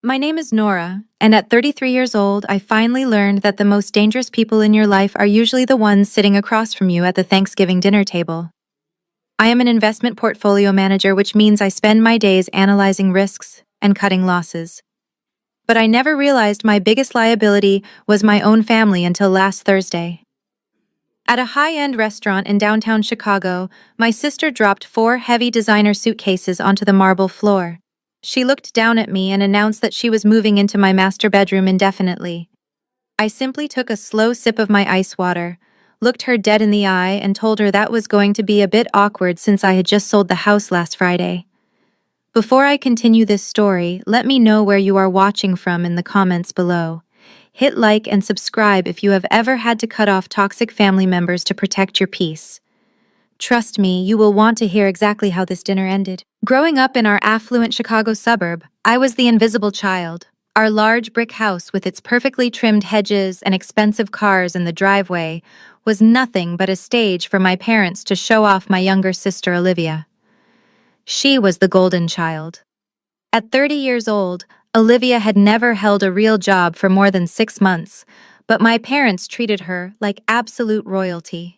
My name is Nora, and at 33 years old, I finally learned that the most dangerous people in your life are usually the ones sitting across from you at the Thanksgiving dinner table. I am an investment portfolio manager, which means I spend my days analyzing risks and cutting losses. But I never realized my biggest liability was my own family until last Thursday. At a high-end restaurant in downtown Chicago, my sister dropped 4 heavy designer suitcases onto the marble floor. She looked down at me and announced that she was moving into my master bedroom indefinitely. I simply took a slow sip of my ice water, looked her dead in the eye, and told her that was going to be a bit awkward since I had just sold the house last Friday. Before I continue this story, let me know where you are watching from in the comments below. Hit like and subscribe if you have ever had to cut off toxic family members to protect your peace. Trust me, you will want to hear exactly how this dinner ended. Growing up in our affluent Chicago suburb, I was the invisible child. Our large brick house with its perfectly trimmed hedges and expensive cars in the driveway was nothing but a stage for my parents to show off my younger sister Olivia. She was the golden child. At 30 years old, Olivia had never held a real job for more than 6 months, but my parents treated her like absolute royalty.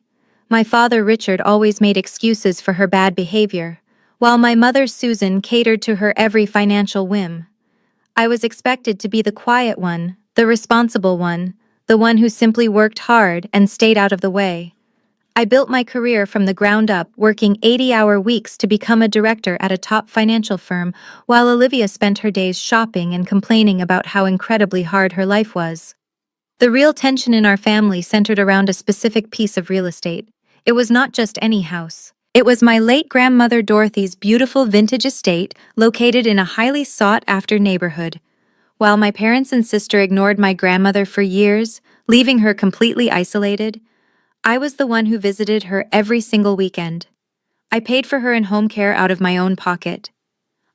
My father Richard always made excuses for her bad behavior, while my mother Susan catered to her every financial whim. I was expected to be the quiet one, the responsible one, the one who simply worked hard and stayed out of the way. I built my career from the ground up, working 80-hour weeks to become a director at a top financial firm, while Olivia spent her days shopping and complaining about how incredibly hard her life was. The real tension in our family centered around a specific piece of real estate. It was not just any house. It was my late grandmother Dorothy's beautiful vintage estate located in a highly sought-after neighborhood. While my parents and sister ignored my grandmother for years, leaving her completely isolated, I was the one who visited her every single weekend. I paid for her in home care out of my own pocket.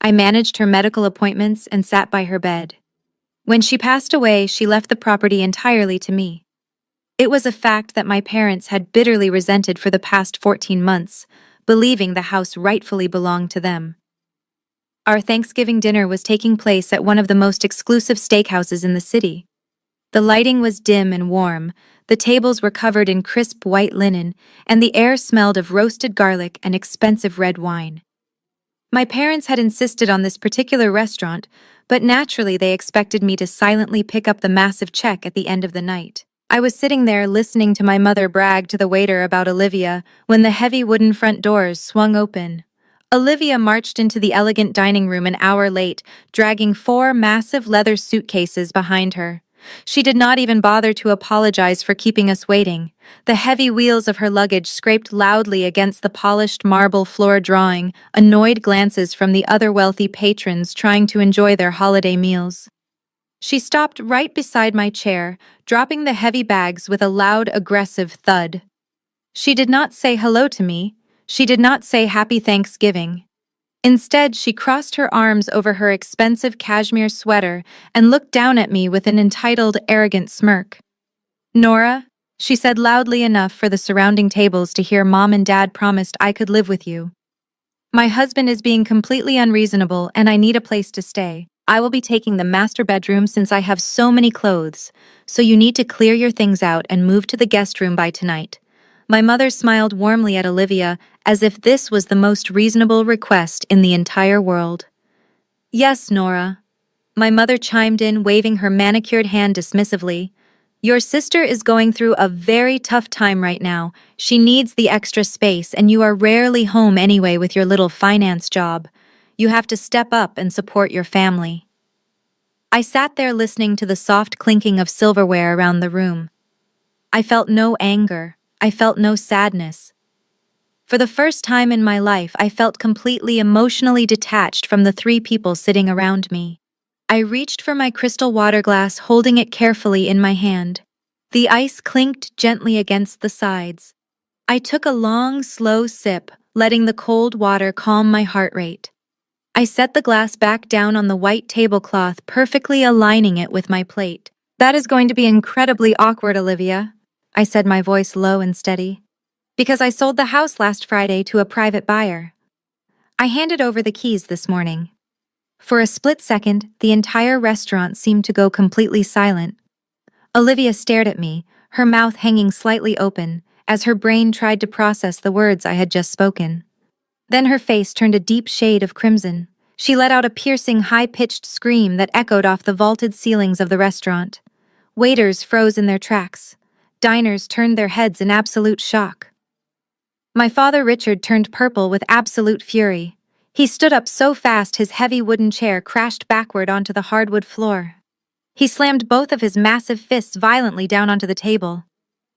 I managed her medical appointments and sat by her bed. When she passed away, she left the property entirely to me. It was a fact that my parents had bitterly resented for the past 14 months, believing the house rightfully belonged to them. Our Thanksgiving dinner was taking place at one of the most exclusive steakhouses in the city. The lighting was dim and warm, the tables were covered in crisp white linen, and the air smelled of roasted garlic and expensive red wine. My parents had insisted on this particular restaurant, but naturally they expected me to silently pick up the massive check at the end of the night. I was sitting there listening to my mother brag to the waiter about Olivia when the heavy wooden front doors swung open. Olivia marched into the elegant dining room an hour late, dragging 4 massive leather suitcases behind her. She did not even bother to apologize for keeping us waiting. The heavy wheels of her luggage scraped loudly against the polished marble floor, drawing annoyed glances from the other wealthy patrons trying to enjoy their holiday meals. She stopped right beside my chair, dropping the heavy bags with a loud, aggressive thud. She did not say hello to me. She did not say Happy Thanksgiving. Instead, she crossed her arms over her expensive cashmere sweater and looked down at me with an entitled, arrogant smirk. "Nora," she said loudly enough for the surrounding tables to hear, Mom and Dad promised I could live with you. My husband is being completely unreasonable and I need a place to stay. I will be taking the master bedroom since I have so many clothes, so you need to clear your things out and move to the guest room by tonight. My mother smiled warmly at Olivia as if this was the most reasonable request in the entire world. "Yes, Nora," my mother chimed in, waving her manicured hand dismissively. "Your sister is going through a very tough time right now. She needs the extra space and you are rarely home anyway with your little finance job. You have to step up and support your family." I sat there listening to the soft clinking of silverware around the room. I felt no anger. I felt no sadness. For the first time in my life, I felt completely emotionally detached from the 3 people sitting around me. I reached for my crystal water glass, holding it carefully in my hand. The ice clinked gently against the sides. I took a long, slow sip, letting the cold water calm my heart rate. I set the glass back down on the white tablecloth, perfectly aligning it with my plate. "That is going to be incredibly awkward, Olivia," I said, my voice low and steady, "because I sold the house last Friday to a private buyer. I handed over the keys this morning." For a split second, the entire restaurant seemed to go completely silent. Olivia stared at me, her mouth hanging slightly open, as her brain tried to process the words I had just spoken. Then her face turned a deep shade of crimson. She let out a piercing, high-pitched scream that echoed off the vaulted ceilings of the restaurant. Waiters froze in their tracks. Diners turned their heads in absolute shock. My father Richard turned purple with absolute fury. He stood up so fast his heavy wooden chair crashed backward onto the hardwood floor. He slammed both of his massive fists violently down onto the table.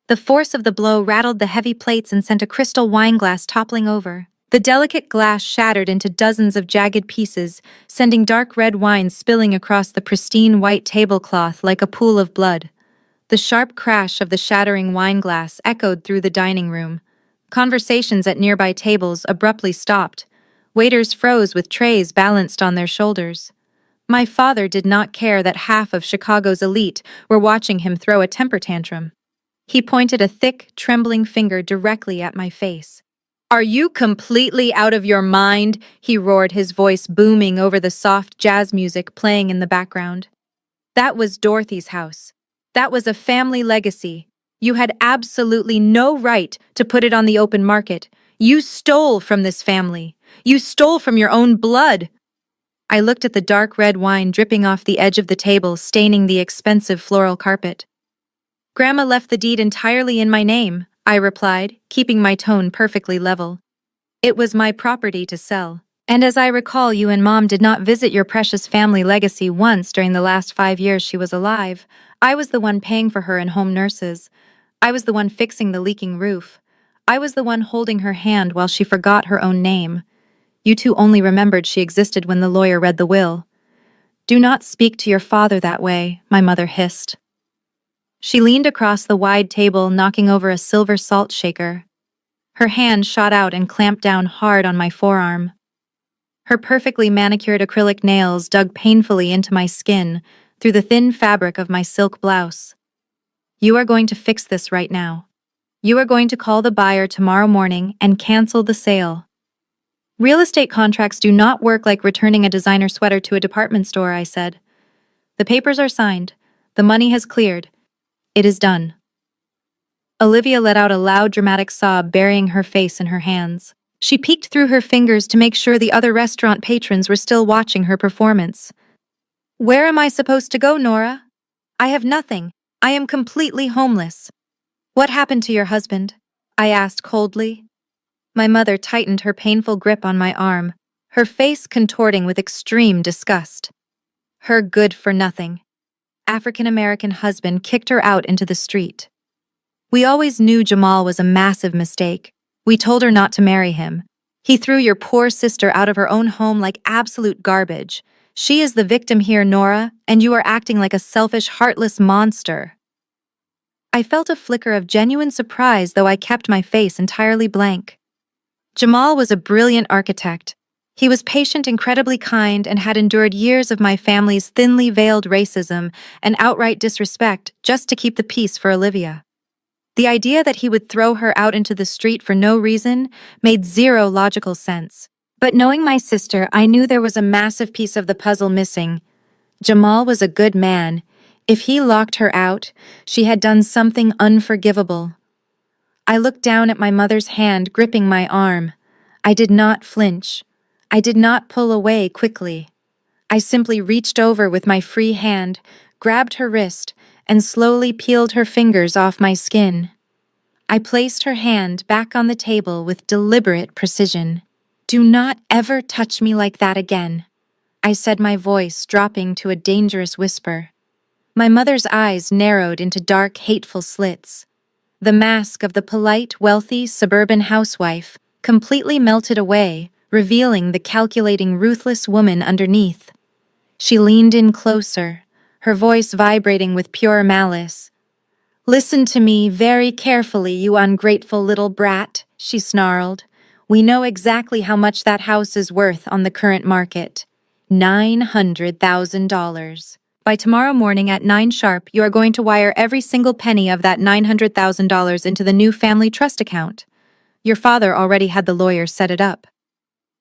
The force of the blow rattled the heavy plates and sent a crystal wine glass toppling over. The delicate glass shattered into dozens of jagged pieces, sending dark red wine spilling across the pristine white tablecloth like a pool of blood. The sharp crash of the shattering wine glass echoed through the dining room. Conversations at nearby tables abruptly stopped. Waiters froze with trays balanced on their shoulders. My father did not care that half of Chicago's elite were watching him throw a temper tantrum. He pointed a thick, trembling finger directly at my face. "Are you completely out of your mind?" he roared, his voice booming over the soft jazz music playing in the background. "That was Dorothy's house. That was a family legacy. You had absolutely no right to put it on the open market. You stole from this family. You stole from your own blood." I looked at the dark red wine dripping off the edge of the table, staining the expensive floral carpet. "Grandma left the deed entirely in my name," I replied, keeping my tone perfectly level. "It was my property to sell. And as I recall, you and Mom did not visit your precious family legacy once during the last 5 years she was alive. I was the one paying for her and home nurses. I was the one fixing the leaking roof. I was the one holding her hand while she forgot her own name. You two only remembered she existed when the lawyer read the will." "Do not speak to your father that way," my mother hissed. She leaned across the wide table, knocking over a silver salt shaker. Her hand shot out and clamped down hard on my forearm. Her perfectly manicured acrylic nails dug painfully into my skin through the thin fabric of my silk blouse. "You are going to fix this right now. You are going to call the buyer tomorrow morning and cancel the sale." "Real estate contracts do not work like returning a designer sweater to a department store," I said. "The papers are signed. The money has cleared. It is done." Olivia let out a loud, dramatic sob, burying her face in her hands. She peeked through her fingers to make sure the other restaurant patrons were still watching her performance. "Where am I supposed to go, Nora? I have nothing. I am completely homeless." "What happened to your husband?" I asked coldly. My mother tightened her painful grip on my arm, her face contorting with extreme disgust. "Her good-for-nothing African-American husband kicked her out into the street. We always knew Jamal was a massive mistake. We told her not to marry him. He threw your poor sister out of her own home like absolute garbage. She is the victim here, Nora, and you are acting like a selfish, heartless monster." I felt a flicker of genuine surprise, though I kept my face entirely blank. Jamal was a brilliant architect. He was patient, incredibly kind, and had endured years of my family's thinly veiled racism and outright disrespect just to keep the peace for Olivia. The idea that he would throw her out into the street for no reason made zero logical sense. But knowing my sister, I knew there was a massive piece of the puzzle missing. Jamal was a good man. If he locked her out, she had done something unforgivable. I looked down at my mother's hand gripping my arm. I did not flinch. I did not pull away quickly. I simply reached over with my free hand, grabbed her wrist, and slowly peeled her fingers off my skin. I placed her hand back on the table with deliberate precision. "Do not ever touch me like that again," I said, my voice dropping to a dangerous whisper. My mother's eyes narrowed into dark, hateful slits. The mask of the polite, wealthy, suburban housewife completely melted away, revealing the calculating, ruthless woman underneath. She leaned in closer, her voice vibrating with pure malice. "Listen to me very carefully, you ungrateful little brat," she snarled. "We know exactly how much that house is worth on the current market. $900,000. By tomorrow morning at 9 sharp, you are going to wire every single penny of that $900,000 into the new family trust account. Your father already had the lawyer set it up."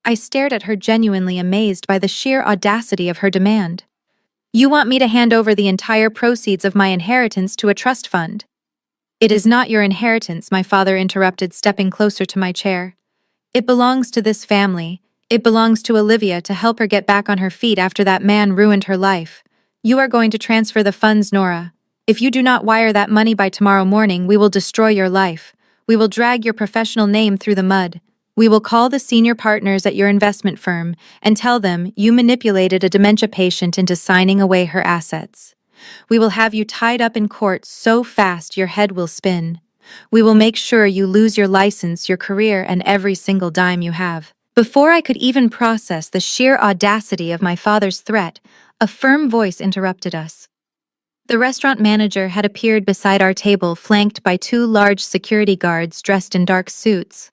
I stared at her, genuinely amazed by the sheer audacity of her demand. You want me to hand over the entire proceeds of my inheritance to a trust fund? It is not your inheritance, my father interrupted, stepping closer to my chair. It belongs to this family. It belongs to Olivia to help her get back on her feet after that man ruined her life. You are going to transfer the funds, Nora. If you do not wire that money by tomorrow morning, we will destroy your life. We will drag your professional name through the mud. We will call the senior partners at your investment firm and tell them you manipulated a dementia patient into signing away her assets. We will have you tied up in court so fast your head will spin. We will make sure you lose your license, your career, and every single dime you have. Before I could even process the sheer audacity of my father's threat, a firm voice interrupted us. The restaurant manager had appeared beside our table, flanked by two large security guards dressed in dark suits.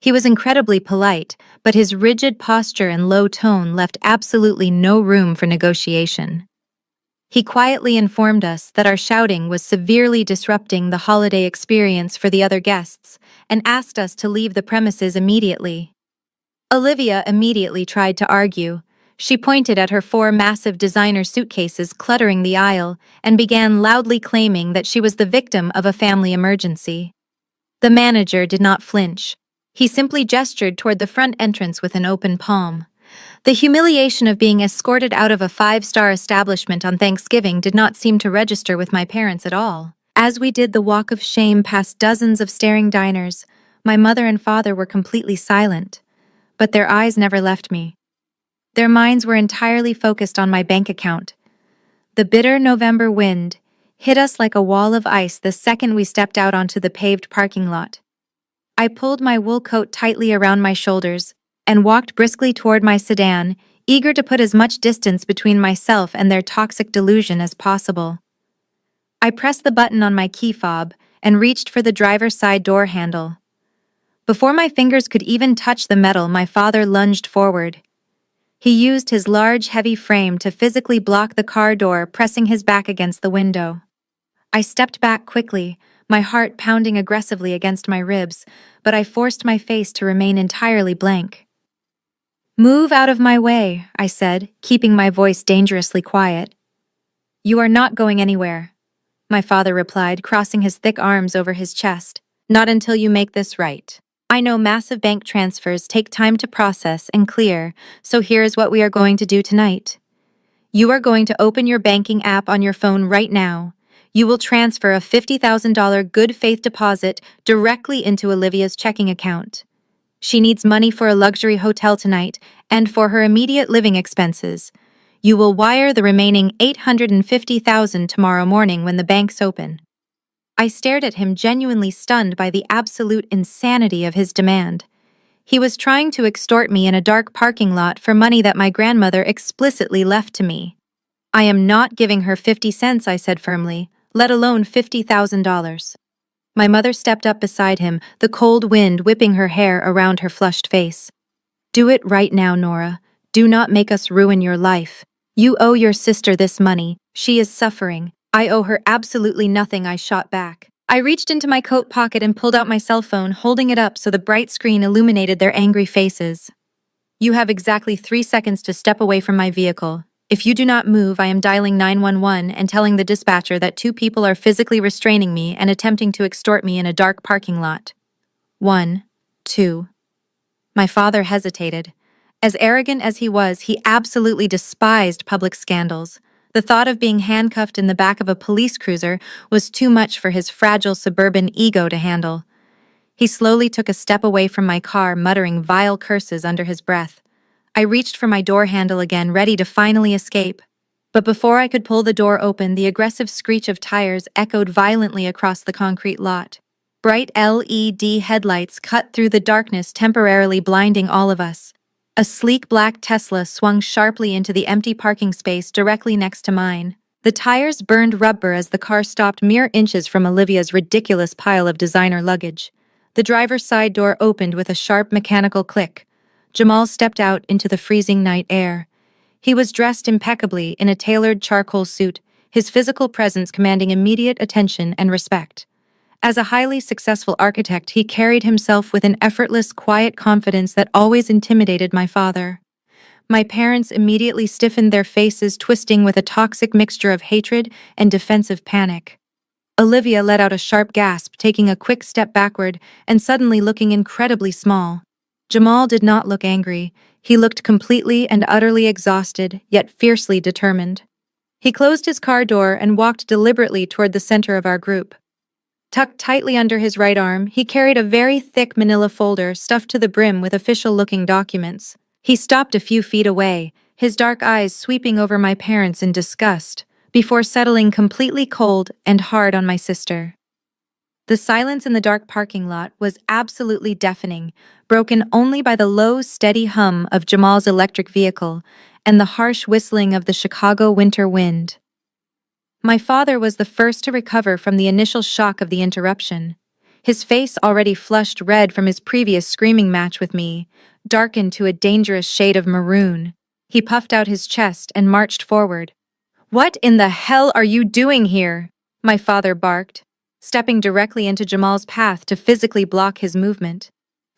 He was incredibly polite, but his rigid posture and low tone left absolutely no room for negotiation. He quietly informed us that our shouting was severely disrupting the holiday experience for the other guests and asked us to leave the premises immediately. Olivia immediately tried to argue. She pointed at her 4 massive designer suitcases cluttering the aisle and began loudly claiming that she was the victim of a family emergency. The manager did not flinch. He simply gestured toward the front entrance with an open palm. The humiliation of being escorted out of a 5-star establishment on Thanksgiving did not seem to register with my parents at all. As we did the walk of shame past dozens of staring diners, my mother and father were completely silent, but their eyes never left me. Their minds were entirely focused on my bank account. The bitter November wind hit us like a wall of ice the second we stepped out onto the paved parking lot. I pulled my wool coat tightly around my shoulders and walked briskly toward my sedan, eager to put as much distance between myself and their toxic delusion as possible. I pressed the button on my key fob and reached for the driver's side door handle. Before my fingers could even touch the metal, my father lunged forward. He used his large, heavy frame to physically block the car door, pressing his back against the window. I stepped back quickly, my heart pounding aggressively against my ribs, but I forced my face to remain entirely blank. "Move out of my way," I said, keeping my voice dangerously quiet. "You are not going anywhere," my father replied, crossing his thick arms over his chest. "Not until you make this right. I know massive bank transfers take time to process and clear, so here is what we are going to do tonight. You are going to open your banking app on your phone right now. You will transfer a $50,000 good faith deposit directly into Olivia's checking account. She needs money for a luxury hotel tonight and for her immediate living expenses. You will wire the remaining $850,000 tomorrow morning when the banks open." I stared at him, genuinely stunned by the absolute insanity of his demand. He was trying to extort me in a dark parking lot for money that my grandmother explicitly left to me. "I am not giving her 50 cents, I said firmly, let alone $50,000. My mother stepped up beside him, the cold wind whipping her hair around her flushed face. "Do it right now, Nora. Do not make us ruin your life. You owe your sister this money. She is suffering. I owe her absolutely nothing," I shot back. I reached into my coat pocket and pulled out my cell phone, holding it up so the bright screen illuminated their angry faces. "You have exactly 3 seconds to step away from my vehicle. If you do not move, I am dialing 911 and telling the dispatcher that 2 people are physically restraining me and attempting to extort me in a dark parking lot. 1, 2. My father hesitated. As arrogant as he was, he absolutely despised public scandals. The thought of being handcuffed in the back of a police cruiser was too much for his fragile suburban ego to handle. He slowly took a step away from my car, muttering vile curses under his breath. I reached for my door handle again, ready to finally escape. But before I could pull the door open, the aggressive screech of tires echoed violently across the concrete lot. Bright LED headlights cut through the darkness, temporarily blinding all of us. A sleek black Tesla swung sharply into the empty parking space directly next to mine. The tires burned rubber as the car stopped mere inches from Olivia's ridiculous pile of designer luggage. The driver's side door opened with a sharp mechanical click. Jamal stepped out into the freezing night air. He was dressed impeccably in a tailored charcoal suit, his physical presence commanding immediate attention and respect. As a highly successful architect, he carried himself with an effortless, quiet confidence that always intimidated my father. My parents immediately stiffened their faces, twisting with a toxic mixture of hatred and defensive panic. Olivia let out a sharp gasp, taking a quick step backward and suddenly looking incredibly small. Jamal did not look angry. He looked completely and utterly exhausted, yet fiercely determined. He closed his car door and walked deliberately toward the center of our group. Tucked tightly under his right arm, he carried a very thick manila folder stuffed to the brim with official-looking documents. He stopped a few feet away, his dark eyes sweeping over my parents in disgust, before settling completely cold and hard on my sister. The silence in the dark parking lot was absolutely deafening, broken only by the low, steady hum of Jamal's electric vehicle and the harsh whistling of the Chicago winter wind. My father was the first to recover from the initial shock of the interruption. His face, already flushed red from his previous screaming match with me, darkened to a dangerous shade of maroon. He puffed out his chest and marched forward. "What in the hell are you doing here?" my father barked, stepping directly into Jamal's path to physically block his movement.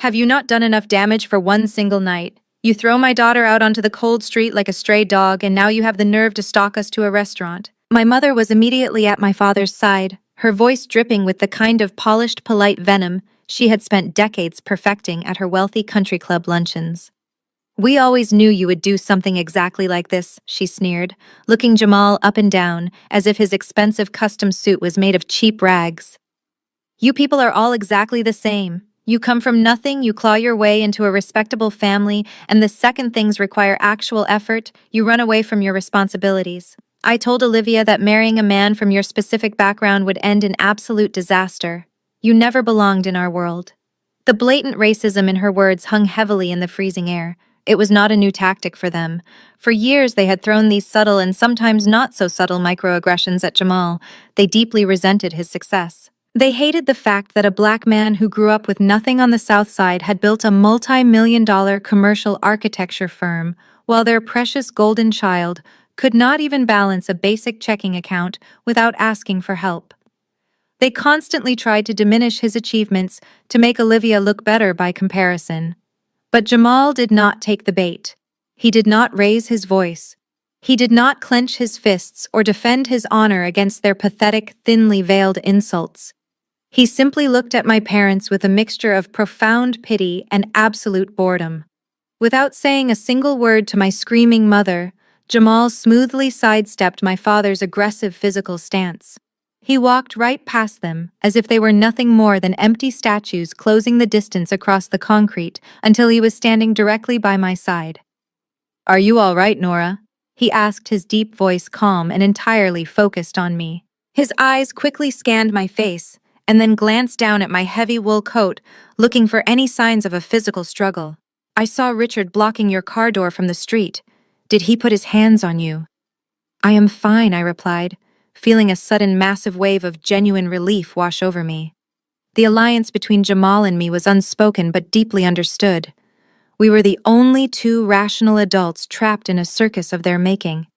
"Have you not done enough damage for one single night? You throw my daughter out onto the cold street like a stray dog, and now you have the nerve to stalk us to a restaurant." My mother was immediately at my father's side, her voice dripping with the kind of polished, polite venom she had spent decades perfecting at her wealthy country club luncheons. "We always knew you would do something exactly like this," she sneered, looking Jamal up and down as if his expensive custom suit was made of cheap rags. "You people are all exactly the same. You come from nothing, you claw your way into a respectable family, and the second things require actual effort, you run away from your responsibilities. I told Olivia that marrying a man from your specific background would end in absolute disaster. You never belonged in our world." The blatant racism in her words hung heavily in the freezing air. It was not a new tactic for them. For years they had thrown these subtle and sometimes not so subtle microaggressions at Jamal. They deeply resented his success. They hated the fact that a black man who grew up with nothing on the South Side had built a multi-million-dollar commercial architecture firm, while their precious golden child could not even balance a basic checking account without asking for help. They constantly tried to diminish his achievements to make Olivia look better by comparison. But Jamal did not take the bait. He did not raise his voice. He did not clench his fists or defend his honor against their pathetic, thinly veiled insults. He simply looked at my parents with a mixture of profound pity and absolute boredom. Without saying a single word to my screaming mother, Jamal smoothly sidestepped my father's aggressive physical stance. He walked right past them, as if they were nothing more than empty statues closing the distance across the concrete until he was standing directly by my side. "Are you all right, Nora?" he asked, his deep voice calm and entirely focused on me. His eyes quickly scanned my face, and then glanced down at my heavy wool coat, looking for any signs of a physical struggle. "I saw Richard blocking your car door from the street. Did he put his hands on you?" "I am fine," I replied, feeling a sudden massive wave of genuine relief wash over me. The alliance between Jamal and me was unspoken but deeply understood. We were the only two rational adults trapped in a circus of their making.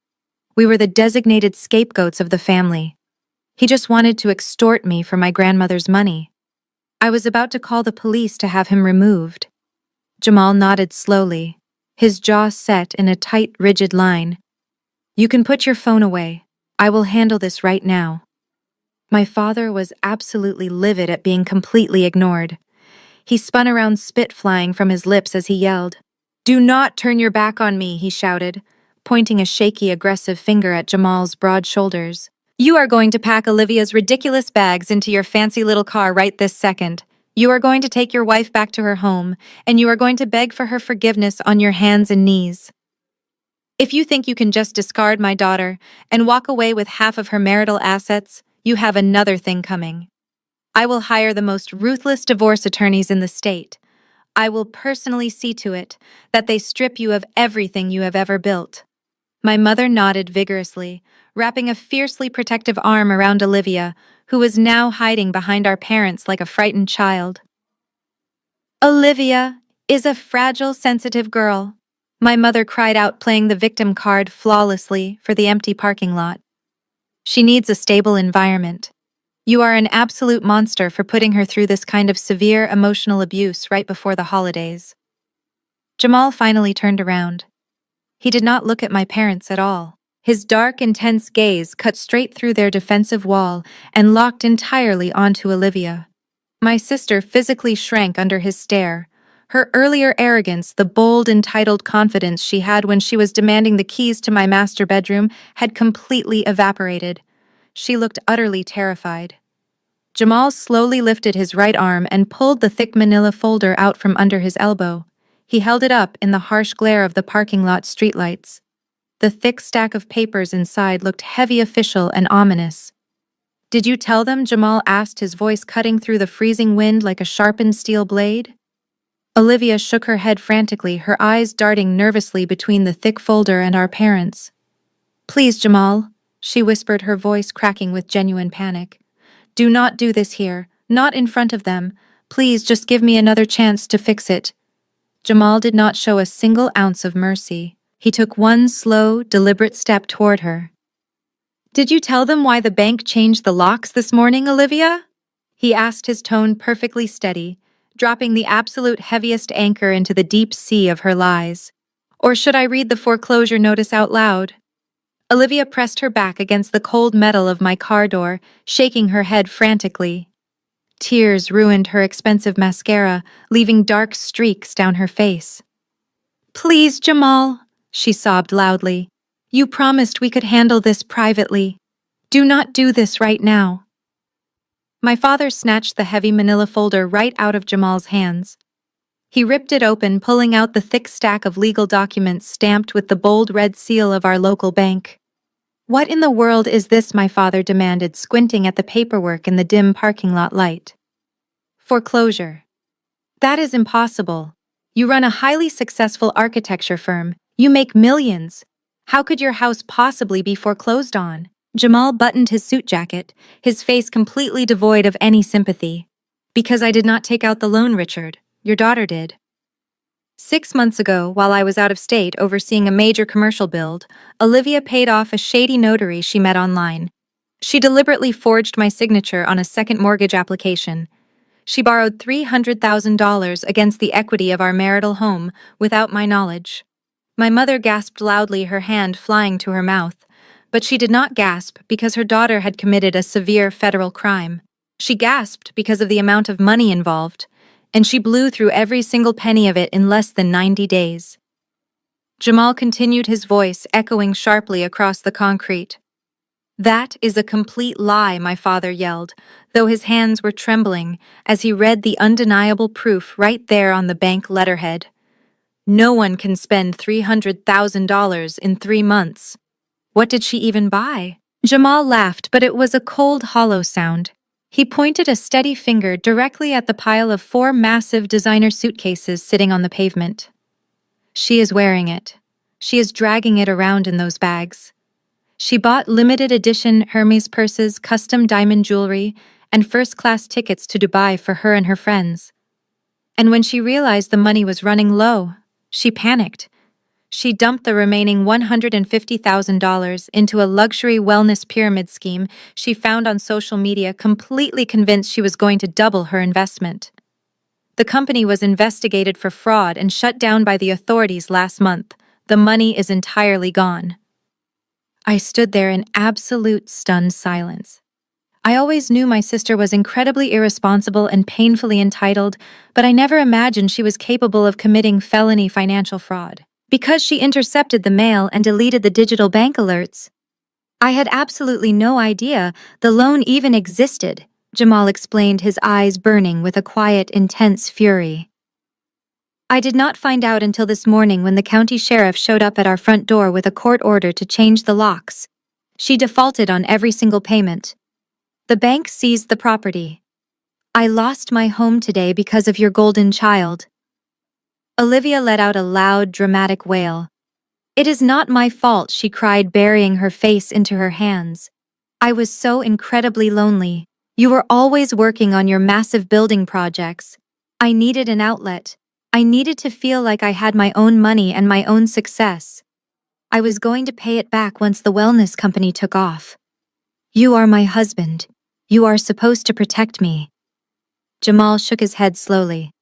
We were the designated scapegoats of the family. He just wanted to extort me for my grandmother's money. I was about to call the police to have him removed. Jamal nodded slowly, his jaw set in a tight, rigid line. "You can put your phone away. I will handle this right now." My father was absolutely livid at being completely ignored. He spun around, spit flying from his lips as he yelled. "Do not turn your back on me," he shouted, pointing a shaky, aggressive finger at Jamal's broad shoulders. "You are going to pack Olivia's ridiculous bags into your fancy little car right this second. You are going to take your wife back to her home, and you are going to beg for her forgiveness on your hands and knees. If you think you can just discard my daughter and walk away with half of her marital assets, you have another thing coming. I will hire the most ruthless divorce attorneys in the state. I will personally see to it that they strip you of everything you have ever built." My mother nodded vigorously, wrapping a fiercely protective arm around Olivia, who was now hiding behind our parents like a frightened child. "Olivia is a fragile, sensitive girl," my mother cried out, playing the victim card flawlessly for the empty parking lot. "She needs a stable environment. You are an absolute monster for putting her through this kind of severe emotional abuse right before the holidays. Jamal finally turned around. He did not look at my parents at all. His dark, intense gaze cut straight through their defensive wall and locked entirely onto Olivia. My sister physically shrank under his stare. Her earlier arrogance, the bold, entitled confidence she had when she was demanding the keys to my master bedroom, had completely evaporated. She looked utterly terrified. Jamal slowly lifted his right arm and pulled the thick manila folder out from under his elbow. He held it up in the harsh glare of the parking lot streetlights. The thick stack of papers inside looked heavy, official, and ominous. "Did you tell them?" Jamal asked, his voice cutting through the freezing wind like a sharpened steel blade. Olivia shook her head frantically, her eyes darting nervously between the thick folder and our parents. "Please, Jamal," she whispered, her voice cracking with genuine panic. "Do not do this here, not in front of them. Please just give me another chance to fix it." Jamal did not show a single ounce of mercy. He took one slow, deliberate step toward her. "Did you tell them why the bank changed the locks this morning, Olivia?" He asked, his tone perfectly steady, dropping the absolute heaviest anchor into the deep sea of her lies. "Or should I read the foreclosure notice out loud?" Olivia pressed her back against the cold metal of my car door, shaking her head frantically. Tears ruined her expensive mascara, leaving dark streaks down her face. "Please, Jamal," she sobbed loudly. "You promised we could handle this privately. Do not do this right now." My father snatched the heavy manila folder right out of Jamal's hands. He ripped it open, pulling out the thick stack of legal documents stamped with the bold red seal of our local bank. "What in the world is this?" my father demanded, squinting at the paperwork in the dim parking lot light. "Foreclosure. That is impossible. You run a highly successful architecture firm. You make millions. How could your house possibly be foreclosed on?" Jamal buttoned his suit jacket, his face completely devoid of any sympathy. "Because I did not take out the loan, Richard. Your daughter did. 6 months ago, while I was out of state overseeing a major commercial build, Olivia paid off a shady notary she met online. She deliberately forged my signature on a second mortgage application. She borrowed $300,000 against the equity of our marital home without my knowledge." My mother gasped loudly, her hand flying to her mouth. But she did not gasp because her daughter had committed a severe federal crime. She gasped because of the amount of money involved, and she blew through every single penny of it in less than 90 days. Jamal continued, his voice echoing sharply across the concrete. "That is a complete lie," my father yelled, though his hands were trembling as he read the undeniable proof right there on the bank letterhead. "No one can spend $300,000 in 3 months. What did she even buy?" Jamal laughed, but it was a cold, hollow sound. He pointed a steady finger directly at the pile of 4 massive designer suitcases sitting on the pavement. "She is wearing it. She is dragging it around in those bags. She bought limited edition Hermes purses, custom diamond jewelry, and first-class tickets to Dubai for her and her friends. And when she realized the money was running low, she panicked. She dumped the remaining $150,000 into a luxury wellness pyramid scheme she found on social media, completely convinced she was going to double her investment. The company was investigated for fraud and shut down by the authorities last month. The money is entirely gone." I stood there in absolute stunned silence. I always knew my sister was incredibly irresponsible and painfully entitled, but I never imagined she was capable of committing felony financial fraud. Because she intercepted the mail and deleted the digital bank alerts. "I had absolutely no idea the loan even existed," Jamal explained, his eyes burning with a quiet, intense fury. "I did not find out until this morning when the county sheriff showed up at our front door with a court order to change the locks. She defaulted on every single payment. The bank seized the property. I lost my home today because of your golden child." Olivia let out a loud, dramatic wail. "It is not my fault," she cried, burying her face into her hands. "I was so incredibly lonely. You were always working on your massive building projects. I needed an outlet. I needed to feel like I had my own money and my own success. I was going to pay it back once the wellness company took off. You are my husband. You are supposed to protect me. Jamal shook his head slowly.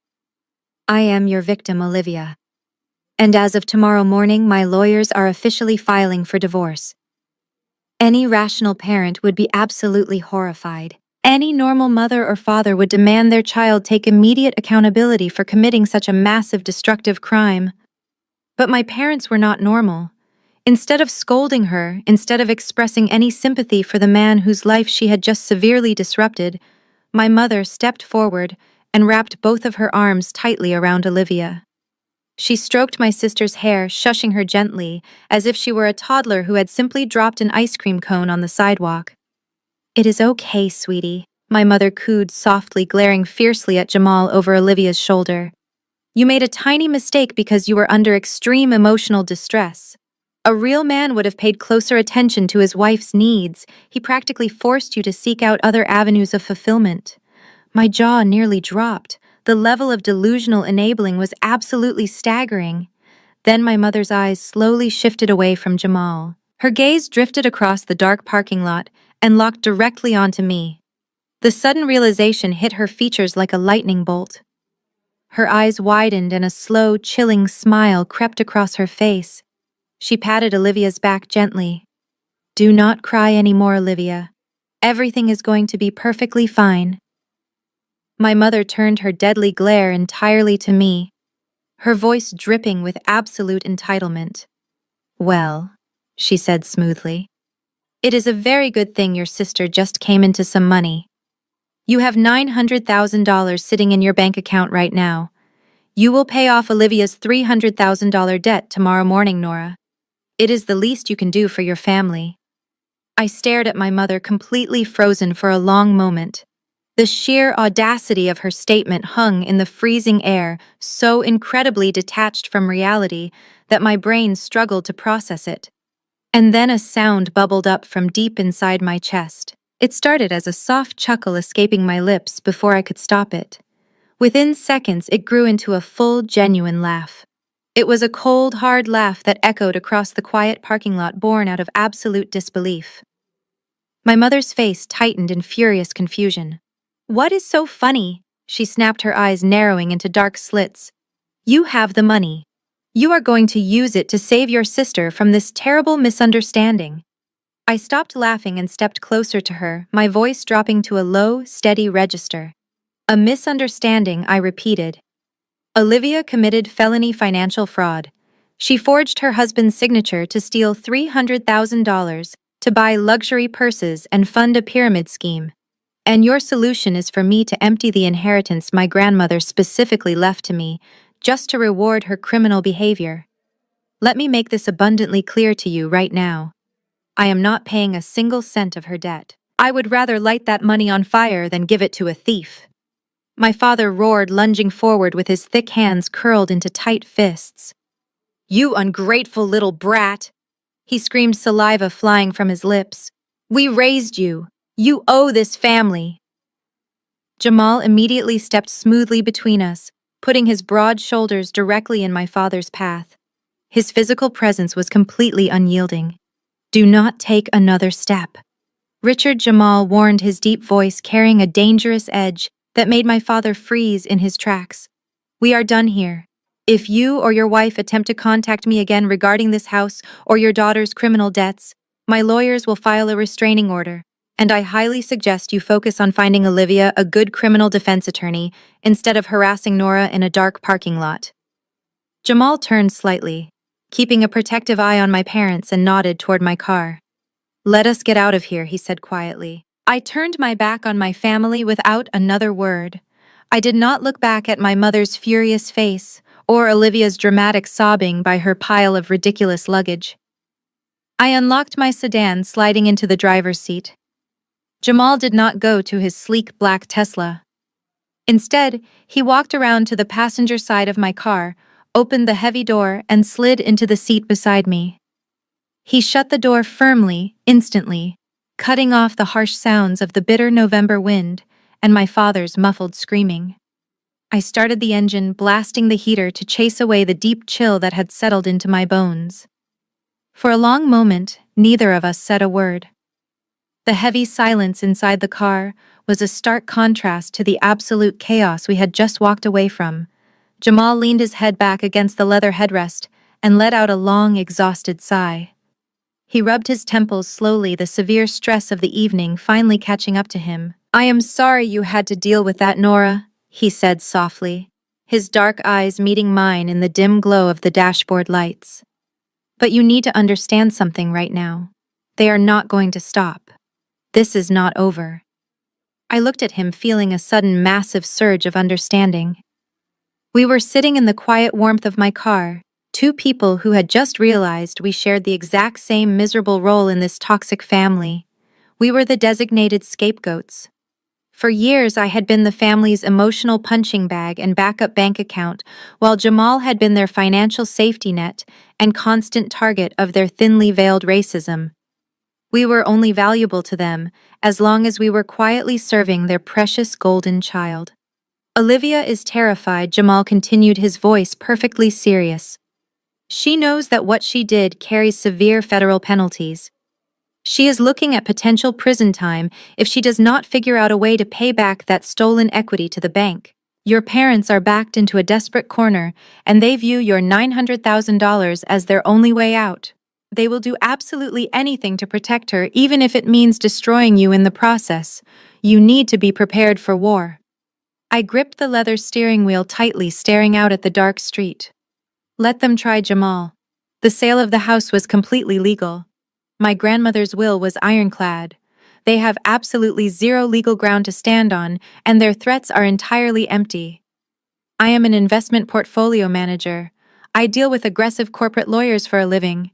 I am your victim, Olivia. And as of tomorrow morning, my lawyers are officially filing for divorce. Any rational parent would be absolutely horrified. Any normal mother or father would demand their child take immediate accountability for committing such a massive destructive crime. But my parents were not normal. Instead of scolding her, instead of expressing any sympathy for the man whose life she had just severely disrupted, my mother stepped forward and wrapped both of her arms tightly around Olivia. She stroked my sister's hair, shushing her gently, as if she were a toddler who had simply dropped an ice cream cone on the sidewalk. It is okay, sweetie, my mother cooed softly, glaring fiercely at Jamal over Olivia's shoulder. You made a tiny mistake because you were under extreme emotional distress. A real man would have paid closer attention to his wife's needs. He practically forced you to seek out other avenues of fulfillment. My jaw nearly dropped. The level of delusional enabling was absolutely staggering. Then my mother's eyes slowly shifted away from Jamal. Her gaze drifted across the dark parking lot and locked directly onto me. The sudden realization hit her features like a lightning bolt. Her eyes widened and a slow, chilling smile crept across her face. She patted Olivia's back gently. Do not cry anymore, Olivia. Everything is going to be perfectly fine. My mother turned her deadly glare entirely to me, her voice dripping with absolute entitlement. Well, she said smoothly, it is a very good thing your sister just came into some money. You have $900,000 sitting in your bank account right now. You will pay off Olivia's $300,000 debt tomorrow morning, Nora. It is the least you can do for your family. I stared at my mother, completely frozen for a long moment. The sheer audacity of her statement hung in the freezing air, so incredibly detached from reality that my brain struggled to process it. And then a sound bubbled up from deep inside my chest. It started as a soft chuckle escaping my lips before I could stop it. Within seconds, it grew into a full, genuine laugh. It was a cold, hard laugh that echoed across the quiet parking lot, born out of absolute disbelief. My mother's face tightened in furious confusion. What is so funny? She snapped, her eyes narrowing into dark slits. You have the money. You are going to use it to save your sister from this terrible misunderstanding. I stopped laughing and stepped closer to her, my voice dropping to a low, steady register. A misunderstanding, I repeated. Olivia committed felony financial fraud. She forged her husband's signature to steal $300,000 to buy luxury purses and fund a pyramid scheme. And your solution is for me to empty the inheritance my grandmother specifically left to me, just to reward her criminal behavior. Let me make this abundantly clear to you right now. I am not paying a single cent of her debt. I would rather light that money on fire than give it to a thief. My father roared, lunging forward with his thick hands curled into tight fists. You ungrateful little brat! He screamed, saliva flying from his lips. We raised you. You owe this family. Jamal immediately stepped smoothly between us, putting his broad shoulders directly in my father's path. His physical presence was completely unyielding. Do not take another step. Richard, Jamal warned, his deep voice carrying a dangerous edge that made my father freeze in his tracks. We are done here. If you or your wife attempt to contact me again regarding this house or your daughter's criminal debts, my lawyers will file a restraining order, and I highly suggest you focus on finding Olivia a good criminal defense attorney instead of harassing Nora in a dark parking lot. Jamal turned slightly, keeping a protective eye on my parents, and nodded toward my car. Let us get out of here, he said quietly. I turned my back on my family without another word. I did not look back at my mother's furious face or Olivia's dramatic sobbing by her pile of ridiculous luggage. I unlocked my sedan, sliding into the driver's seat. Jamal did not go to his sleek black Tesla. Instead, he walked around to the passenger side of my car, opened the heavy door, and slid into the seat beside me. He shut the door firmly, instantly, cutting off the harsh sounds of the bitter November wind and my father's muffled screaming. I started the engine, blasting the heater to chase away the deep chill that had settled into my bones. For a long moment, neither of us said a word. The heavy silence inside the car was a stark contrast to the absolute chaos we had just walked away from. Jamal leaned his head back against the leather headrest and let out a long, exhausted sigh. He rubbed his temples slowly, the severe stress of the evening finally catching up to him. "I am sorry you had to deal with that, Nora," he said softly, his dark eyes meeting mine in the dim glow of the dashboard lights. "But you need to understand something right now. They are not going to stop. This is not over." I looked at him, feeling a sudden massive surge of understanding. We were sitting in the quiet warmth of my car, two people who had just realized we shared the exact same miserable role in this toxic family. We were the designated scapegoats. For years, I had been the family's emotional punching bag and backup bank account, while Jamal had been their financial safety net and constant target of their thinly veiled racism. We were only valuable to them as long as we were quietly serving their precious golden child. "Olivia is terrified," Jamal continued, his voice perfectly serious. "She knows that what she did carries severe federal penalties. She is looking at potential prison time if she does not figure out a way to pay back that stolen equity to the bank. Your parents are backed into a desperate corner, and they view your $900,000 as their only way out. They will do absolutely anything to protect her, even if it means destroying you in the process. You need to be prepared for war." I gripped the leather steering wheel tightly, staring out at the dark street. Let them try, Jamal. The sale of the house was completely legal. My grandmother's will was ironclad. They have absolutely zero legal ground to stand on, and their threats are entirely empty. I am an investment portfolio manager. I deal with aggressive corporate lawyers for a living.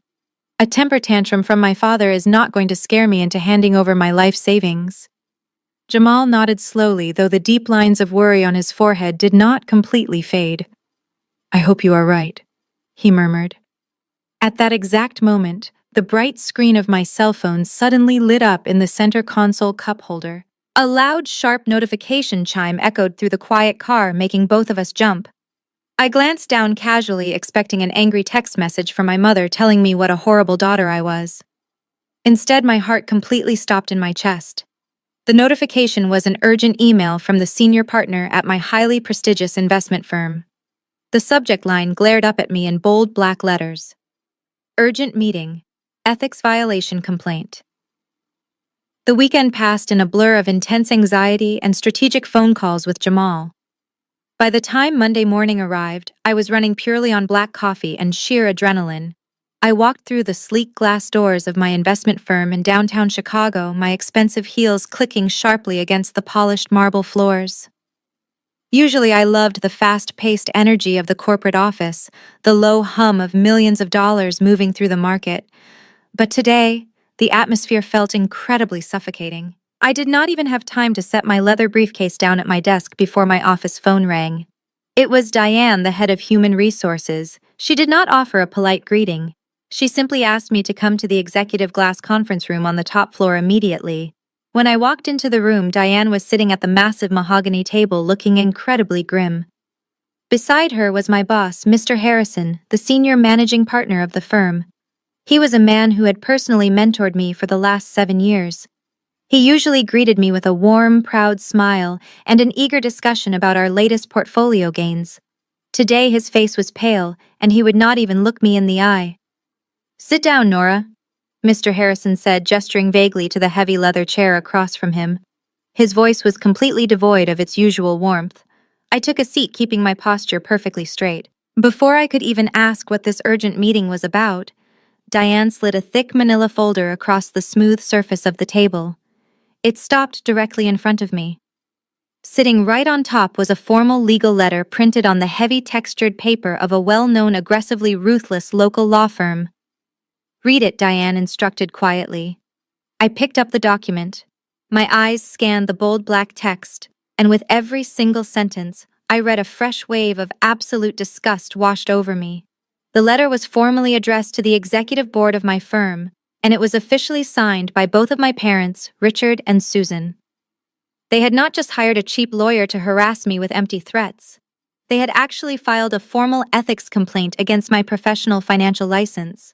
A temper tantrum from my father is not going to scare me into handing over my life savings. Jamal nodded slowly, though the deep lines of worry on his forehead did not completely fade. "I hope you are right," he murmured. At that exact moment, the bright screen of my cell phone suddenly lit up in the center console cup holder. A loud, sharp notification chime echoed through the quiet car, making both of us jump. I glanced down casually, expecting an angry text message from my mother telling me what a horrible daughter I was. Instead, my heart completely stopped in my chest. The notification was an urgent email from the senior partner at my highly prestigious investment firm. The subject line glared up at me in bold black letters. "Urgent meeting. Ethics violation complaint." The weekend passed in a blur of intense anxiety and strategic phone calls with Jamal. By the time Monday morning arrived, I was running purely on black coffee and sheer adrenaline. I walked through the sleek glass doors of my investment firm in downtown Chicago, my expensive heels clicking sharply against the polished marble floors. Usually I loved the fast-paced energy of the corporate office, the low hum of millions of dollars moving through the market. But today, the atmosphere felt incredibly suffocating. I did not even have time to set my leather briefcase down at my desk before my office phone rang. It was Diane, the head of human resources. She did not offer a polite greeting. She simply asked me to come to the executive glass conference room on the top floor immediately. When I walked into the room, Diane was sitting at the massive mahogany table looking incredibly grim. Beside her was my boss, Mr. Harrison, the senior managing partner of the firm. He was a man who had personally mentored me for the last 7 years. He usually greeted me with a warm, proud smile and an eager discussion about our latest portfolio gains. Today his face was pale, and he would not even look me in the eye. "Sit down, Nora," Mr. Harrison said, gesturing vaguely to the heavy leather chair across from him. His voice was completely devoid of its usual warmth. I took a seat, keeping my posture perfectly straight. Before I could even ask what this urgent meeting was about, Diane slid a thick manila folder across the smooth surface of the table. It stopped directly in front of me. Sitting right on top was a formal legal letter printed on the heavy textured paper of a well-known, aggressively ruthless local law firm. "Read it," Diane instructed quietly. I picked up the document. My eyes scanned the bold black text, and with every single sentence, I read a fresh wave of absolute disgust washed over me. The letter was formally addressed to the executive board of my firm, and it was officially signed by both of my parents, Richard and Susan. They had not just hired a cheap lawyer to harass me with empty threats. They had actually filed a formal ethics complaint against my professional financial license.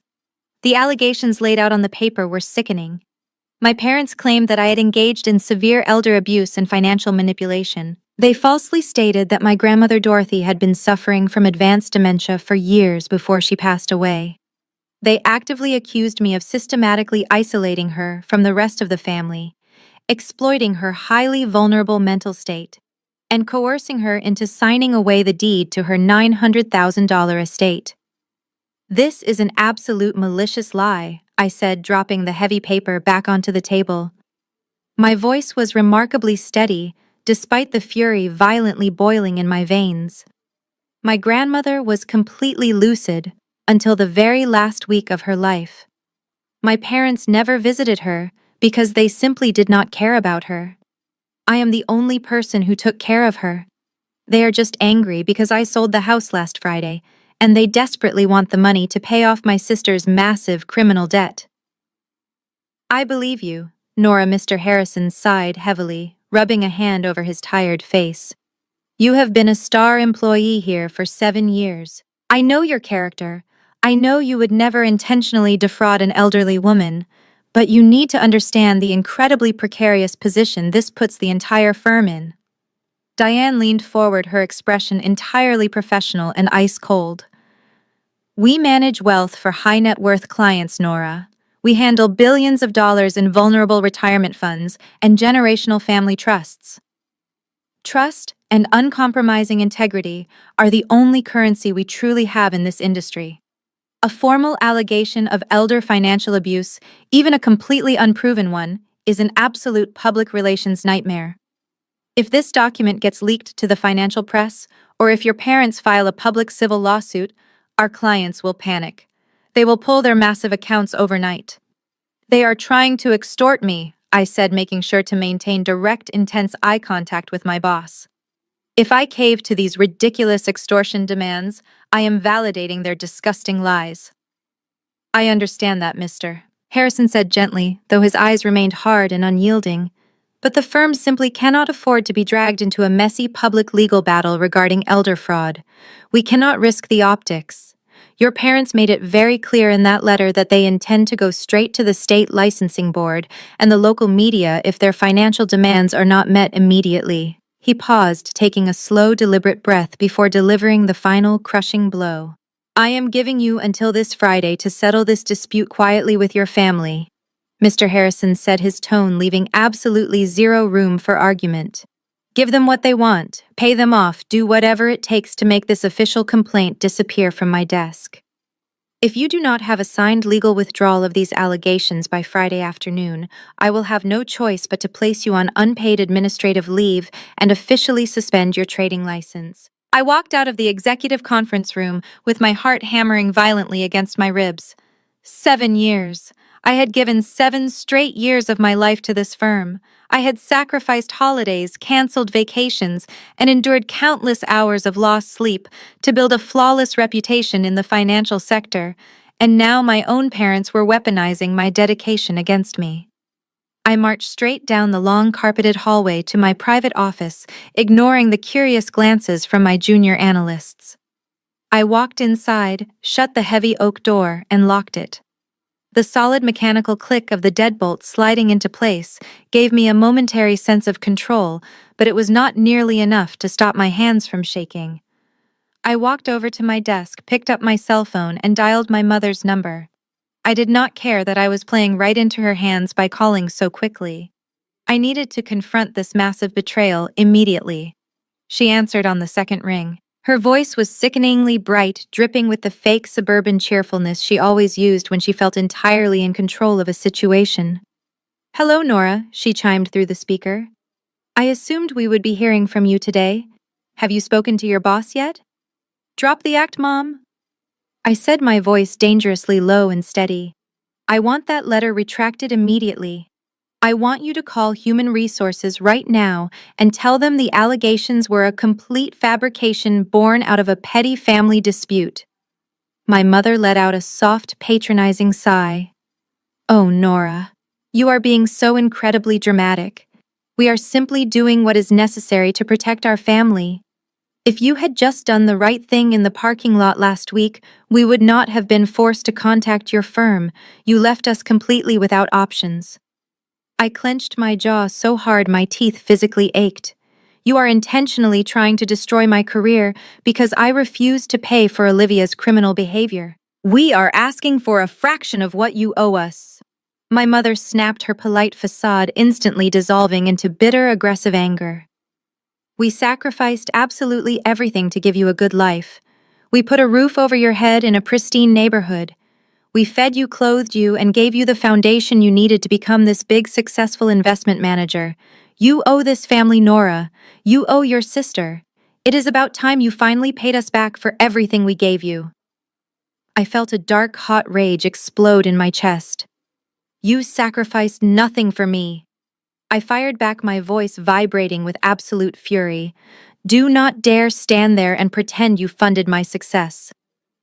The allegations laid out on the paper were sickening. My parents claimed that I had engaged in severe elder abuse and financial manipulation. They falsely stated that my grandmother Dorothy had been suffering from advanced dementia for years before she passed away. They actively accused me of systematically isolating her from the rest of the family, exploiting her highly vulnerable mental state, and coercing her into signing away the deed to her $900,000 estate. This is an absolute malicious lie, I said, dropping the heavy paper back onto the table. My voice was remarkably steady, despite the fury violently boiling in my veins. My grandmother was completely lucid until the very last week of her life. My parents never visited her because they simply did not care about her. I am the only person who took care of her. They are just angry because I sold the house last Friday, and they desperately want the money to pay off my sister's massive criminal debt. I believe you, Nora. Mr. Harrison sighed heavily, rubbing a hand over his tired face. You have been a star employee here for 7 years. I know your character. I know you would never intentionally defraud an elderly woman, but you need to understand the incredibly precarious position this puts the entire firm in. Diane leaned forward, her expression entirely professional and ice-cold. We manage wealth for high-net-worth clients, Nora. We handle billions of dollars in vulnerable retirement funds and generational family trusts. Trust and uncompromising integrity are the only currency we truly have in this industry. A formal allegation of elder financial abuse, even a completely unproven one, is an absolute public relations nightmare. If this document gets leaked to the financial press, or if your parents file a public civil lawsuit, our clients will panic. They will pull their massive accounts overnight. They are trying to extort me, I said, making sure to maintain direct, intense eye contact with my boss. If I cave to these ridiculous extortion demands, I am validating their disgusting lies. I understand that, Mr. Harrison said gently, though his eyes remained hard and unyielding. But the firm simply cannot afford to be dragged into a messy public legal battle regarding elder fraud. We cannot risk the optics. Your parents made it very clear in that letter that they intend to go straight to the state licensing board and the local media if their financial demands are not met immediately. He paused, taking a slow, deliberate breath before delivering the final, crushing blow. I am giving you until this Friday to settle this dispute quietly with your family. Mr. Harrison said, his tone leaving absolutely zero room for argument. Give them what they want, pay them off, do whatever it takes to make this official complaint disappear from my desk. If you do not have a signed legal withdrawal of these allegations by Friday afternoon, I will have no choice but to place you on unpaid administrative leave and officially suspend your trading license. I walked out of the executive conference room with my heart hammering violently against my ribs. 7 years. I had given 7 straight years of my life to this firm. I had sacrificed holidays, canceled vacations, and endured countless hours of lost sleep to build a flawless reputation in the financial sector, and now my own parents were weaponizing my dedication against me. I marched straight down the long carpeted hallway to my private office, ignoring the curious glances from my junior analysts. I walked inside, shut the heavy oak door, and locked it. The solid mechanical click of the deadbolt sliding into place gave me a momentary sense of control, but it was not nearly enough to stop my hands from shaking. I walked over to my desk, picked up my cell phone, and dialed my mother's number. I did not care that I was playing right into her hands by calling so quickly. I needed to confront this massive betrayal immediately. She answered on the second ring. Her voice was sickeningly bright, dripping with the fake suburban cheerfulness she always used when she felt entirely in control of a situation. Hello, Nora, she chimed through the speaker. I assumed we would be hearing from you today. Have you spoken to your boss yet? Drop the act, Mom. I said, my voice dangerously low and steady. I want that letter retracted immediately. I want you to call Human Resources right now and tell them the allegations were a complete fabrication born out of a petty family dispute. My mother let out a soft, patronizing sigh. Oh, Nora, you are being so incredibly dramatic. We are simply doing what is necessary to protect our family. If you had just done the right thing in the parking lot last week, we would not have been forced to contact your firm. You left us completely without options. I clenched my jaw so hard my teeth physically ached. You are intentionally trying to destroy my career because I refuse to pay for Olivia's criminal behavior. We are asking for a fraction of what you owe us. My mother snapped her polite facade, instantly dissolving into bitter, aggressive anger. We sacrificed absolutely everything to give you a good life. We put a roof over your head in a pristine neighborhood. We fed you, clothed you, and gave you the foundation you needed to become this big, successful investment manager. You owe this family, Nora. You owe your sister. It is about time you finally paid us back for everything we gave you. I felt a dark, hot rage explode in my chest. You sacrificed nothing for me. I fired back, my voice vibrating with absolute fury. Do not dare stand there and pretend you funded my success.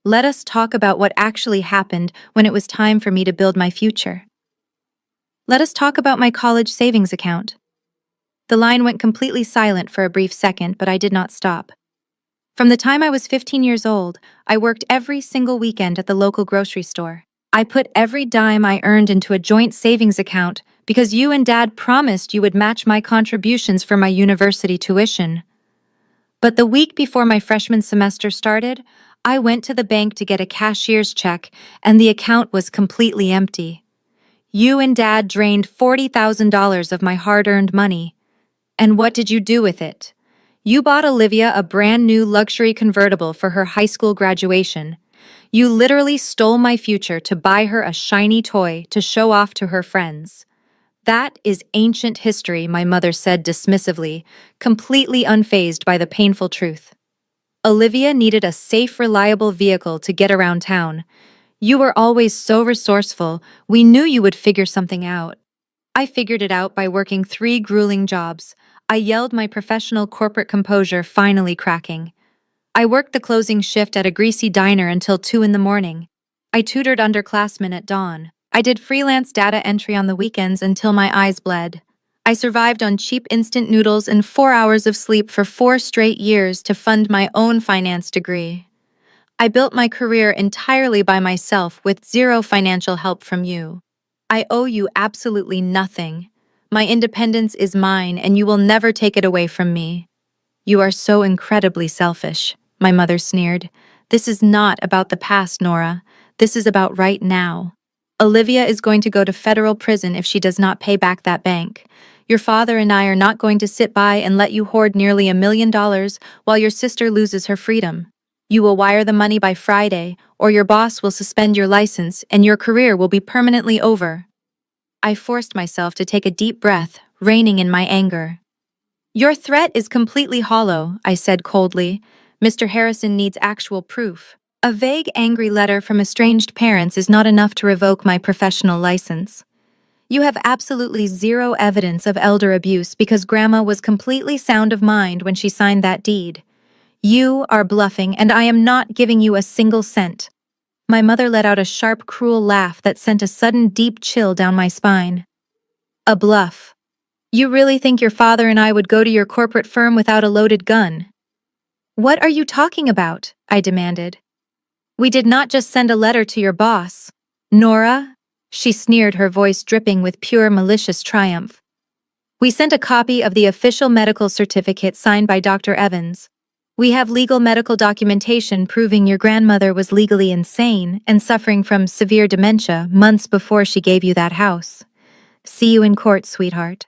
Let us talk about what actually happened when it was time for me to build my future. Let us talk about my college savings account. The line went completely silent for a brief second, but I did not stop. From the time I was 15 years old, I worked every single weekend at the local grocery store. I put every dime I earned into a joint savings account because you and Dad promised you would match my contributions for my university tuition. But the week before my freshman semester started, I went to the bank to get a cashier's check, and the account was completely empty. You and Dad drained $40,000 of my hard-earned money. And what did you do with it? You bought Olivia a brand new luxury convertible for her high school graduation. You literally stole my future to buy her a shiny toy to show off to her friends. That is ancient history, my mother said dismissively, completely unfazed by the painful truth. Olivia needed a safe, reliable vehicle to get around town. You were always so resourceful, we knew you would figure something out. I figured it out by working 3 grueling jobs. I yelled, my professional corporate composure finally cracking. I worked the closing shift at a greasy diner until 2 in the morning. I tutored underclassmen at dawn. I did freelance data entry on the weekends until my eyes bled. I survived on cheap instant noodles and 4 hours of sleep for 4 straight years to fund my own finance degree. I built my career entirely by myself with zero financial help from you. I owe you absolutely nothing. My independence is mine, and you will never take it away from me. You are so incredibly selfish, my mother sneered. This is not about the past, Nora. This is about right now. Olivia is going to go to federal prison if she does not pay back that bank. Your father and I are not going to sit by and let you hoard nearly $1 million while your sister loses her freedom. You will wire the money by Friday, or your boss will suspend your license and your career will be permanently over. I forced myself to take a deep breath, reining in my anger. Your threat is completely hollow, I said coldly. Mr. Harrison needs actual proof. A vague, angry letter from estranged parents is not enough to revoke my professional license. You have absolutely zero evidence of elder abuse because Grandma was completely sound of mind when she signed that deed. You are bluffing, and I am not giving you a single cent. My mother let out a sharp, cruel laugh that sent a sudden, deep chill down my spine. A bluff. You really think your father and I would go to your corporate firm without a loaded gun? What are you talking about? I demanded. We did not just send a letter to your boss. Nora? She sneered, her voice dripping with pure malicious triumph. We sent a copy of the official medical certificate signed by Dr. Evans. We have legal medical documentation proving your grandmother was legally insane and suffering from severe dementia months before she gave you that house. See you in court, sweetheart.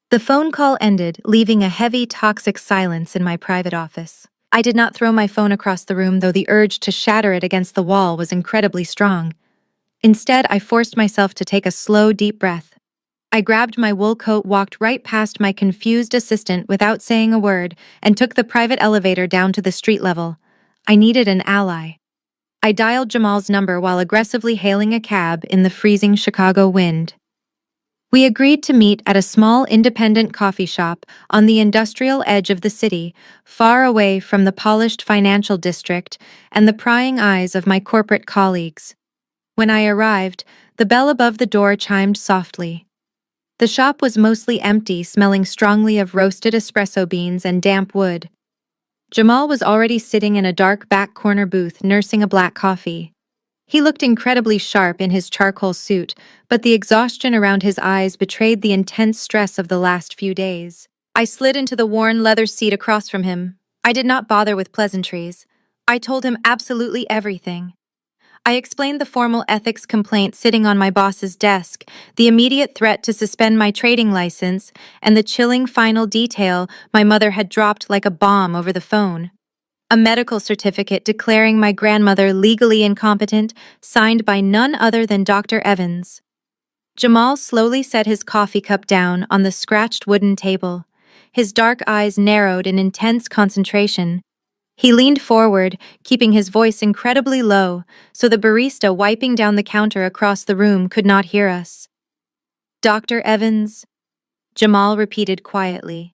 The phone call ended, leaving a heavy, toxic silence in my private office. I did not throw my phone across the room, though the urge to shatter it against the wall was incredibly strong. Instead, I forced myself to take a slow, deep breath. I grabbed my wool coat, walked right past my confused assistant without saying a word, and took the private elevator down to the street level. I needed an ally. I dialed Jamal's number while aggressively hailing a cab in the freezing Chicago wind. We agreed to meet at a small independent coffee shop on the industrial edge of the city, far away from the polished financial district and the prying eyes of my corporate colleagues. When I arrived, the bell above the door chimed softly. The shop was mostly empty, smelling strongly of roasted espresso beans and damp wood. Jamal was already sitting in a dark back corner booth nursing a black coffee. He looked incredibly sharp in his charcoal suit, but the exhaustion around his eyes betrayed the intense stress of the last few days. I slid into the worn leather seat across from him. I did not bother with pleasantries. I told him absolutely everything. I explained the formal ethics complaint sitting on my boss's desk, the immediate threat to suspend my trading license, and the chilling final detail my mother had dropped like a bomb over the phone. A medical certificate declaring my grandmother legally incompetent, signed by none other than Dr. Evans. Jamal slowly set his coffee cup down on the scratched wooden table. His dark eyes narrowed in intense concentration. He leaned forward, keeping his voice incredibly low, so the barista wiping down the counter across the room could not hear us. Dr. Evans, Jamal repeated quietly.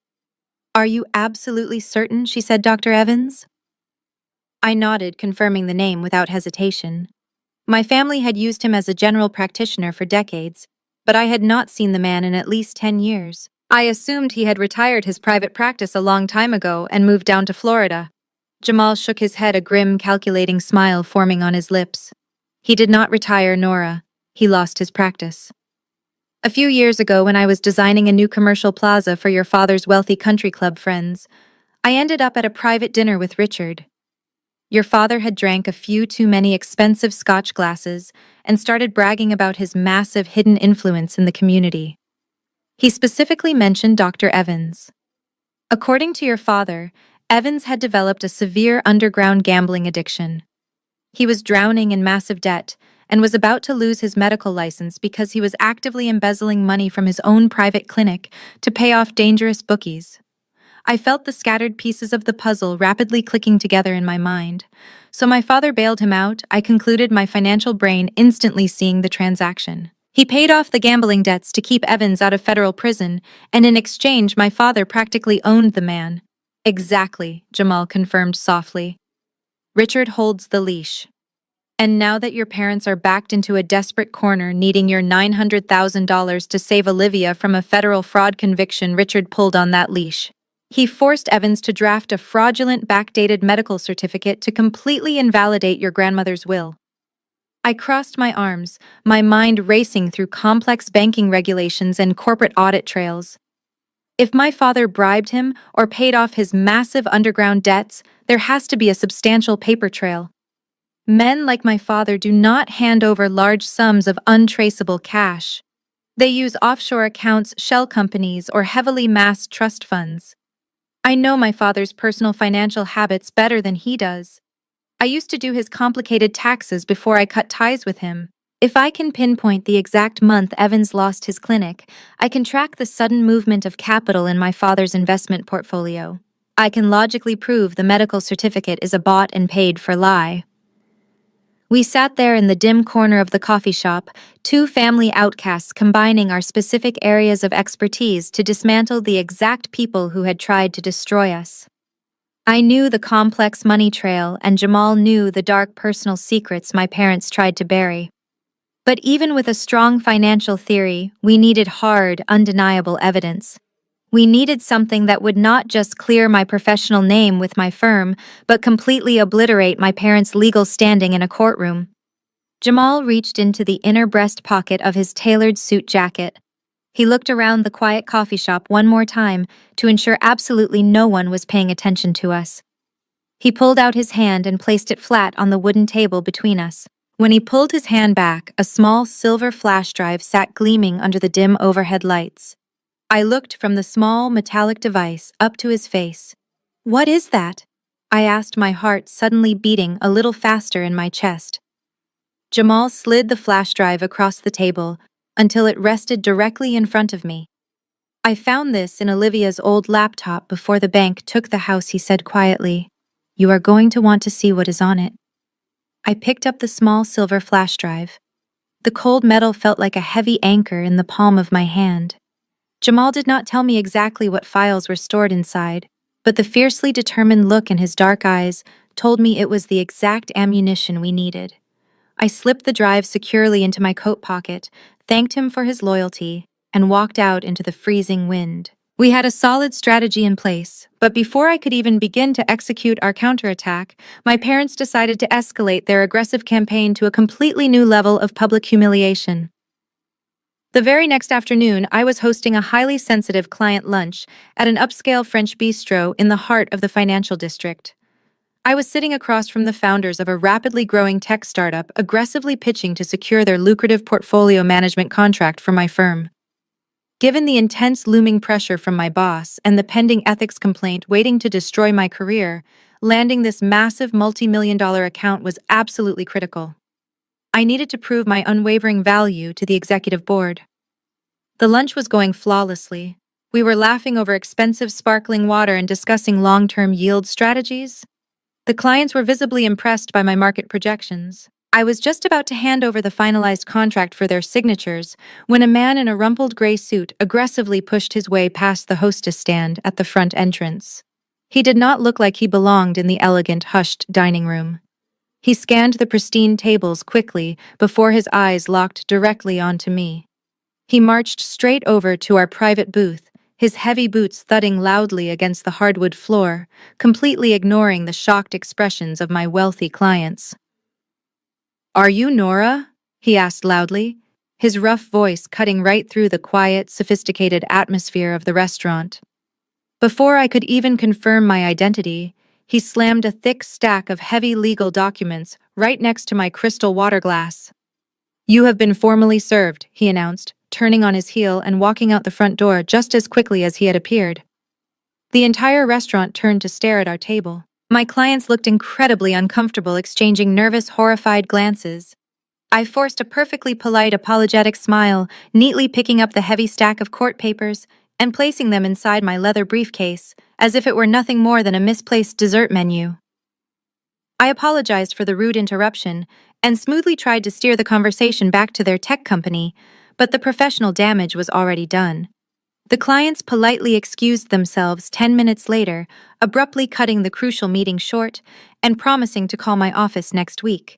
Are you absolutely certain she said Dr. Evans? I nodded, confirming the name without hesitation. My family had used him as a general practitioner for decades, but I had not seen the man in at least 10 years. I assumed he had retired his private practice a long time ago and moved down to Florida. Jamal shook his head, a grim, calculating smile forming on his lips. He did not retire, Nora. He lost his practice. A few years ago, when I was designing a new commercial plaza for your father's wealthy country club friends, I ended up at a private dinner with Richard. Your father had drank a few too many expensive Scotch glasses and started bragging about his massive hidden influence in the community. He specifically mentioned Dr. Evans. According to your father, Evans had developed a severe underground gambling addiction. He was drowning in massive debt and was about to lose his medical license because he was actively embezzling money from his own private clinic to pay off dangerous bookies. I felt the scattered pieces of the puzzle rapidly clicking together in my mind. So my father bailed him out. I concluded, my financial brain instantly seeing the transaction. He paid off the gambling debts to keep Evans out of federal prison, and in exchange my father practically owned the man. Exactly, Jamal confirmed softly. Richard holds the leash. And now that your parents are backed into a desperate corner needing your $900,000 to save Olivia from a federal fraud conviction, Richard pulled on that leash. He forced Evans to draft a fraudulent backdated medical certificate to completely invalidate your grandmother's will. I crossed my arms, my mind racing through complex banking regulations and corporate audit trails. If my father bribed him or paid off his massive underground debts, there has to be a substantial paper trail. Men like my father do not hand over large sums of untraceable cash. They use offshore accounts, shell companies, or heavily masked trust funds. I know my father's personal financial habits better than he does. I used to do his complicated taxes before I cut ties with him. If I can pinpoint the exact month Evans lost his clinic, I can track the sudden movement of capital in my father's investment portfolio. I can logically prove the medical certificate is a bought and paid for lie. We sat there in the dim corner of the coffee shop, two family outcasts combining our specific areas of expertise to dismantle the exact people who had tried to destroy us. I knew the complex money trail, and Jamal knew the dark personal secrets my parents tried to bury. But even with a strong financial theory, we needed hard, undeniable evidence. We needed something that would not just clear my professional name with my firm, but completely obliterate my parents' legal standing in a courtroom. Jamal reached into the inner breast pocket of his tailored suit jacket. He looked around the quiet coffee shop one more time to ensure absolutely no one was paying attention to us. He pulled out his hand and placed it flat on the wooden table between us. When he pulled his hand back, a small silver flash drive sat gleaming under the dim overhead lights. I looked from the small metallic device up to his face. "What is that?" I asked, my heart suddenly beating a little faster in my chest. Jamal slid the flash drive across the table until it rested directly in front of me. "I found this in Olivia's old laptop before the bank took the house," he said quietly. "You are going to want to see what is on it." I picked up the small silver flash drive. The cold metal felt like a heavy anchor in the palm of my hand. Jamal did not tell me exactly what files were stored inside, but the fiercely determined look in his dark eyes told me it was the exact ammunition we needed. I slipped the drive securely into my coat pocket, thanked him for his loyalty, and walked out into the freezing wind. We had a solid strategy in place, but before I could even begin to execute our counterattack, my parents decided to escalate their aggressive campaign to a completely new level of public humiliation. The very next afternoon, I was hosting a highly sensitive client lunch at an upscale French bistro in the heart of the financial district. I was sitting across from the founders of a rapidly growing tech startup aggressively pitching to secure their lucrative portfolio management contract for my firm. Given the intense looming pressure from my boss and the pending ethics complaint waiting to destroy my career, landing this massive multi-million-dollar account was absolutely critical. I needed to prove my unwavering value to the executive board. The lunch was going flawlessly. We were laughing over expensive sparkling water and discussing long-term yield strategies. The clients were visibly impressed by my market projections. I was just about to hand over the finalized contract for their signatures when a man in a rumpled gray suit aggressively pushed his way past the hostess stand at the front entrance. He did not look like he belonged in the elegant, hushed dining room. He scanned the pristine tables quickly before his eyes locked directly onto me. He marched straight over to our private booth, his heavy boots thudding loudly against the hardwood floor, completely ignoring the shocked expressions of my wealthy clients. "Are you Nora?" he asked loudly, his rough voice cutting right through the quiet, sophisticated atmosphere of the restaurant. Before I could even confirm my identity, he slammed a thick stack of heavy legal documents right next to my crystal water glass. "You have been formally served," he announced, turning on his heel and walking out the front door just as quickly as he had appeared. The entire restaurant turned to stare at our table. My clients looked incredibly uncomfortable, exchanging nervous, horrified glances. I forced a perfectly polite, apologetic smile, neatly picking up the heavy stack of court papers and placing them inside my leather briefcase, as if it were nothing more than a misplaced dessert menu. I apologized for the rude interruption and smoothly tried to steer the conversation back to their tech company, but the professional damage was already done. The clients politely excused themselves 10 minutes later, abruptly cutting the crucial meeting short and promising to call my office next week.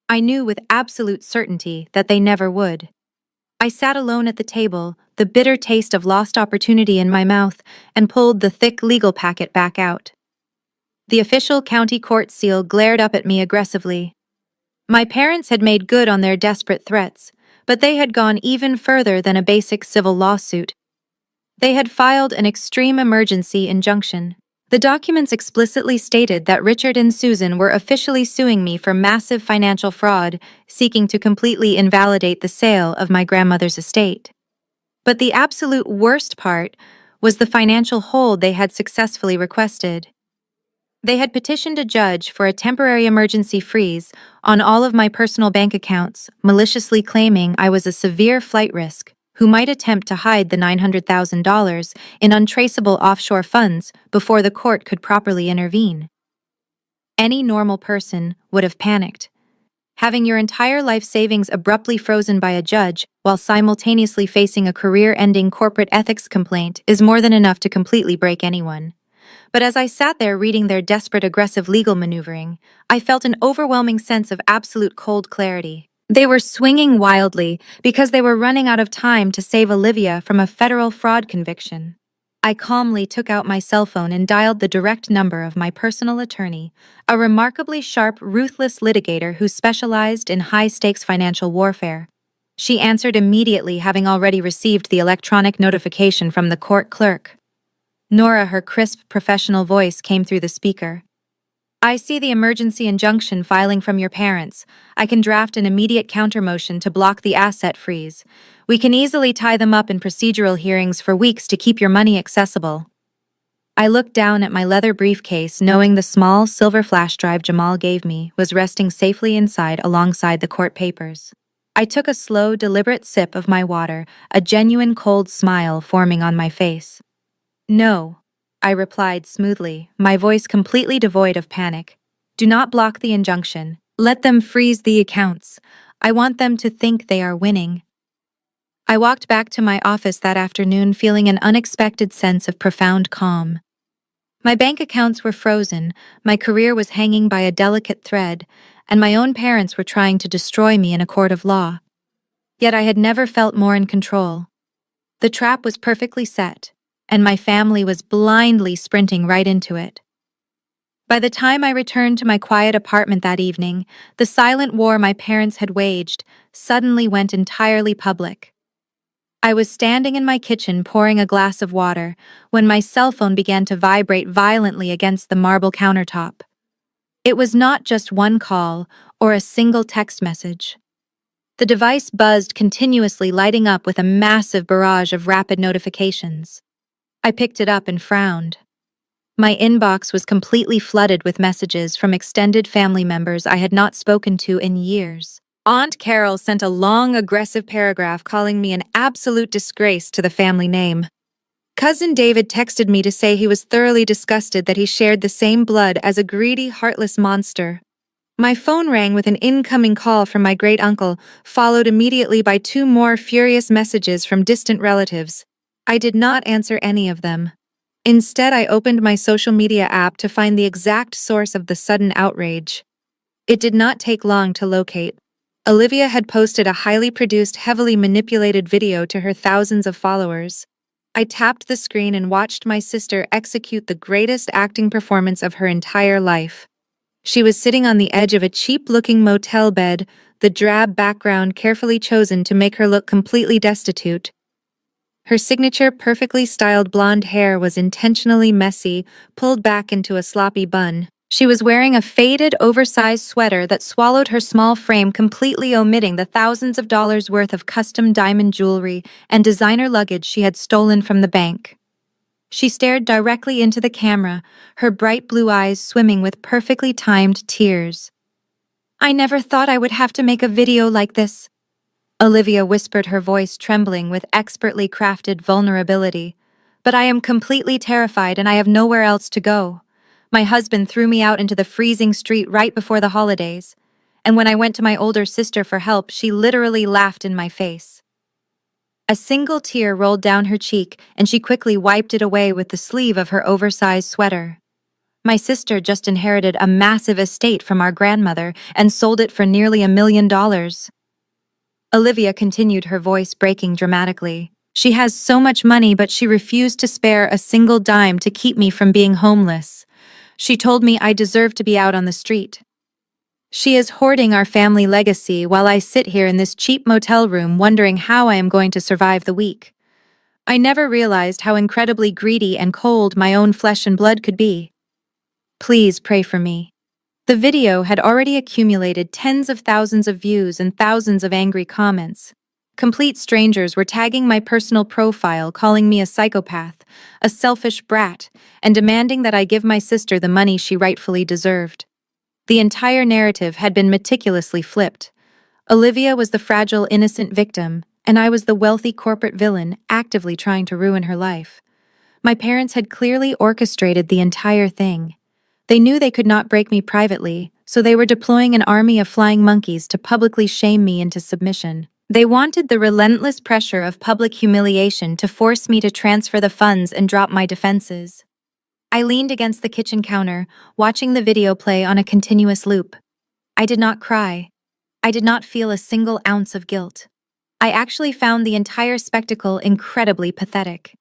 I knew with absolute certainty that they never would. I sat alone at the table, the bitter taste of lost opportunity in my mouth, and pulled the thick legal packet back out. The official county court seal glared up at me aggressively. My parents had made good on their desperate threats, but they had gone even further than a basic civil lawsuit. They had filed an extreme emergency injunction. The documents explicitly stated that Richard and Susan were officially suing me for massive financial fraud, seeking to completely invalidate the sale of my grandmother's estate. But the absolute worst part was the financial hold they had successfully requested. They had petitioned a judge for a temporary emergency freeze on all of my personal bank accounts, maliciously claiming I was a severe flight risk who might attempt to hide the $900,000 in untraceable offshore funds before the court could properly intervene. Any normal person would have panicked. Having your entire life savings abruptly frozen by a judge while simultaneously facing a career-ending corporate ethics complaint is more than enough to completely break anyone. But as I sat there reading their desperate, aggressive legal maneuvering, I felt an overwhelming sense of absolute cold clarity. They were swinging wildly because they were running out of time to save Olivia from a federal fraud conviction. I calmly took out my cell phone and dialed the direct number of my personal attorney, a remarkably sharp, ruthless litigator who specialized in high-stakes financial warfare. She answered immediately, having already received the electronic notification from the court clerk. Nora, her crisp, professional voice came through the speaker. "I see the emergency injunction filing from your parents. I can draft an immediate countermotion to block the asset freeze. We can easily tie them up in procedural hearings for weeks to keep your money accessible." I looked down at my leather briefcase, knowing the small silver flash drive Jamal gave me was resting safely inside alongside the court papers. I took a slow, deliberate sip of my water, a genuine cold smile forming on my face. "No," I replied smoothly, my voice completely devoid of panic. "Do not block the injunction. Let them freeze the accounts. I want them to think they are winning." I walked back to my office that afternoon feeling an unexpected sense of profound calm. My bank accounts were frozen, my career was hanging by a delicate thread, and my own parents were trying to destroy me in a court of law. Yet I had never felt more in control. The trap was perfectly set. and my family was blindly sprinting right into it. By the time I returned to my quiet apartment that evening, the silent war my parents had waged suddenly went entirely public. I was standing in my kitchen pouring a glass of water when my cell phone began to vibrate violently against the marble countertop. It was not just one call or a single text message. The device buzzed continuously, lighting up with a massive barrage of rapid notifications. I picked it up and frowned. My inbox was completely flooded with messages from extended family members I had not spoken to in years. Aunt Carol sent a long, aggressive paragraph calling me an absolute disgrace to the family name. Cousin David texted me to say he was thoroughly disgusted that he shared the same blood as a greedy, heartless monster. My phone rang with an incoming call from my great-uncle, followed immediately by two more furious messages from distant relatives. I did not answer any of them. Instead, I opened my social media app to find the exact source of the sudden outrage. It did not take long to locate. Olivia had posted a highly produced, heavily manipulated video to her thousands of followers. I tapped the screen and watched my sister execute the greatest acting performance of her entire life. She was sitting on the edge of a cheap-looking motel bed, the drab background carefully chosen to make her look completely destitute. Her signature perfectly styled blonde hair was intentionally messy, pulled back into a sloppy bun. She was wearing a faded, oversized sweater that swallowed her small frame, completely omitting the thousands of dollars worth of custom diamond jewelry and designer luggage she had stolen from the bank. She stared directly into the camera, her bright blue eyes swimming with perfectly timed tears. "I never thought I would have to make a video like this," Olivia whispered, her voice trembling with expertly crafted vulnerability. "But I am completely terrified and I have nowhere else to go. My husband threw me out into the freezing street right before the holidays, and when I went to my older sister for help, she literally laughed in my face." A single tear rolled down her cheek, and she quickly wiped it away with the sleeve of her oversized sweater. "My sister just inherited a massive estate from our grandmother and sold it for nearly $1 million. Olivia continued, her voice breaking dramatically. "She has so much money, but she refused to spare a single dime to keep me from being homeless. She told me I deserve to be out on the street. She is hoarding our family legacy while I sit here in this cheap motel room wondering how I am going to survive the week. I never realized how incredibly greedy and cold my own flesh and blood could be. Please pray for me." The video had already accumulated tens of thousands of views and thousands of angry comments. Complete strangers were tagging my personal profile, calling me a psychopath, a selfish brat, and demanding that I give my sister the money she rightfully deserved. The entire narrative had been meticulously flipped. Olivia was the fragile, innocent victim, and I was the wealthy corporate villain actively trying to ruin her life. My parents had clearly orchestrated the entire thing. They knew they could not break me privately, so they were deploying an army of flying monkeys to publicly shame me into submission. They wanted the relentless pressure of public humiliation to force me to transfer the funds and drop my defenses. I leaned against the kitchen counter, watching the video play on a continuous loop. I did not cry. I did not feel a single ounce of guilt. I actually found the entire spectacle incredibly pathetic.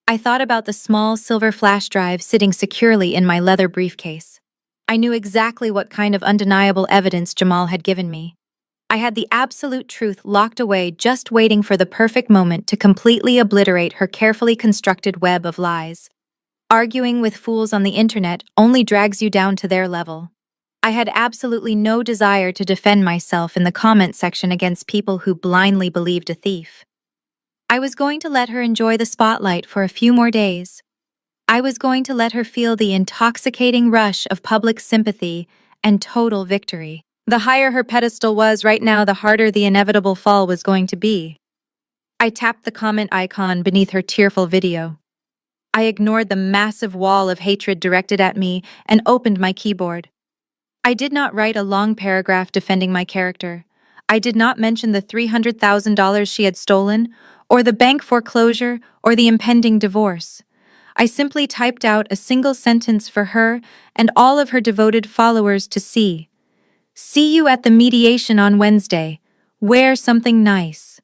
I thought about the small silver flash drive sitting securely in my leather briefcase. I knew exactly what kind of undeniable evidence Jamal had given me. I had the absolute truth locked away, just waiting for the perfect moment to completely obliterate her carefully constructed web of lies. Arguing with fools on the internet only drags you down to their level. I had absolutely no desire to defend myself in the comment section against people who blindly believed a thief. I was going to let her enjoy the spotlight for a few more days. I was going to let her feel the intoxicating rush of public sympathy and total victory. The higher her pedestal was right now, the harder the inevitable fall was going to be. I tapped the comment icon beneath her tearful video. I ignored the massive wall of hatred directed at me and opened my keyboard. I did not write a long paragraph defending my character. I did not mention the $300,000 she had stolen, or the bank foreclosure, or the impending divorce. I simply typed out a single sentence for her and all of her devoted followers to see. "See you at the mediation on Wednesday. Wear something nice."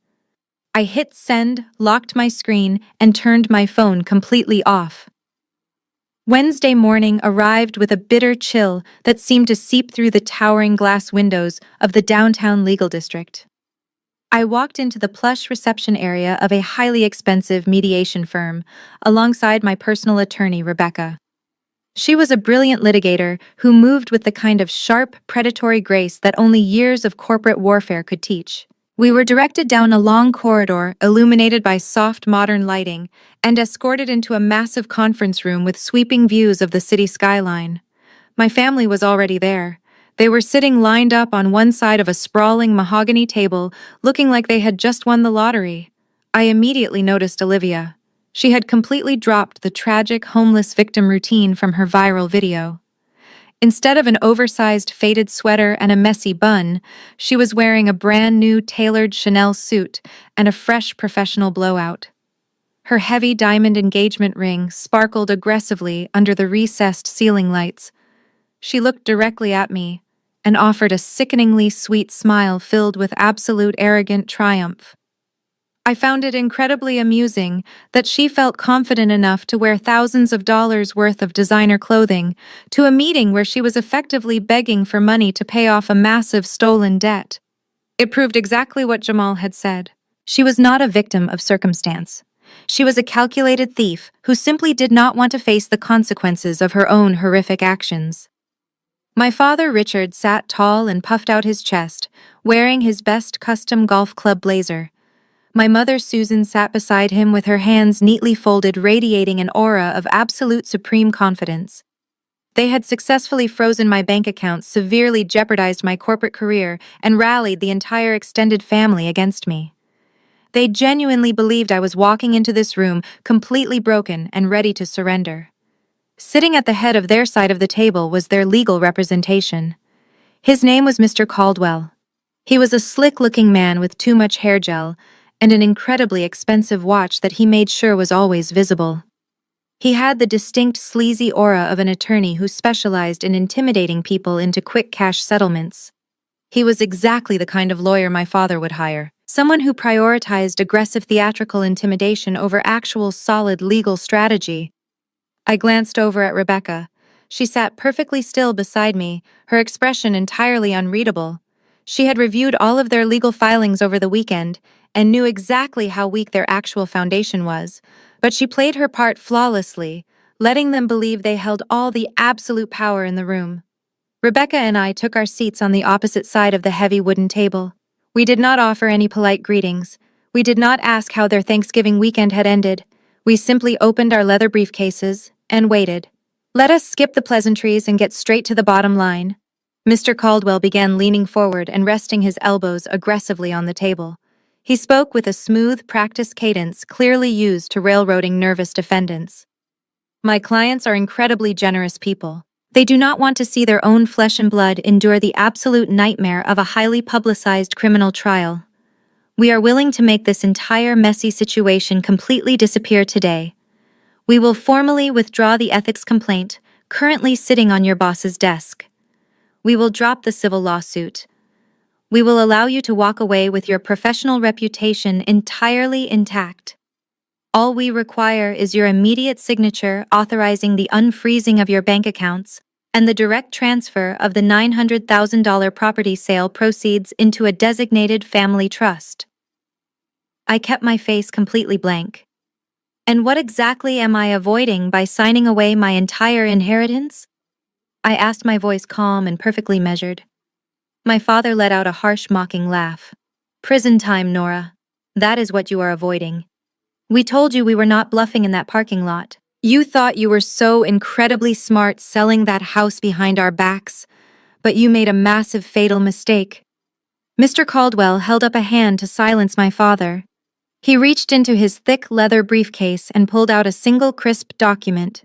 I hit send, locked my screen, and turned my phone completely off. Wednesday morning arrived with a bitter chill that seemed to seep through the towering glass windows of the downtown legal district. I walked into the plush reception area of a highly expensive mediation firm, alongside my personal attorney, Rebecca. She was a brilliant litigator who moved with the kind of sharp, predatory grace that only years of corporate warfare could teach. We were directed down a long corridor illuminated by soft modern lighting and escorted into a massive conference room with sweeping views of the city skyline. My family was already there. They were sitting lined up on one side of a sprawling mahogany table, looking like they had just won the lottery. I immediately noticed Olivia. She had completely dropped the tragic homeless victim routine from her viral video. Instead of an oversized faded sweater and a messy bun, she was wearing a brand new tailored Chanel suit and a fresh professional blowout. Her heavy diamond engagement ring sparkled aggressively under the recessed ceiling lights. She looked directly at me and offered a sickeningly sweet smile filled with absolute arrogant triumph. I found it incredibly amusing that she felt confident enough to wear thousands of dollars worth of designer clothing to a meeting where she was effectively begging for money to pay off a massive stolen debt. It proved exactly what Jamal had said. She was not a victim of circumstance. She was a calculated thief who simply did not want to face the consequences of her own horrific actions. My father, Richard, sat tall and puffed out his chest, wearing his best custom golf club blazer. My mother, Susan, sat beside him with her hands neatly folded, radiating an aura of absolute supreme confidence. They had successfully frozen my bank accounts, severely jeopardized my corporate career, and rallied the entire extended family against me. They genuinely believed I was walking into this room completely broken and ready to surrender. Sitting at the head of their side of the table was their legal representation. His name was Mr. Caldwell. He was a slick-looking man with too much hair gel and an incredibly expensive watch that he made sure was always visible. He had the distinct sleazy aura of an attorney who specialized in intimidating people into quick cash settlements. He was exactly the kind of lawyer my father would hire, someone who prioritized aggressive theatrical intimidation over actual solid legal strategy. I glanced over at Rebecca. She sat perfectly still beside me, her expression entirely unreadable. She had reviewed all of their legal filings over the weekend and knew exactly how weak their actual foundation was, but she played her part flawlessly, letting them believe they held all the absolute power in the room. Rebecca and I took our seats on the opposite side of the heavy wooden table. We did not offer any polite greetings. We did not ask how their Thanksgiving weekend had ended. We simply opened our leather briefcases and waited. Let us skip the pleasantries and get straight to the bottom line. Mr. Caldwell began leaning forward and resting his elbows aggressively on the table. He spoke with a smooth, practiced cadence clearly used to railroading nervous defendants. My clients are incredibly generous people. They do not want to see their own flesh and blood endure the absolute nightmare of a highly publicized criminal trial. We are willing to make this entire messy situation completely disappear today. We will formally withdraw the ethics complaint currently sitting on your boss's desk. We will drop the civil lawsuit. We will allow you to walk away with your professional reputation entirely intact. All we require is your immediate signature authorizing the unfreezing of your bank accounts and the direct transfer of the $900,000 property sale proceeds into a designated family trust. I kept my face completely blank. And what exactly am I avoiding by signing away my entire inheritance? I asked, my voice calm and perfectly measured. My father let out a harsh, mocking laugh. Prison time, Nora. That is what you are avoiding. We told you we were not bluffing in that parking lot. You thought you were so incredibly smart selling that house behind our backs, but you made a massive, fatal mistake. Mr. Caldwell held up a hand to silence my father. He reached into his thick leather briefcase and pulled out a single crisp document.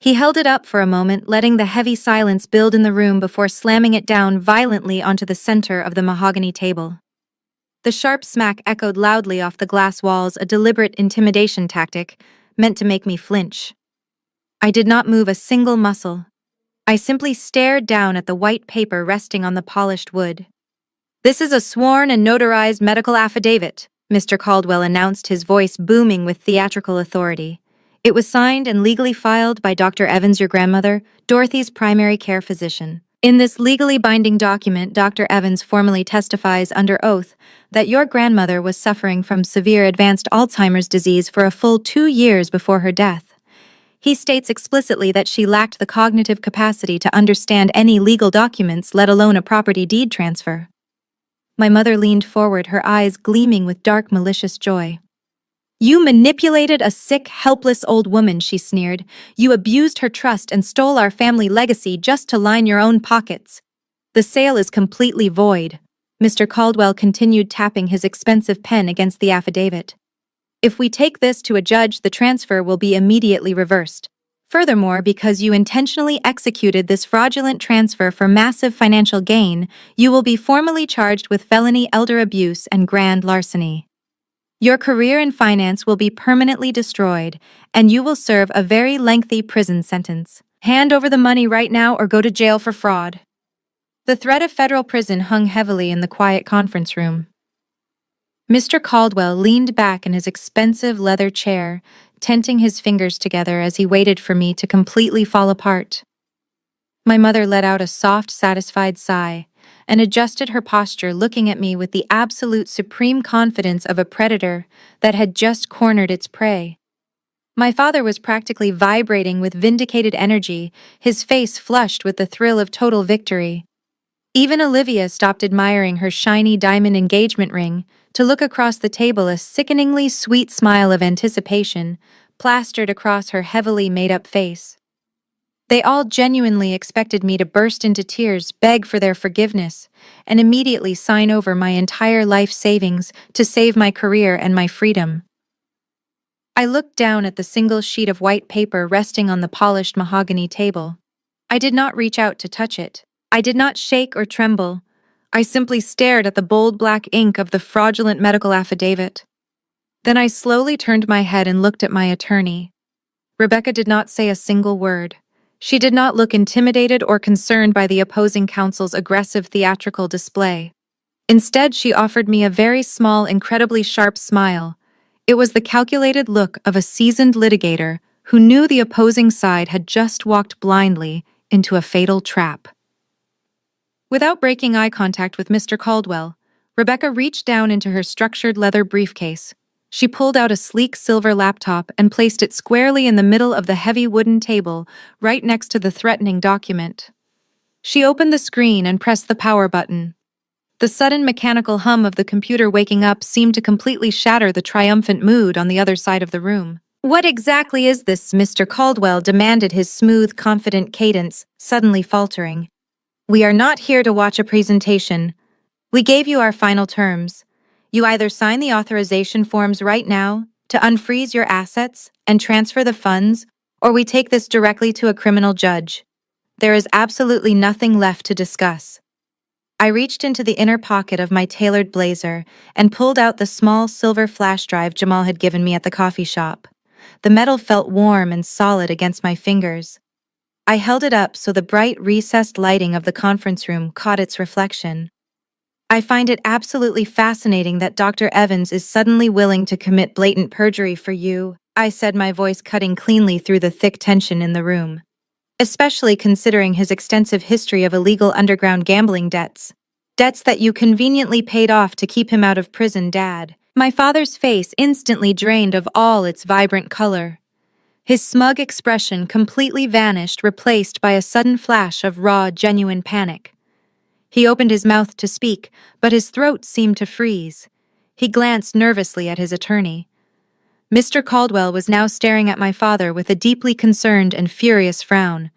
He held it up for a moment, letting the heavy silence build in the room before slamming it down violently onto the center of the mahogany table. The sharp smack echoed loudly off the glass walls, a deliberate intimidation tactic meant to make me flinch. I did not move a single muscle. I simply stared down at the white paper resting on the polished wood. This is a sworn and notarized medical affidavit, Mr. Caldwell announced, his voice booming with theatrical authority. It was signed and legally filed by Dr. Evans, your grandmother, Dorothy's primary care physician. In this legally binding document, Dr. Evans formally testifies under oath that your grandmother was suffering from severe advanced Alzheimer's disease for a full 2 years before her death. He states explicitly that she lacked the cognitive capacity to understand any legal documents, let alone a property deed transfer. My mother leaned forward, her eyes gleaming with dark, malicious joy. "You manipulated a sick, helpless old woman," she sneered. "You abused her trust and stole our family legacy just to line your own pockets. The sale is completely void." Mr. Caldwell continued, tapping his expensive pen against the affidavit. "If we take this to a judge, the transfer will be immediately reversed. Furthermore, because you intentionally executed this fraudulent transfer for massive financial gain, you will be formally charged with felony elder abuse and grand larceny. Your career in finance will be permanently destroyed, and you will serve a very lengthy prison sentence. Hand over the money right now or go to jail for fraud." The threat of federal prison hung heavily in the quiet conference room. Mr. Caldwell leaned back in his expensive leather chair, tenting his fingers together as he waited for me to completely fall apart. My mother let out a soft, satisfied sigh and adjusted her posture, looking at me with the absolute supreme confidence of a predator that had just cornered its prey. My father was practically vibrating with vindicated energy, his face flushed with the thrill of total victory. Even Olivia stopped admiring her shiny diamond engagement ring to look across the table, a sickeningly sweet smile of anticipation plastered across her heavily made-up face. They all genuinely expected me to burst into tears, beg for their forgiveness, and immediately sign over my entire life savings to save my career and my freedom. I looked down at the single sheet of white paper resting on the polished mahogany table. I did not reach out to touch it. I did not shake or tremble. I simply stared at the bold black ink of the fraudulent medical affidavit. Then I slowly turned my head and looked at my attorney. Rebecca did not say a single word. She did not look intimidated or concerned by the opposing counsel's aggressive theatrical display. Instead, she offered me a very small, incredibly sharp smile. It was the calculated look of a seasoned litigator who knew the opposing side had just walked blindly into a fatal trap. Without breaking eye contact with Mr. Caldwell, Rebecca reached down into her structured leather briefcase. She pulled out a sleek silver laptop and placed it squarely in the middle of the heavy wooden table, right next to the threatening document. She opened the screen and pressed the power button. The sudden mechanical hum of the computer waking up seemed to completely shatter the triumphant mood on the other side of the room. "What exactly is this?" Mr. Caldwell demanded, his smooth, confident cadence suddenly faltering. "We are not here to watch a presentation. We gave you our final terms. You either sign the authorization forms right now to unfreeze your assets and transfer the funds, or we take this directly to a criminal judge. There is absolutely nothing left to discuss." I reached into the inner pocket of my tailored blazer and pulled out the small silver flash drive Jamal had given me at the coffee shop. The metal felt warm and solid against my fingers. I held it up so the bright, recessed lighting of the conference room caught its reflection. "I find it absolutely fascinating that Dr. Evans is suddenly willing to commit blatant perjury for you," I said, my voice cutting cleanly through the thick tension in the room. "Especially considering his extensive history of illegal underground gambling debts. Debts that you conveniently paid off to keep him out of prison, Dad." My father's face instantly drained of all its vibrant color. His smug expression completely vanished, replaced by a sudden flash of raw, genuine panic. He opened his mouth to speak, but his throat seemed to freeze. He glanced nervously at his attorney. Mr. Caldwell was now staring at my father with a deeply concerned and furious frown.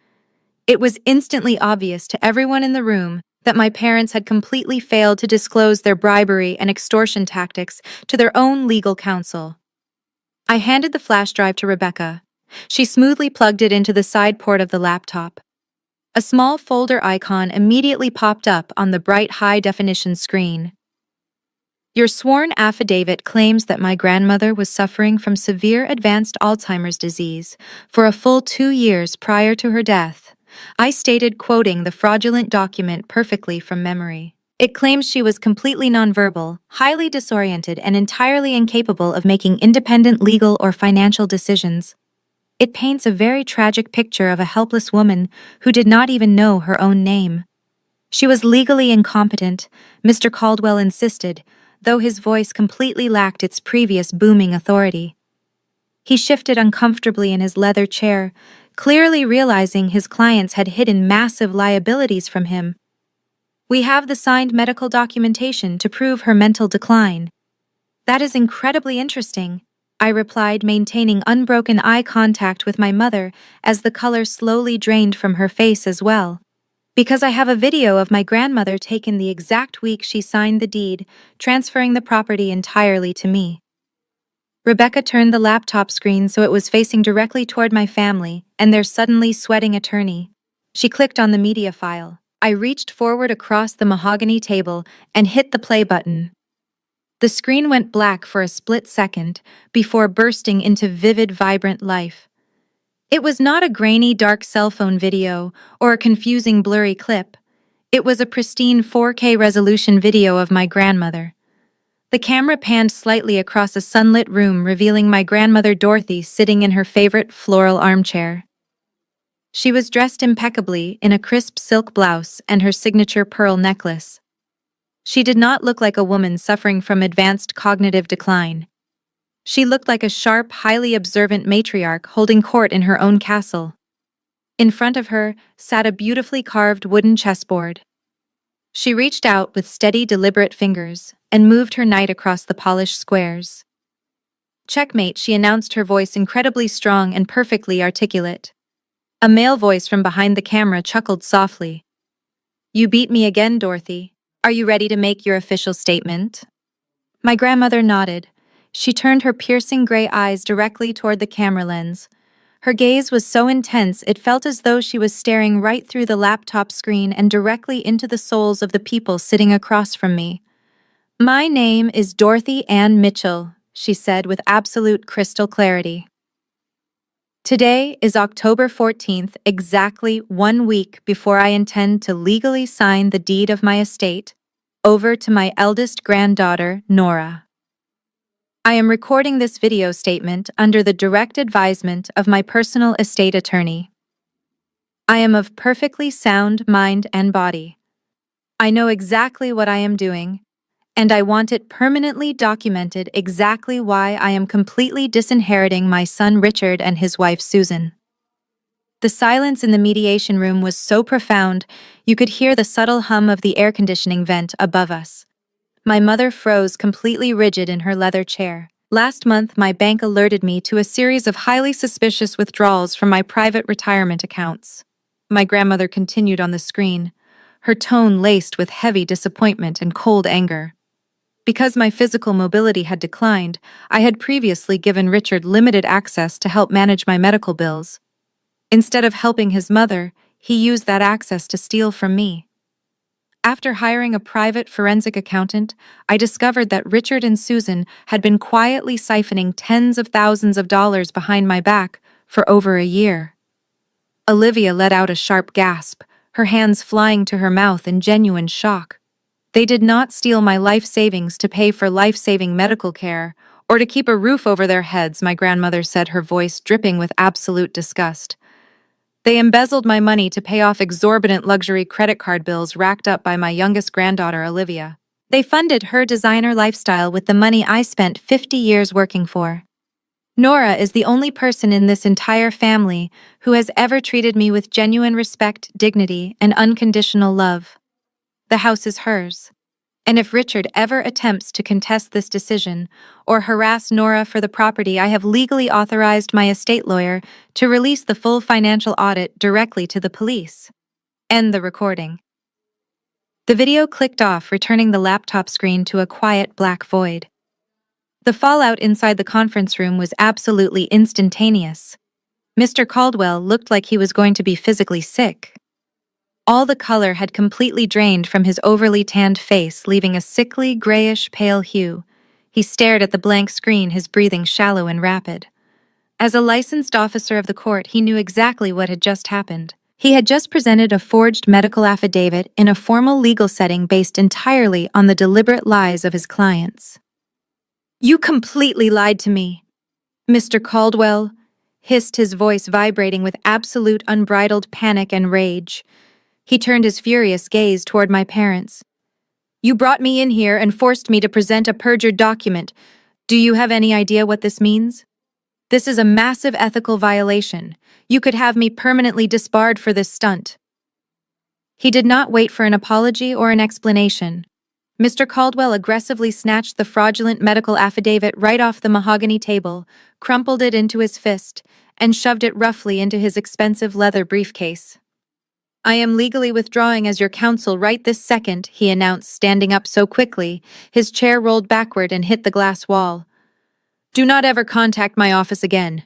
It was instantly obvious to everyone in the room that my parents had completely failed to disclose their bribery and extortion tactics to their own legal counsel. I handed the flash drive to Rebecca. She smoothly plugged it into the side port of the laptop. A small folder icon immediately popped up on the bright high-definition screen. "Your sworn affidavit claims that my grandmother was suffering from severe advanced Alzheimer's disease for a full 2 years prior to her death," I stated, quoting the fraudulent document perfectly from memory. It claims she was completely nonverbal, highly disoriented, and entirely incapable of making independent legal or financial decisions. It paints a very tragic picture of a helpless woman who did not even know her own name. She was legally incompetent, Mr. Caldwell insisted, though his voice completely lacked its previous booming authority. He shifted uncomfortably in his leather chair, clearly realizing his clients had hidden massive liabilities from him. We have the signed medical documentation to prove her mental decline. That is incredibly interesting, I replied, maintaining unbroken eye contact with my mother as the color slowly drained from her face as well. Because I have a video of my grandmother taken the exact week she signed the deed, transferring the property entirely to me. Rebecca turned the laptop screen so it was facing directly toward my family and their suddenly sweating attorney. She clicked on the media file. I reached forward across the mahogany table and hit the play button. The screen went black for a split second before bursting into vivid, vibrant life. It was not a grainy, dark cell phone video or a confusing, blurry clip. It was a pristine 4K resolution video of my grandmother. The camera panned slightly across a sunlit room, revealing my grandmother Dorothy sitting in her favorite floral armchair. She was dressed impeccably in a crisp silk blouse and her signature pearl necklace. She did not look like a woman suffering from advanced cognitive decline. She looked like a sharp, highly observant matriarch holding court in her own castle. In front of her sat a beautifully carved wooden chessboard. She reached out with steady, deliberate fingers and moved her knight across the polished squares. "Checkmate," she announced, her voice incredibly strong and perfectly articulate. A male voice from behind the camera chuckled softly. "You beat me again, Dorothy. Are you ready to make your official statement?" My grandmother nodded. She turned her piercing gray eyes directly toward the camera lens. Her gaze was so intense it felt as though she was staring right through the laptop screen and directly into the souls of the people sitting across from me. "My name is Dorothy Ann Mitchell," she said with absolute crystal clarity. "Today is October 14th, exactly 1 week before I intend to legally sign the deed of my estate over to my eldest granddaughter, Nora. I am recording this video statement under the direct advisement of my personal estate attorney. I am of perfectly sound mind and body. I know exactly what I am doing, and I want it permanently documented exactly why I am completely disinheriting my son Richard and his wife Susan." The silence in the mediation room was so profound, you could hear the subtle hum of the air conditioning vent above us. My mother froze completely rigid in her leather chair. "Last month, my bank alerted me to a series of highly suspicious withdrawals from my private retirement accounts." My grandmother continued on the screen, her tone laced with heavy disappointment and cold anger. "Because my physical mobility had declined, I had previously given Richard limited access to help manage my medical bills. Instead of helping his mother, he used that access to steal from me. After hiring a private forensic accountant, I discovered that Richard and Susan had been quietly siphoning tens of thousands of dollars behind my back for over a year." Olivia let out a sharp gasp, her hands flying to her mouth in genuine shock. "They did not steal my life savings to pay for life-saving medical care or to keep a roof over their heads," my grandmother said, her voice dripping with absolute disgust. "They embezzled my money to pay off exorbitant luxury credit card bills racked up by my youngest granddaughter, Olivia. They funded her designer lifestyle with the money I spent 50 years working for. Nora is the only person in this entire family who has ever treated me with genuine respect, dignity, and unconditional love. The house is hers. And if Richard ever attempts to contest this decision or harass Nora for the property, I have legally authorized my estate lawyer to release the full financial audit directly to the police." End the recording. The video clicked off, returning the laptop screen to a quiet black void. The fallout inside the conference room was absolutely instantaneous. Mr. Caldwell looked like he was going to be physically sick. All the color had completely drained from his overly tanned face, leaving a sickly, grayish, pale hue. He stared at the blank screen, his breathing shallow and rapid. As a licensed officer of the court, he knew exactly what had just happened. He had just presented a forged medical affidavit in a formal legal setting based entirely on the deliberate lies of his clients. "You completely lied to me," Mr. Caldwell hissed, his voice vibrating with absolute unbridled panic and rage. He turned his furious gaze toward my parents. "You brought me in here and forced me to present a perjured document. Do you have any idea what this means? This is a massive ethical violation. You could have me permanently disbarred for this stunt." He did not wait for an apology or an explanation. Mr. Caldwell aggressively snatched the fraudulent medical affidavit right off the mahogany table, crumpled it into his fist, and shoved it roughly into his expensive leather briefcase. "I am legally withdrawing as your counsel right this second," he announced, standing up so quickly, his chair rolled backward and hit the glass wall. "Do not ever contact my office again."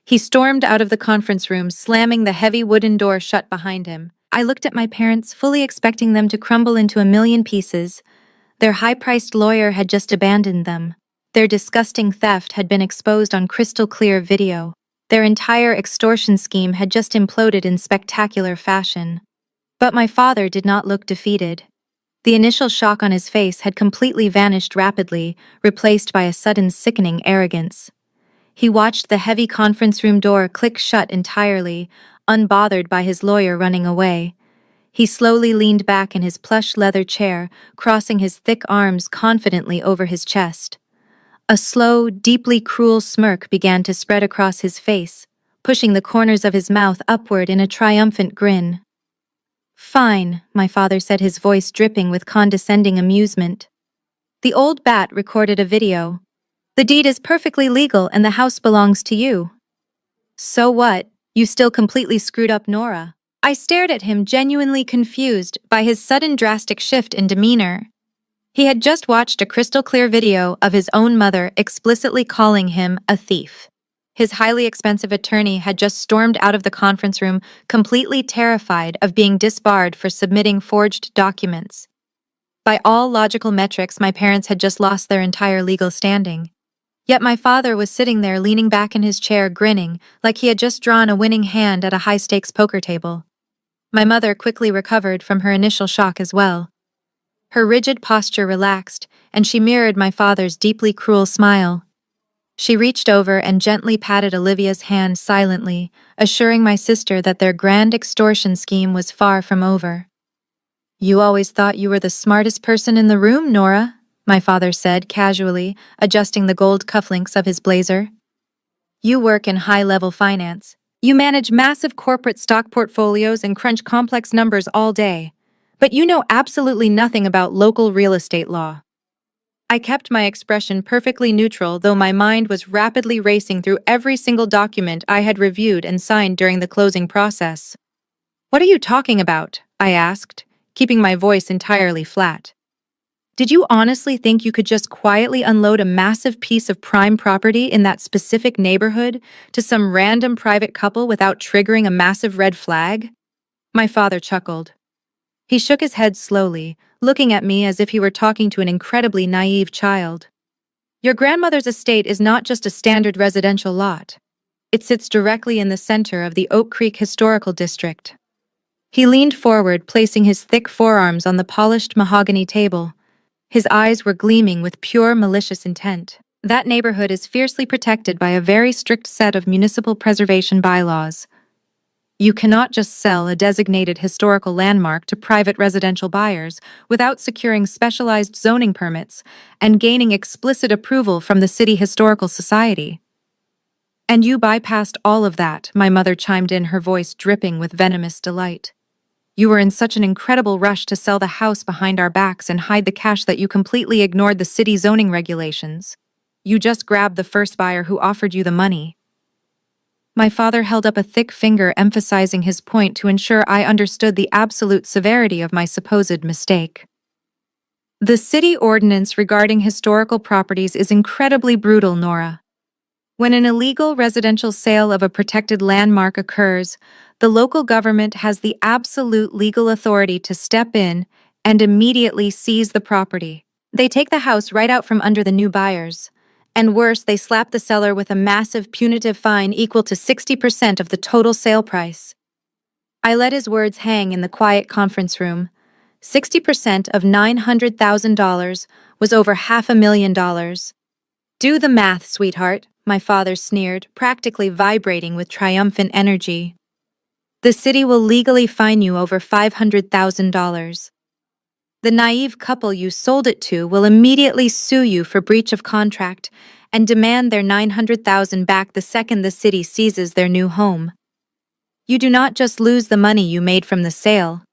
He stormed out of the conference room, slamming the heavy wooden door shut behind him. I looked at my parents, fully expecting them to crumble into a million pieces. Their high-priced lawyer had just abandoned them. Their disgusting theft had been exposed on crystal-clear video. Their entire extortion scheme had just imploded in spectacular fashion. But my father did not look defeated. The initial shock on his face had completely vanished rapidly, replaced by a sudden sickening arrogance. He watched the heavy conference room door click shut entirely, unbothered by his lawyer running away. He slowly leaned back in his plush leather chair, crossing his thick arms confidently over his chest. A slow, deeply cruel smirk began to spread across his face, pushing the corners of his mouth upward in a triumphant grin. "Fine," my father said, his voice dripping with condescending amusement. "The old bat recorded a video. The deed is perfectly legal and the house belongs to you. So what? You still completely screwed up Nora." I stared at him, genuinely confused by his sudden drastic shift in demeanor. He had just watched a crystal-clear video of his own mother explicitly calling him a thief. His highly expensive attorney had just stormed out of the conference room, completely terrified of being disbarred for submitting forged documents. By all logical metrics, my parents had just lost their entire legal standing. Yet my father was sitting there, leaning back in his chair, grinning, like he had just drawn a winning hand at a high-stakes poker table. My mother quickly recovered from her initial shock as well. Her rigid posture relaxed, and she mirrored my father's deeply cruel smile. She reached over and gently patted Olivia's hand silently, assuring my sister that their grand extortion scheme was far from over. "You always thought you were the smartest person in the room, Nora," my father said casually, adjusting the gold cufflinks of his blazer. "You work in high-level finance. You manage massive corporate stock portfolios and crunch complex numbers all day. But you know absolutely nothing about local real estate law." I kept my expression perfectly neutral, though my mind was rapidly racing through every single document I had reviewed and signed during the closing process. "What are you talking about?" I asked, keeping my voice entirely flat. "Did you honestly think you could just quietly unload a massive piece of prime property in that specific neighborhood to some random private couple without triggering a massive red flag?" My father chuckled. He shook his head slowly, looking at me as if he were talking to an incredibly naive child. "Your grandmother's estate is not just a standard residential lot. It sits directly in the center of the Oak Creek Historical District." He leaned forward, placing his thick forearms on the polished mahogany table. His eyes were gleaming with pure malicious intent. "That neighborhood is fiercely protected by a very strict set of municipal preservation bylaws. You cannot just sell a designated historical landmark to private residential buyers without securing specialized zoning permits and gaining explicit approval from the City Historical Society." "And you bypassed all of that," my mother chimed in, her voice dripping with venomous delight. "You were in such an incredible rush to sell the house behind our backs and hide the cash that you completely ignored the city zoning regulations. You just grabbed the first buyer who offered you the money." My father held up a thick finger, emphasizing his point to ensure I understood the absolute severity of my supposed mistake. "The city ordinance regarding historical properties is incredibly brutal, Nora. When an illegal residential sale of a protected landmark occurs, the local government has the absolute legal authority to step in and immediately seize the property. They take the house right out from under the new buyers. And worse, they slap the seller with a massive punitive fine equal to 60% of the total sale price. I let his words hang in the quiet conference room. 60% of $900,000 was over $500,000. Do the math, sweetheart, my father sneered, practically vibrating with triumphant energy. The city will legally fine you over $500,000. The naive couple you sold it to will immediately sue you for breach of contract and demand their $900,000 back the second the city seizes their new home. You do not just lose the money you made from the sale.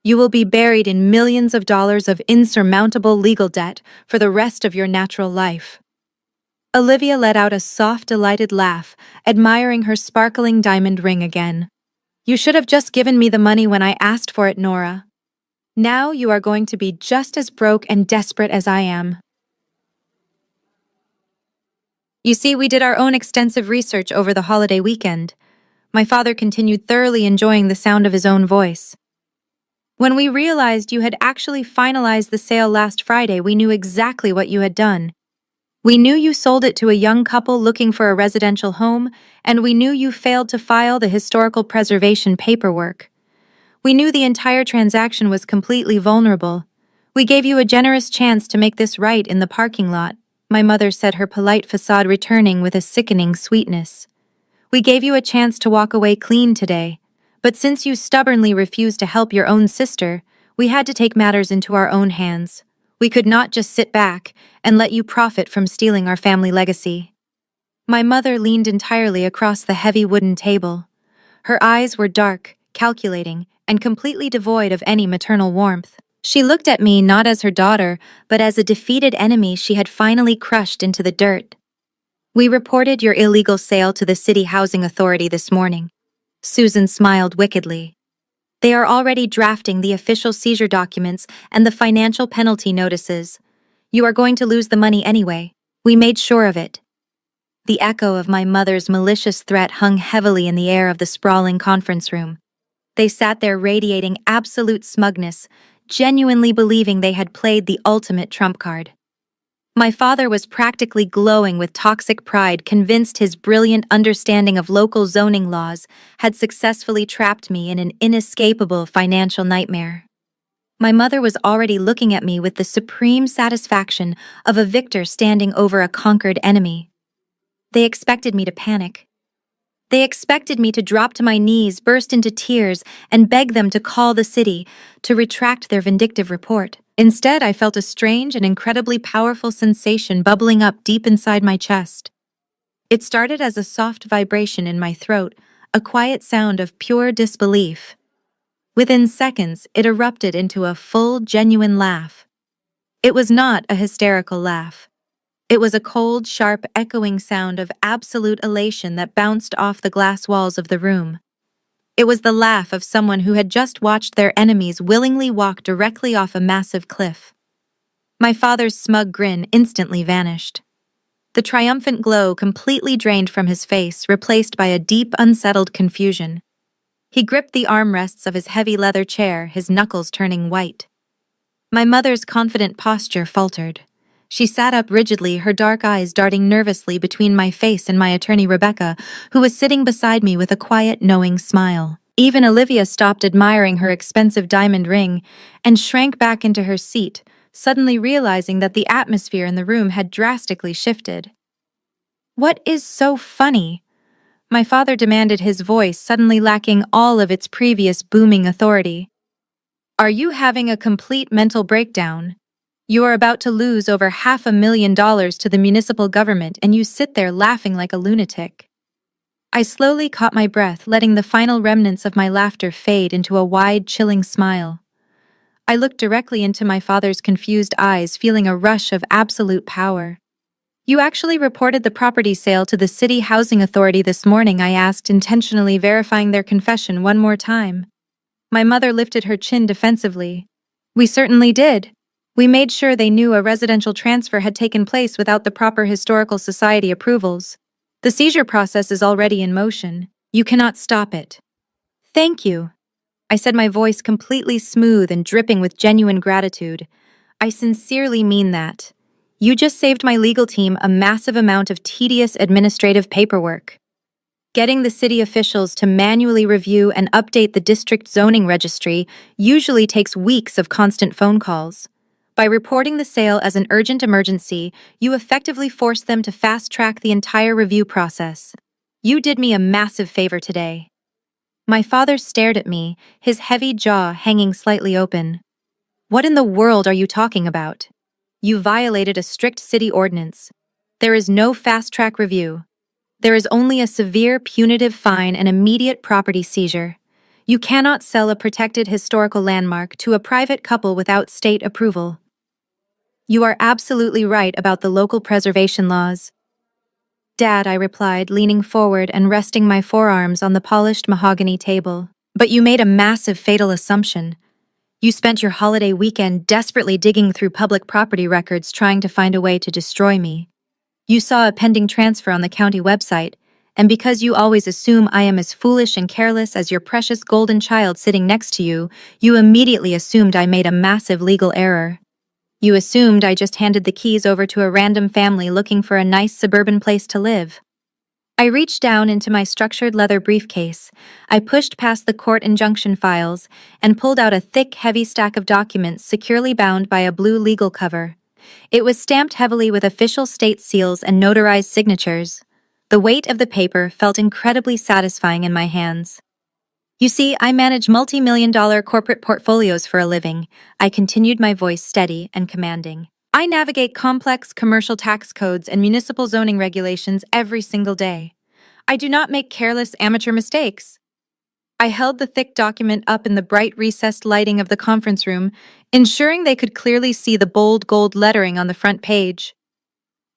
You will be buried in millions of dollars of insurmountable legal debt for the rest of your natural life. Olivia let out a soft, delighted laugh, admiring her sparkling diamond ring again. You should have just given me the money when I asked for it, Nora. Now you are going to be just as broke and desperate as I am. You see, we did our own extensive research over the holiday weekend. My father continued, thoroughly enjoying the sound of his own voice. When we realized you had actually finalized the sale last Friday, we knew exactly what you had done. We knew you sold it to a young couple looking for a residential home, and we knew you failed to file the historical preservation paperwork. We knew the entire transaction was completely vulnerable. We gave you a generous chance to make this right in the parking lot, my mother said, her polite facade returning with a sickening sweetness. We gave you a chance to walk away clean today, but since you stubbornly refused to help your own sister, we had to take matters into our own hands. We could not just sit back and let you profit from stealing our family legacy. My mother leaned entirely across the heavy wooden table. Her eyes were dark, calculating, and completely devoid of any maternal warmth. She looked at me not as her daughter, but as a defeated enemy she had finally crushed into the dirt. We reported your illegal sale to the City Housing Authority this morning. Susan smiled wickedly. They are already drafting the official seizure documents and the financial penalty notices. You are going to lose the money anyway. We made sure of it. The echo of my mother's malicious threat hung heavily in the air of the sprawling conference room. They sat there radiating absolute smugness, genuinely believing they had played the ultimate trump card. My father was practically glowing with toxic pride, convinced his brilliant understanding of local zoning laws had successfully trapped me in an inescapable financial nightmare. My mother was already looking at me with the supreme satisfaction of a victor standing over a conquered enemy. They expected me to panic. They expected me to drop to my knees, burst into tears, and beg them to call the city to retract their vindictive report. Instead, I felt a strange and incredibly powerful sensation bubbling up deep inside my chest. It started as a soft vibration in my throat, a quiet sound of pure disbelief. Within seconds, it erupted into a full, genuine laugh. It was not a hysterical laugh. It was a cold, sharp, echoing sound of absolute elation that bounced off the glass walls of the room. It was the laugh of someone who had just watched their enemies willingly walk directly off a massive cliff. My father's smug grin instantly vanished. The triumphant glow completely drained from his face, replaced by a deep, unsettled confusion. He gripped the armrests of his heavy leather chair, his knuckles turning white. My mother's confident posture faltered. She sat up rigidly, her dark eyes darting nervously between my face and my attorney Rebecca, who was sitting beside me with a quiet, knowing smile. Even Olivia stopped admiring her expensive diamond ring and shrank back into her seat, suddenly realizing that the atmosphere in the room had drastically shifted. "What is so funny?" my father demanded, his voice suddenly lacking all of its previous booming authority. "Are you having a complete mental breakdown? You are about to lose over $500,000 to the municipal government and you sit there laughing like a lunatic." I slowly caught my breath, letting the final remnants of my laughter fade into a wide, chilling smile. I looked directly into my father's confused eyes, feeling a rush of absolute power. "You actually reported the property sale to the City Housing Authority this morning?" I asked, intentionally verifying their confession one more time. My mother lifted her chin defensively. "We certainly did. We made sure they knew a residential transfer had taken place without the proper historical society approvals. The seizure process is already in motion. You cannot stop it." "Thank you," I said, my voice completely smooth and dripping with genuine gratitude. "I sincerely mean that. You just saved my legal team a massive amount of tedious administrative paperwork." Getting the city officials to manually review and update the district zoning registry usually takes weeks of constant phone calls. By reporting the sale as an urgent emergency, you effectively force them to fast-track the entire review process. You did me a massive favor today. My father stared at me, his heavy jaw hanging slightly open. What in the world are you talking about? You violated a strict city ordinance. There is no fast-track review. There is only a severe punitive fine and immediate property seizure. You cannot sell a protected historical landmark to a private couple without state approval. You are absolutely right about the local preservation laws. Dad, I replied, leaning forward and resting my forearms on the polished mahogany table. But you made a massive fatal assumption. You spent your holiday weekend desperately digging through public property records trying to find a way to destroy me. You saw a pending transfer on the county website, and because you always assume I am as foolish and careless as your precious golden child sitting next to you, you immediately assumed I made a massive legal error. You assumed I just handed the keys over to a random family looking for a nice suburban place to live. I reached down into my structured leather briefcase. I pushed past the court injunction files and pulled out a thick, heavy stack of documents securely bound by a blue legal cover. It was stamped heavily with official state seals and notarized signatures. The weight of the paper felt incredibly satisfying in my hands. You see, I manage multi-million-dollar corporate portfolios for a living. I continued, my voice steady and commanding. I navigate complex commercial tax codes and municipal zoning regulations every single day. I do not make careless amateur mistakes. I held the thick document up in the bright recessed lighting of the conference room, ensuring they could clearly see the bold gold lettering on the front page.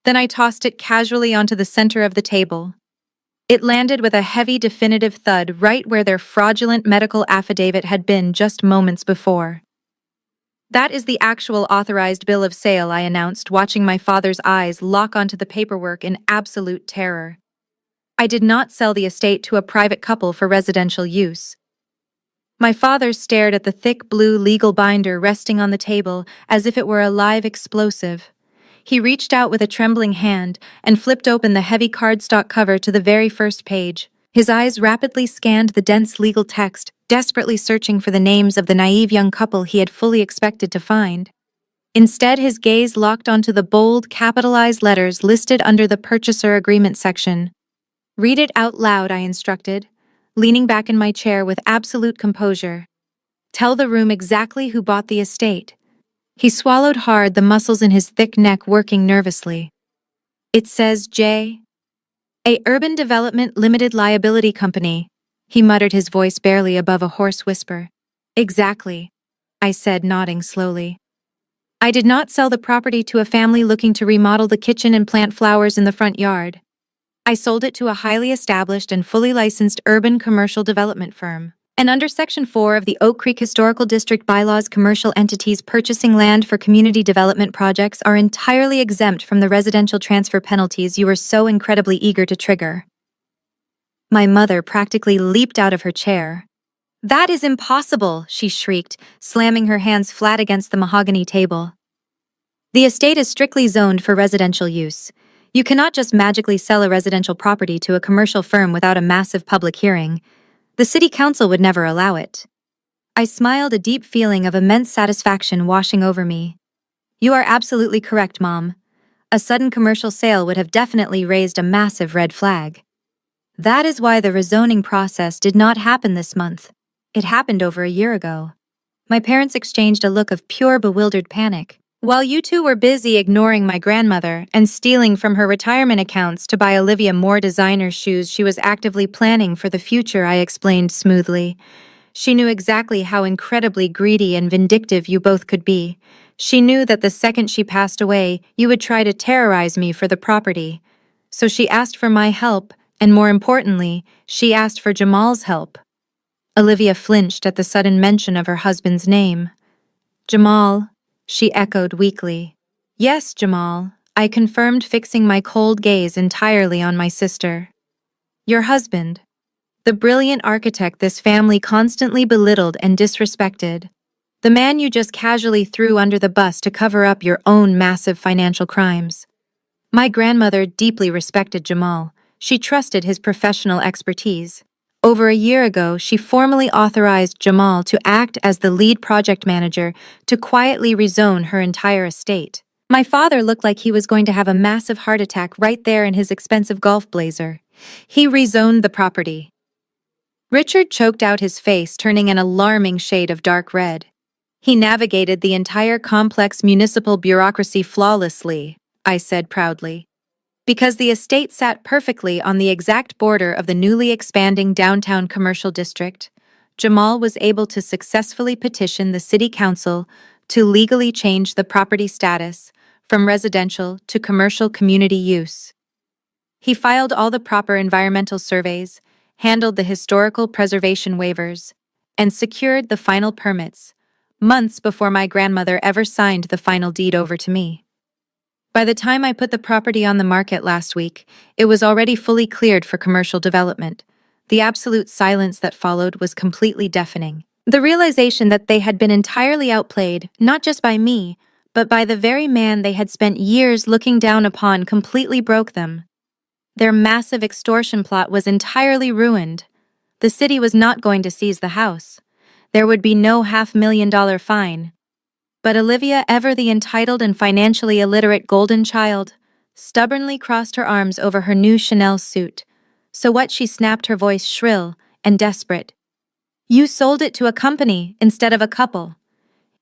Then I tossed it casually onto the center of the table. It landed with a heavy, definitive thud right where their fraudulent medical affidavit had been just moments before. That is the actual authorized bill of sale, I announced, watching my father's eyes lock onto the paperwork in absolute terror. I did not sell the estate to a private couple for residential use. My father stared at the thick blue legal binder resting on the table as if it were a live explosive. He reached out with a trembling hand and flipped open the heavy cardstock cover to the very first page. His eyes rapidly scanned the dense legal text, desperately searching for the names of the naive young couple he had fully expected to find. Instead, his gaze locked onto the bold, capitalized letters listed under the purchaser agreement section. Read it out loud, I instructed, leaning back in my chair with absolute composure. Tell the room exactly who bought the estate. He swallowed hard, the muscles in his thick neck working nervously. It says J. A Urban Development Limited Liability Company, he muttered, his voice barely above a hoarse whisper. Exactly, I said, nodding slowly. I did not sell the property to a family looking to remodel the kitchen and plant flowers in the front yard. I sold it to a highly established and fully licensed urban commercial development firm. And under Section 4 of the Oak Creek Historical District bylaws, commercial entities purchasing land for community development projects are entirely exempt from the residential transfer penalties you were so incredibly eager to trigger. My mother practically leaped out of her chair. That is impossible, she shrieked, slamming her hands flat against the mahogany table. The estate is strictly zoned for residential use. You cannot just magically sell a residential property to a commercial firm without a massive public hearing. The city council would never allow it. I smiled, a deep feeling of immense satisfaction washing over me. You are absolutely correct, Mom. A sudden commercial sale would have definitely raised a massive red flag. That is why the rezoning process did not happen this month. It happened over a year ago. My parents exchanged a look of pure bewildered panic. While you two were busy ignoring my grandmother and stealing from her retirement accounts to buy Olivia more designer shoes she was actively planning for the future, I explained smoothly. She knew exactly how incredibly greedy and vindictive you both could be. She knew that the second she passed away, you would try to terrorize me for the property. So she asked for my help, and more importantly, she asked for Jamal's help. Olivia flinched at the sudden mention of her husband's name. Jamal, she echoed weakly. Yes, Jamal, I confirmed, fixing my cold gaze entirely on my sister. Your husband. The brilliant architect this family constantly belittled and disrespected. The man you just casually threw under the bus to cover up your own massive financial crimes. My grandmother deeply respected Jamal. She trusted his professional expertise. Over a year ago, she formally authorized Jamal to act as the lead project manager to quietly rezone her entire estate. My father looked like he was going to have a massive heart attack right there in his expensive golf blazer. He rezoned the property. Richard choked out his face, turning an alarming shade of dark red. He navigated the entire complex municipal bureaucracy flawlessly, I said proudly. Because the estate sat perfectly on the exact border of the newly expanding downtown commercial district, Jamal was able to successfully petition the city council to legally change the property status from residential to commercial community use. He filed all the proper environmental surveys, handled the historical preservation waivers, and secured the final permits, months before my grandmother ever signed the final deed over to me. By the time I put the property on the market last week, it was already fully cleared for commercial development. The absolute silence that followed was completely deafening. The realization that they had been entirely outplayed, not just by me, but by the very man they had spent years looking down upon, completely broke them. Their massive extortion plot was entirely ruined. The city was not going to seize the house. There would be no $500,000 fine. But Olivia, ever the entitled and financially illiterate golden child, stubbornly crossed her arms over her new Chanel suit. So what? She snapped, her voice shrill and desperate. You sold it to a company instead of a couple.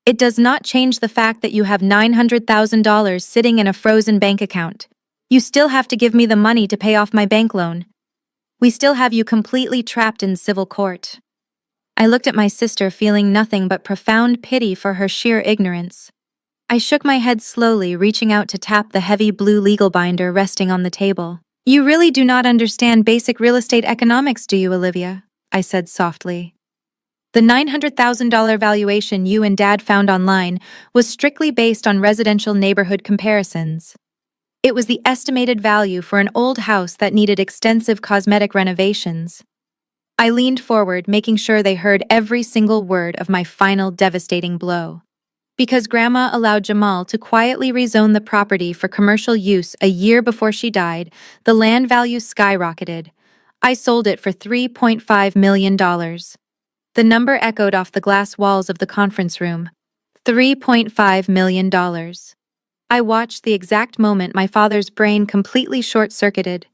It does not change the fact that you have $900,000 sitting in a frozen bank account. You still have to give me the money to pay off my bank loan. We still have you completely trapped in civil court. I looked at my sister, feeling nothing but profound pity for her sheer ignorance. I shook my head slowly, reaching out to tap the heavy blue legal binder resting on the table. You really do not understand basic real estate economics, do you, Olivia? I said softly. The $900,000 valuation you and Dad found online was strictly based on residential neighborhood comparisons. It was the estimated value for an old house that needed extensive cosmetic renovations. I leaned forward, making sure they heard every single word of my final devastating blow. Because Grandma allowed Jamal to quietly rezone the property for commercial use a year before she died, the land value skyrocketed. I sold it for $3.5 million. The number echoed off the glass walls of the conference room. $3.5 million. I watched the exact moment my father's brain completely short-circuited.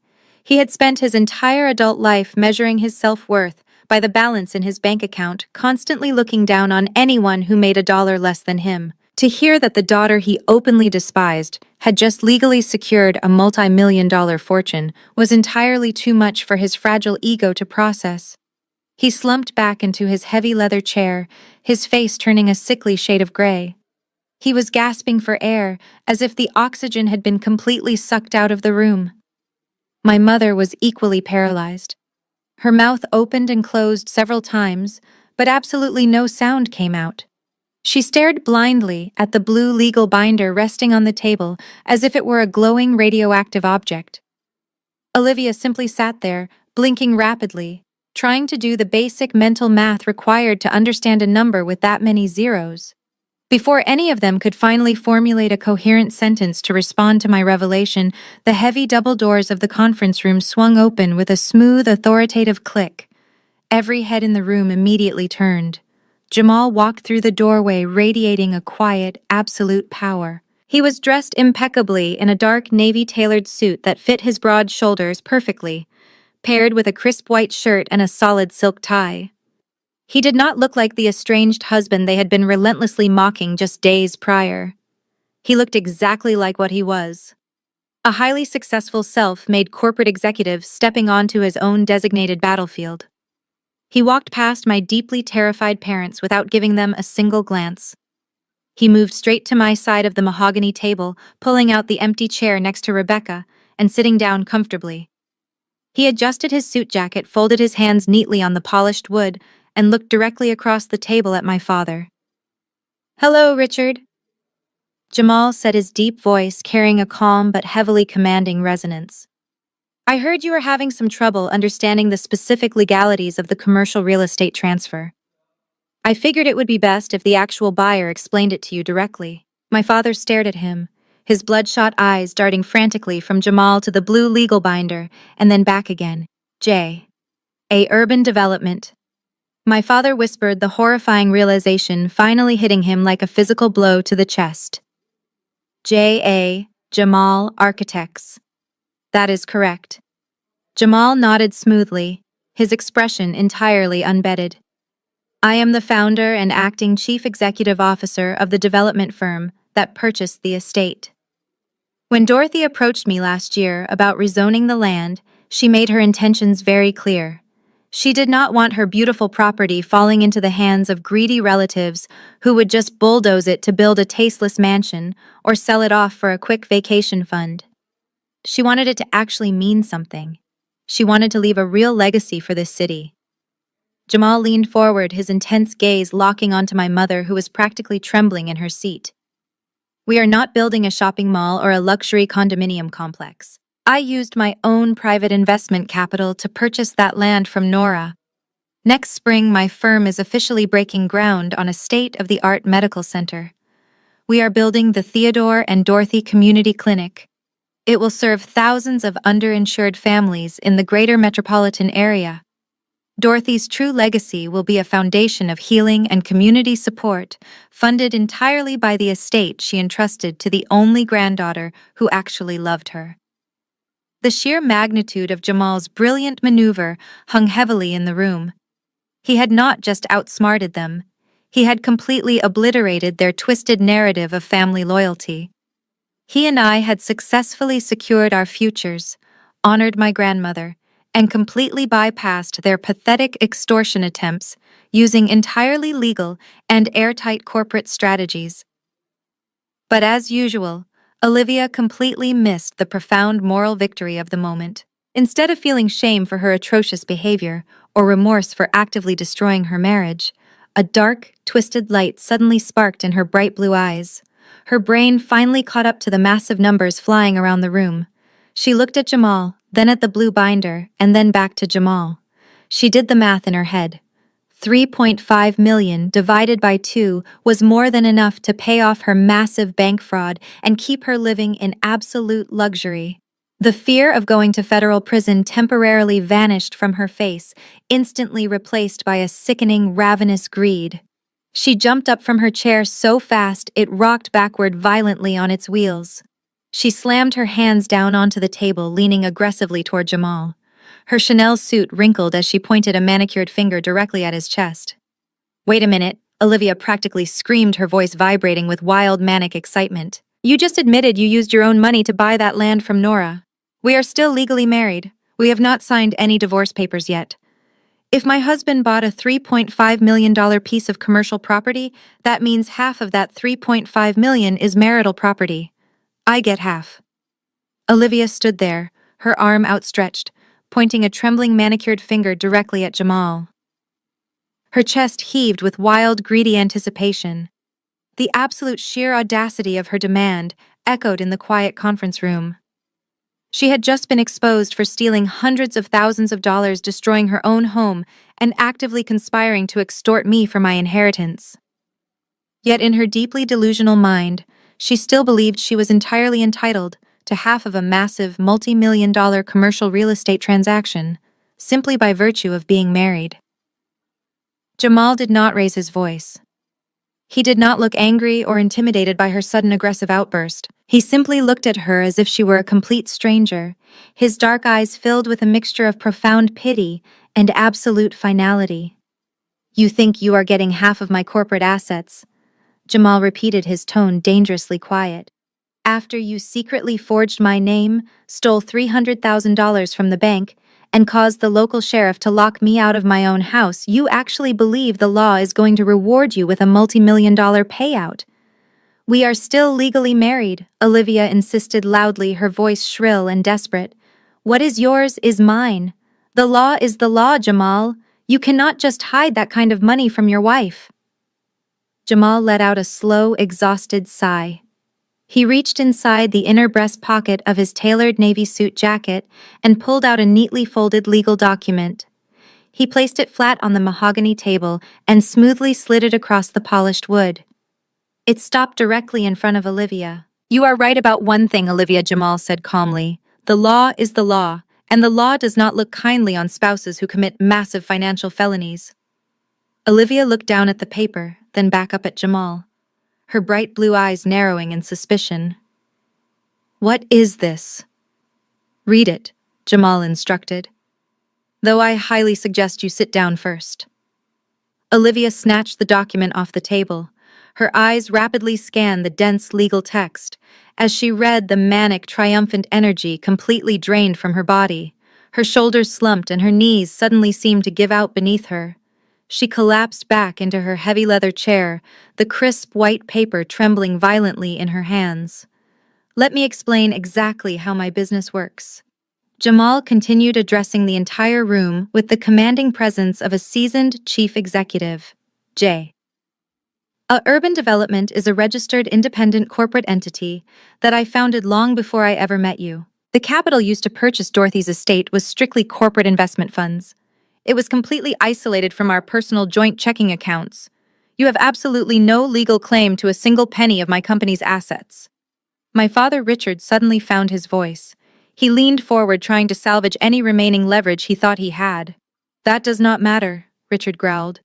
He had spent his entire adult life measuring his self-worth by the balance in his bank account, constantly looking down on anyone who made a dollar less than him. To hear that the daughter he openly despised had just legally secured a multi-million-dollar fortune was entirely too much for his fragile ego to process. He slumped back into his heavy leather chair, his face turning a sickly shade of gray. He was gasping for air, as if the oxygen had been completely sucked out of the room. My mother was equally paralyzed. Her mouth opened and closed several times, but absolutely no sound came out. She stared blindly at the blue legal binder resting on the table as if it were a glowing radioactive object. Olivia simply sat there, blinking rapidly, trying to do the basic mental math required to understand a number with that many zeros. Before any of them could finally formulate a coherent sentence to respond to my revelation, the heavy double doors of the conference room swung open with a smooth, authoritative click. Every head in the room immediately turned. Jamal walked through the doorway, radiating a quiet, absolute power. He was dressed impeccably in a dark navy-tailored suit that fit his broad shoulders perfectly, paired with a crisp white shirt and a solid silk tie. He did not look like the estranged husband they had been relentlessly mocking just days prior. He looked exactly like what he was. A highly successful self-made corporate executive stepping onto his own designated battlefield. He walked past my deeply terrified parents without giving them a single glance. He moved straight to my side of the mahogany table, pulling out the empty chair next to Rebecca and sitting down comfortably. He adjusted his suit jacket, folded his hands neatly on the polished wood, and looked directly across the table at my father. "Hello, Richard," Jamal said, his deep voice carrying a calm but heavily commanding resonance. "I heard you were having some trouble understanding the specific legalities of the commercial real estate transfer. I figured it would be best if the actual buyer explained it to you directly." My father stared at him, his bloodshot eyes darting frantically from Jamal to the blue legal binder and then back again. J. A. Urban Development. My father whispered, the horrifying realization finally hitting him like a physical blow to the chest. J.A. Jamal Architects. That is correct. Jamal nodded smoothly, his expression entirely unbedded. I am the founder and acting chief executive officer of the development firm that purchased the estate. When Dorothy approached me last year about rezoning the land, she made her intentions very clear. She did not want her beautiful property falling into the hands of greedy relatives who would just bulldoze it to build a tasteless mansion or sell it off for a quick vacation fund. She wanted it to actually mean something. She wanted to leave a real legacy for this city. Jamal leaned forward, his intense gaze locking onto my mother, who was practically trembling in her seat. We are not building a shopping mall or a luxury condominium complex. I used my own private investment capital to purchase that land from Nora. Next spring, my firm is officially breaking ground on a state-of-the-art medical center. We are building the Theodore and Dorothy Community Clinic. It will serve thousands of underinsured families in the greater metropolitan area. Dorothy's true legacy will be a foundation of healing and community support, funded entirely by the estate she entrusted to the only granddaughter who actually loved her. The sheer magnitude of Jamal's brilliant maneuver hung heavily in the room. He had not just outsmarted them, he had completely obliterated their twisted narrative of family loyalty. He and I had successfully secured our futures, honored my grandmother, and completely bypassed their pathetic extortion attempts using entirely legal and airtight corporate strategies. But as usual, Olivia completely missed the profound moral victory of the moment. Instead of feeling shame for her atrocious behavior or remorse for actively destroying her marriage, a dark, twisted light suddenly sparked in her bright blue eyes. Her brain finally caught up to the massive numbers flying around the room. She looked at Jamal, then at the blue binder, and then back to Jamal. She did the math in her head. 3.5 million divided by 2 was more than enough to pay off her massive bank fraud and keep her living in absolute luxury. The fear of going to federal prison temporarily vanished from her face, instantly replaced by a sickening, ravenous greed. She jumped up from her chair so fast it rocked backward violently on its wheels. She slammed her hands down onto the table, leaning aggressively toward Jamal. Her Chanel suit wrinkled as she pointed a manicured finger directly at his chest. Wait a minute, Olivia practically screamed, her voice vibrating with wild, manic excitement. You just admitted you used your own money to buy that land from Nora. We are still legally married. We have not signed any divorce papers yet. If my husband bought a $3.5 million piece of commercial property, that means half of that $3.5 million is marital property. I get half. Olivia stood there, her arm outstretched, pointing a trembling manicured finger directly at Jamal. Her chest heaved with wild, greedy anticipation. The absolute sheer audacity of her demand echoed in the quiet conference room. She had just been exposed for stealing hundreds of thousands of dollars, destroying her own home, and actively conspiring to extort me for my inheritance. Yet in her deeply delusional mind, she still believed she was entirely entitled to half of a massive, multi-million-dollar commercial real estate transaction, simply by virtue of being married. Jamal did not raise his voice. He did not look angry or intimidated by her sudden aggressive outburst. He simply looked at her as if she were a complete stranger, his dark eyes filled with a mixture of profound pity and absolute finality. You think you are getting half of my corporate assets, Jamal repeated, his tone dangerously quiet. After you secretly forged my name, stole $300,000 from the bank, and caused the local sheriff to lock me out of my own house, you actually believe the law is going to reward you with a multi-million-dollar payout. We are still legally married, Olivia insisted loudly, her voice shrill and desperate. What is yours is mine. The law is the law, Jamal. You cannot just hide that kind of money from your wife. Jamal let out a slow, exhausted sigh. He reached inside the inner breast pocket of his tailored navy suit jacket and pulled out a neatly folded legal document. He placed it flat on the mahogany table and smoothly slid it across the polished wood. It stopped directly in front of Olivia. You are right about one thing, Olivia, Jamal said calmly. The law is the law, and the law does not look kindly on spouses who commit massive financial felonies. Olivia looked down at the paper, then back up at Jamal, her bright blue eyes narrowing in suspicion. What is this? Read it, Jamal instructed. Though I highly suggest you sit down first. Olivia snatched the document off the table. Her eyes rapidly scanned the dense legal text. As she read, the manic, triumphant energy completely drained from her body. Her shoulders slumped and her knees suddenly seemed to give out beneath her. She collapsed back into her heavy leather chair, the crisp white paper trembling violently in her hands. Let me explain exactly how my business works. Jamal continued addressing the entire room with the commanding presence of a seasoned chief executive. J. Urban Development is a registered independent corporate entity that I founded long before I ever met you. The capital used to purchase Dorothy's estate was strictly corporate investment funds. It was completely isolated from our personal joint checking accounts. You have absolutely no legal claim to a single penny of my company's assets. My father Richard suddenly found his voice. He leaned forward, trying to salvage any remaining leverage he thought he had. That does not matter, Richard growled.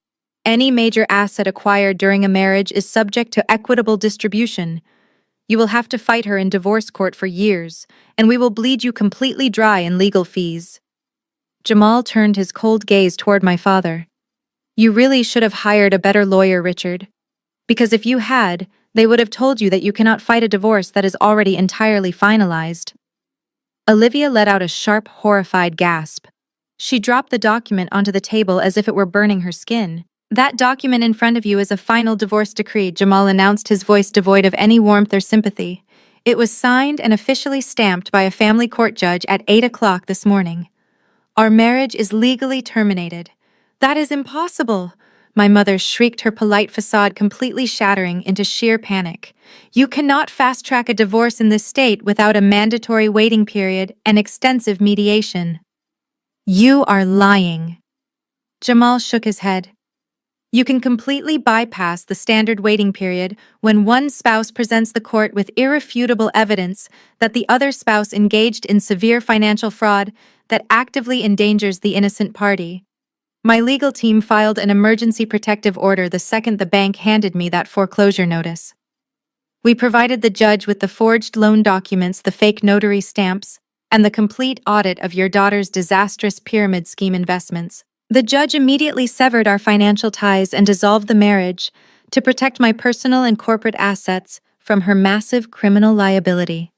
Any major asset acquired during a marriage is subject to equitable distribution. You will have to fight her in divorce court for years, and we will bleed you completely dry in legal fees. Jamal turned his cold gaze toward my father. You really should have hired a better lawyer, Richard. Because if you had, they would have told you that you cannot fight a divorce that is already entirely finalized. Olivia let out a sharp, horrified gasp. She dropped the document onto the table as if it were burning her skin. That document in front of you is a final divorce decree, Jamal announced, his voice devoid of any warmth or sympathy. It was signed and officially stamped by a family court judge at 8 o'clock this morning. Our marriage is legally terminated. That is impossible, my mother shrieked, her polite facade completely shattering into sheer panic. You cannot fast-track a divorce in this state without a mandatory waiting period and extensive mediation. You are lying. Jamal shook his head. You can completely bypass the standard waiting period when one spouse presents the court with irrefutable evidence that the other spouse engaged in severe financial fraud that actively endangers the innocent party. My legal team filed an emergency protective order the second the bank handed me that foreclosure notice. We provided the judge with the forged loan documents, the fake notary stamps, and the complete audit of your daughter's disastrous pyramid scheme investments. The judge immediately severed our financial ties and dissolved the marriage to protect my personal and corporate assets from her massive criminal liability.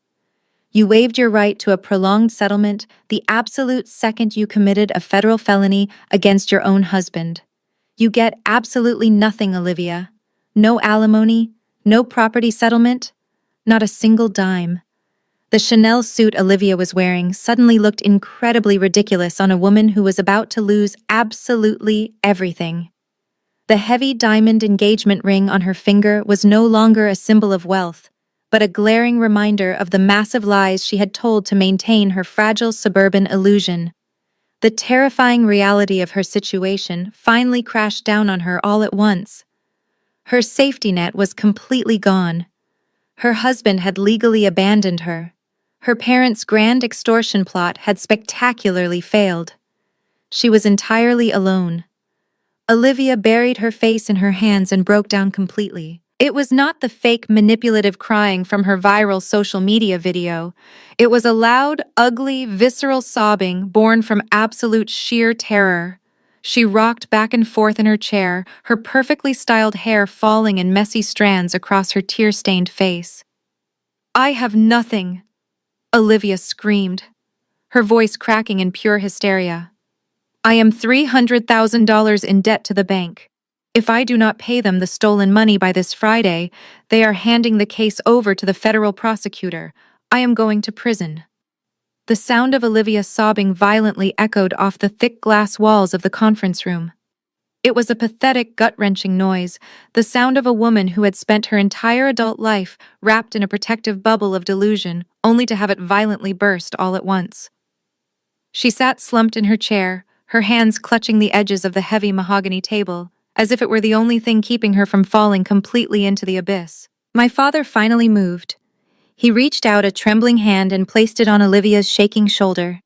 You waived your right to a prolonged settlement the absolute second you committed a federal felony against your own husband. You get absolutely nothing, Olivia. No alimony, no property settlement, not a single dime. The Chanel suit Olivia was wearing suddenly looked incredibly ridiculous on a woman who was about to lose absolutely everything. The heavy diamond engagement ring on her finger was no longer a symbol of wealth, but a glaring reminder of the massive lies she had told to maintain her fragile suburban illusion. The terrifying reality of her situation finally crashed down on her all at once. Her safety net was completely gone. Her husband had legally abandoned her. Her parents' grand extortion plot had spectacularly failed. She was entirely alone. Olivia buried her face in her hands and broke down completely. It was not the fake, manipulative crying from her viral social media video. It was a loud, ugly, visceral sobbing born from absolute sheer terror. She rocked back and forth in her chair, her perfectly styled hair falling in messy strands across her tear-stained face. I have nothing, Olivia screamed, her voice cracking in pure hysteria. I am $300,000 in debt to the bank. If I do not pay them the stolen money by this Friday, they are handing the case over to the federal prosecutor. I am going to prison. The sound of Olivia sobbing violently echoed off the thick glass walls of the conference room. It was a pathetic, gut-wrenching noise, the sound of a woman who had spent her entire adult life wrapped in a protective bubble of delusion, only to have it violently burst all at once. She sat slumped in her chair, her hands clutching the edges of the heavy mahogany table, as if it were the only thing keeping her from falling completely into the abyss. My father finally moved. He reached out a trembling hand and placed it on Olivia's shaking shoulder.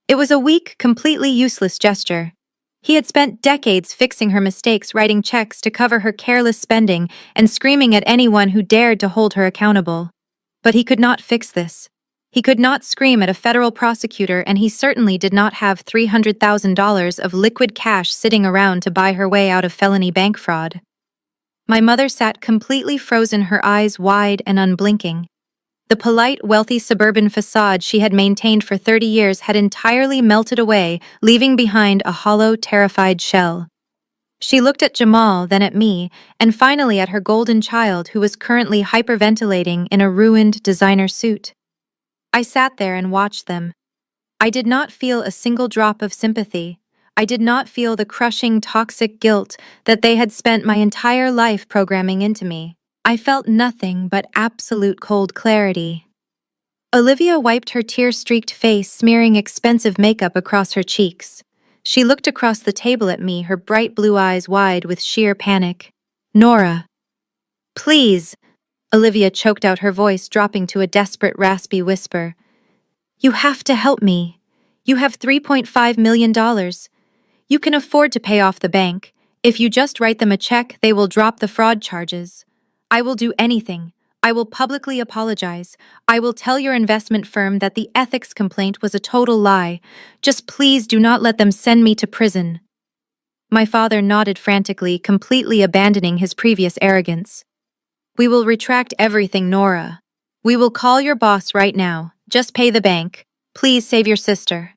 It was a weak, completely useless gesture. He had spent decades fixing her mistakes, writing checks to cover her careless spending, and screaming at anyone who dared to hold her accountable. But he could not fix this. He could not scream at a federal prosecutor, and he certainly did not have $300,000 of liquid cash sitting around to buy her way out of felony bank fraud. My mother sat completely frozen, her eyes wide and unblinking. The polite, wealthy suburban facade she had maintained for 30 years had entirely melted away, leaving behind a hollow, terrified shell. She looked at Jamal, then at me, and finally at her golden child who was currently hyperventilating in a ruined designer suit. I sat there and watched them. I did not feel a single drop of sympathy. I did not feel the crushing, toxic guilt that they had spent my entire life programming into me. I felt nothing but absolute cold clarity. Olivia wiped her tear-streaked face, smearing expensive makeup across her cheeks. She looked across the table at me, her bright blue eyes wide with sheer panic. "Nora." "Please," Olivia choked out, her voice dropping to a desperate, raspy whisper. "You have to help me. You have $3.5 million. You can afford to pay off the bank. If you just write them a check, they will drop the fraud charges. I will do anything. I will publicly apologize. I will tell your investment firm that the ethics complaint was a total lie. Just please do not let them send me to prison." My father nodded frantically, completely abandoning his previous arrogance. "We will retract everything, Nora. We will call your boss right now. Just pay the bank. Please save your sister."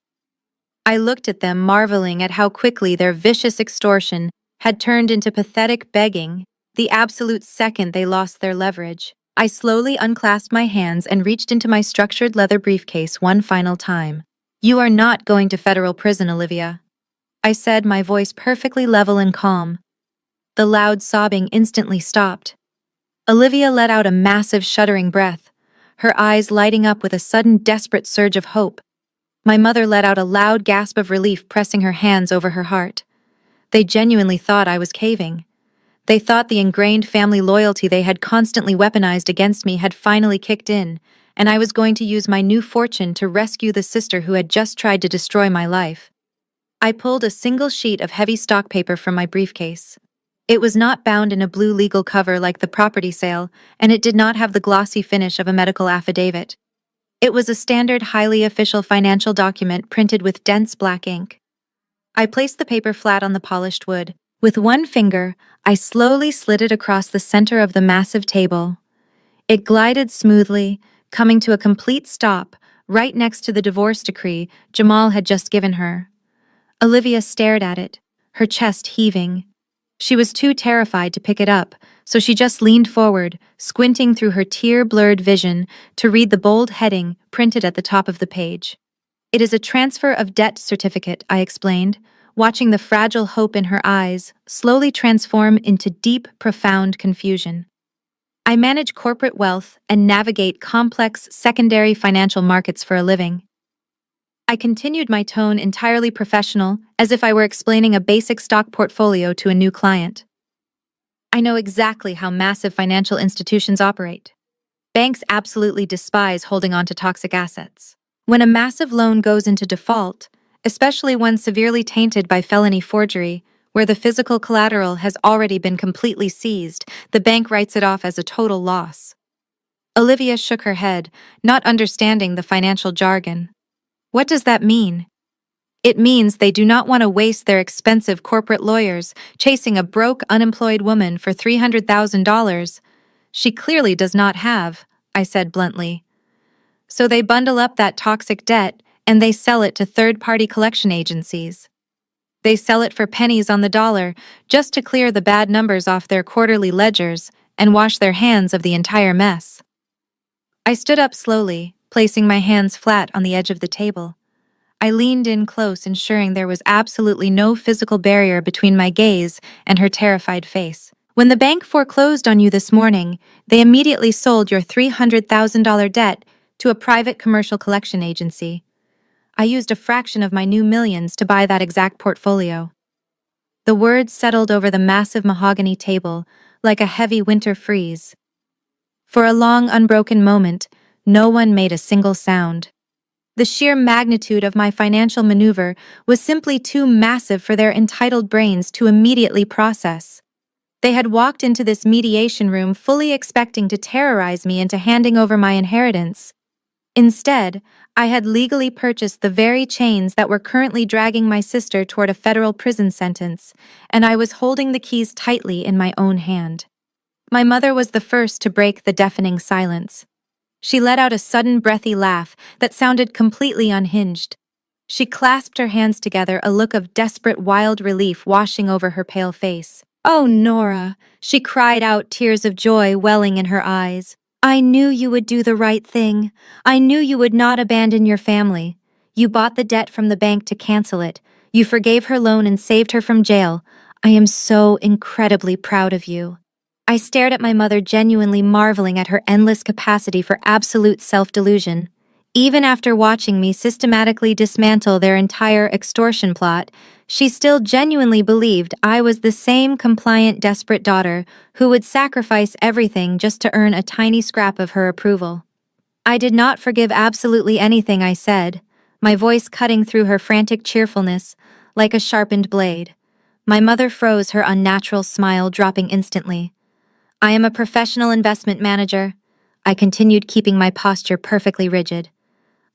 I looked at them, marveling at how quickly their vicious extortion had turned into pathetic begging, the absolute second they lost their leverage. I slowly unclasped my hands and reached into my structured leather briefcase one final time. "You are not going to federal prison, Olivia," I said, my voice perfectly level and calm. The loud sobbing instantly stopped. Olivia let out a massive, shuddering breath, her eyes lighting up with a sudden, desperate surge of hope. My mother let out a loud gasp of relief, pressing her hands over her heart. They genuinely thought I was caving. They thought the ingrained family loyalty they had constantly weaponized against me had finally kicked in, and I was going to use my new fortune to rescue the sister who had just tried to destroy my life. I pulled a single sheet of heavy stock paper from my briefcase. It was not bound in a blue legal cover like the property sale, and it did not have the glossy finish of a medical affidavit. It was a standard, highly official financial document printed with dense black ink. I placed the paper flat on the polished wood. With one finger, I slowly slid it across the center of the massive table. It glided smoothly, coming to a complete stop right next to the divorce decree Jamal had just given her. Olivia stared at it, her chest heaving. She was too terrified to pick it up, so she just leaned forward, squinting through her tear-blurred vision to read the bold heading printed at the top of the page. "It is a transfer of debt certificate," I explained, watching the fragile hope in her eyes slowly transform into deep, profound confusion. "I manage corporate wealth and navigate complex secondary financial markets for a living." I continued, my tone entirely professional, as if I were explaining a basic stock portfolio to a new client. "I know exactly how massive financial institutions operate. Banks absolutely despise holding on to toxic assets. When a massive loan goes into default, especially one severely tainted by felony forgery, where the physical collateral has already been completely seized, the bank writes it off as a total loss." Olivia shook her head, not understanding the financial jargon. "What does that mean?" "It means they do not want to waste their expensive corporate lawyers chasing a broke, unemployed woman for $300,000 she clearly does not have," I said bluntly. "So they bundle up that toxic debt and they sell it to third-party collection agencies. They sell it for pennies on the dollar just to clear the bad numbers off their quarterly ledgers and wash their hands of the entire mess." I stood up slowly, placing my hands flat on the edge of the table. I leaned in close, ensuring there was absolutely no physical barrier between my gaze and her terrified face. "When the bank foreclosed on you this morning, they immediately sold your $300,000 debt to a private commercial collection agency. I used a fraction of my new millions to buy that exact portfolio." The words settled over the massive mahogany table like a heavy winter freeze. For a long, unbroken moment, No one made a single sound. The sheer magnitude of my financial maneuver was simply too massive for their entitled brains to immediately process. They had walked into this mediation room fully expecting to terrorize me into handing over my inheritance. Instead, I had legally purchased the very chains that were currently dragging my sister toward a federal prison sentence, and I was holding the keys tightly in my own hand. My mother was the first to break the deafening silence. She let out a sudden breathy laugh that sounded completely unhinged. She clasped her hands together, a look of desperate, wild relief washing over her pale face. "Oh, Nora," she cried out, tears of joy welling in her eyes. "I knew you would do the right thing. I knew you would not abandon your family. You bought the debt from the bank to cancel it. You forgave her loan and saved her from jail. I am so incredibly proud of you." I stared at my mother, genuinely marveling at her endless capacity for absolute self-delusion. Even after watching me systematically dismantle their entire extortion plot, she still genuinely believed I was the same compliant, desperate daughter who would sacrifice everything just to earn a tiny scrap of her approval. I did not forgive absolutely anything I said, my voice cutting through her frantic cheerfulness like a sharpened blade. My mother froze, her unnatural smile dropping instantly. "I am a professional investment manager." I continued, keeping my posture perfectly rigid.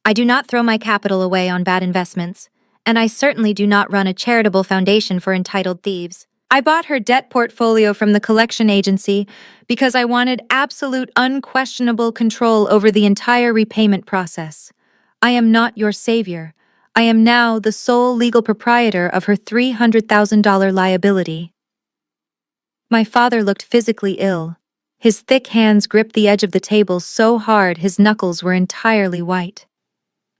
"I do not throw my capital away on bad investments, and I certainly do not run a charitable foundation for entitled thieves. I bought her debt portfolio from the collection agency because I wanted absolute, unquestionable control over the entire repayment process. I am not your savior. I am now the sole legal proprietor of her $300,000 liability." My father looked physically ill. His thick hands gripped the edge of the table so hard his knuckles were entirely white.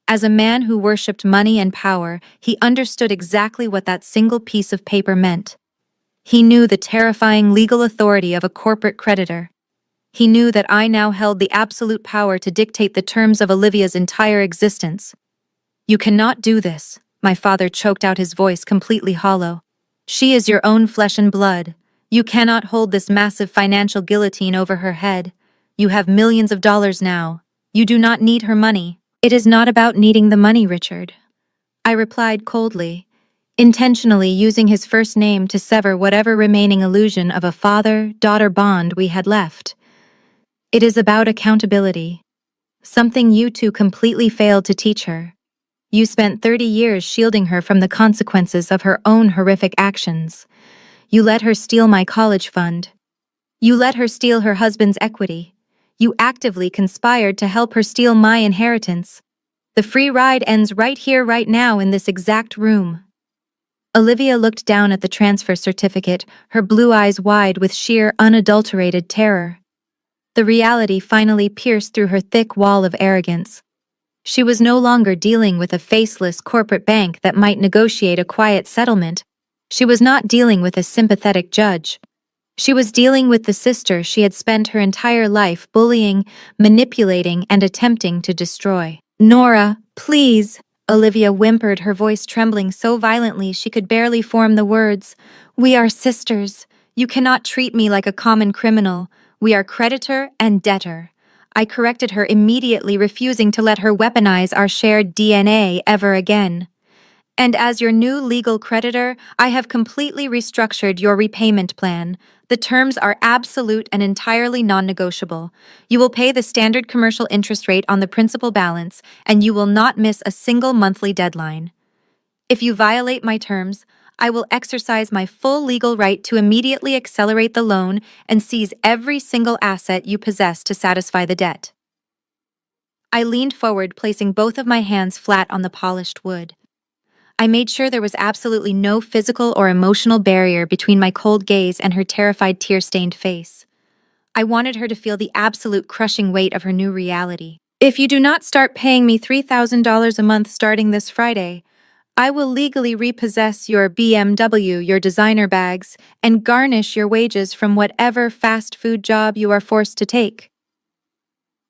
As a man who worshipped money and power, he understood exactly what that single piece of paper meant. He knew the terrifying legal authority of a corporate creditor. He knew that I now held the absolute power to dictate the terms of Olivia's entire existence. "You cannot do this," my father choked out, his voice completely hollow. "She is your own flesh and blood. You cannot hold this massive financial guillotine over her head. You have millions of dollars now. You do not need her money." "It is not about needing the money, Richard," I replied coldly, intentionally using his first name to sever whatever remaining illusion of a father-daughter bond we had left. "It is about accountability, something you two completely failed to teach her. You spent 30 years shielding her from the consequences of her own horrific actions. You let her steal my college fund. You let her steal her husband's equity. You actively conspired to help her steal my inheritance. The free ride ends right here, right now, in this exact room." Olivia looked down at the transfer certificate, her blue eyes wide with sheer, unadulterated terror. The reality finally pierced through her thick wall of arrogance. She was no longer dealing with a faceless corporate bank that might negotiate a quiet settlement. She was not dealing with a sympathetic judge. She was dealing with the sister she had spent her entire life bullying, manipulating, and attempting to destroy. "Nora, please," Olivia whimpered, her voice trembling so violently she could barely form the words. "We are sisters. You cannot treat me like a common criminal. We are creditor and debtor." I corrected her immediately, refusing to let her weaponize our shared DNA ever again. "And as your new legal creditor, I have completely restructured your repayment plan. The terms are absolute and entirely non-negotiable. You will pay the standard commercial interest rate on the principal balance, and you will not miss a single monthly deadline. If you violate my terms, I will exercise my full legal right to immediately accelerate the loan and seize every single asset you possess to satisfy the debt." I leaned forward, placing both of my hands flat on the polished wood. I made sure there was absolutely no physical or emotional barrier between my cold gaze and her terrified, tear-stained face. I wanted her to feel the absolute crushing weight of her new reality. "If you do not start paying me $3,000 a month starting this Friday, I will legally repossess your BMW, your designer bags, and garnish your wages from whatever fast food job you are forced to take."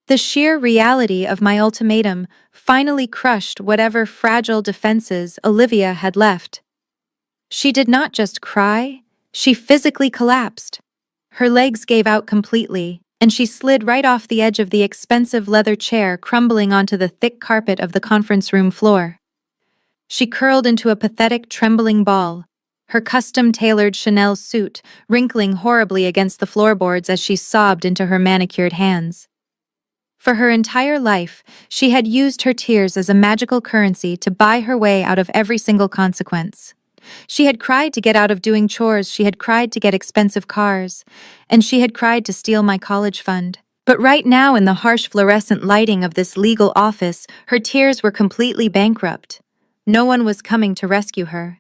The sheer reality of my ultimatum finally crushed whatever fragile defenses Olivia had left. She did not just cry, she physically collapsed. Her legs gave out completely, and she slid right off the edge of the expensive leather chair, crumbling onto the thick carpet of the conference room floor. She curled into a pathetic, trembling ball, her custom-tailored Chanel suit wrinkling horribly against the floorboards as she sobbed into her manicured hands. For her entire life, she had used her tears as a magical currency to buy her way out of every single consequence. She had cried to get out of doing chores, she had cried to get expensive cars, and she had cried to steal my college fund. But right now, in the harsh fluorescent lighting of this legal office, her tears were completely bankrupt. No one was coming to rescue her.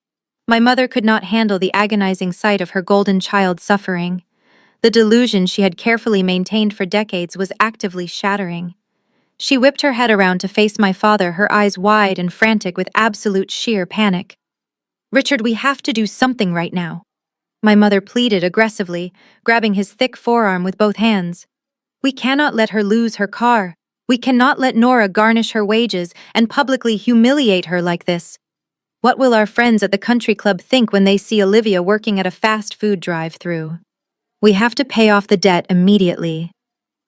My mother could not handle the agonizing sight of her golden child suffering. The delusion she had carefully maintained for decades was actively shattering. She whipped her head around to face my father, her eyes wide and frantic with absolute sheer panic. "Richard, we have to do something right now," my mother pleaded aggressively, grabbing his thick forearm with both hands. "We cannot let her lose her car. We cannot let Nora garnish her wages and publicly humiliate her like this. What will our friends at the country club think when they see Olivia working at a fast food drive-thru? We have to pay off the debt immediately."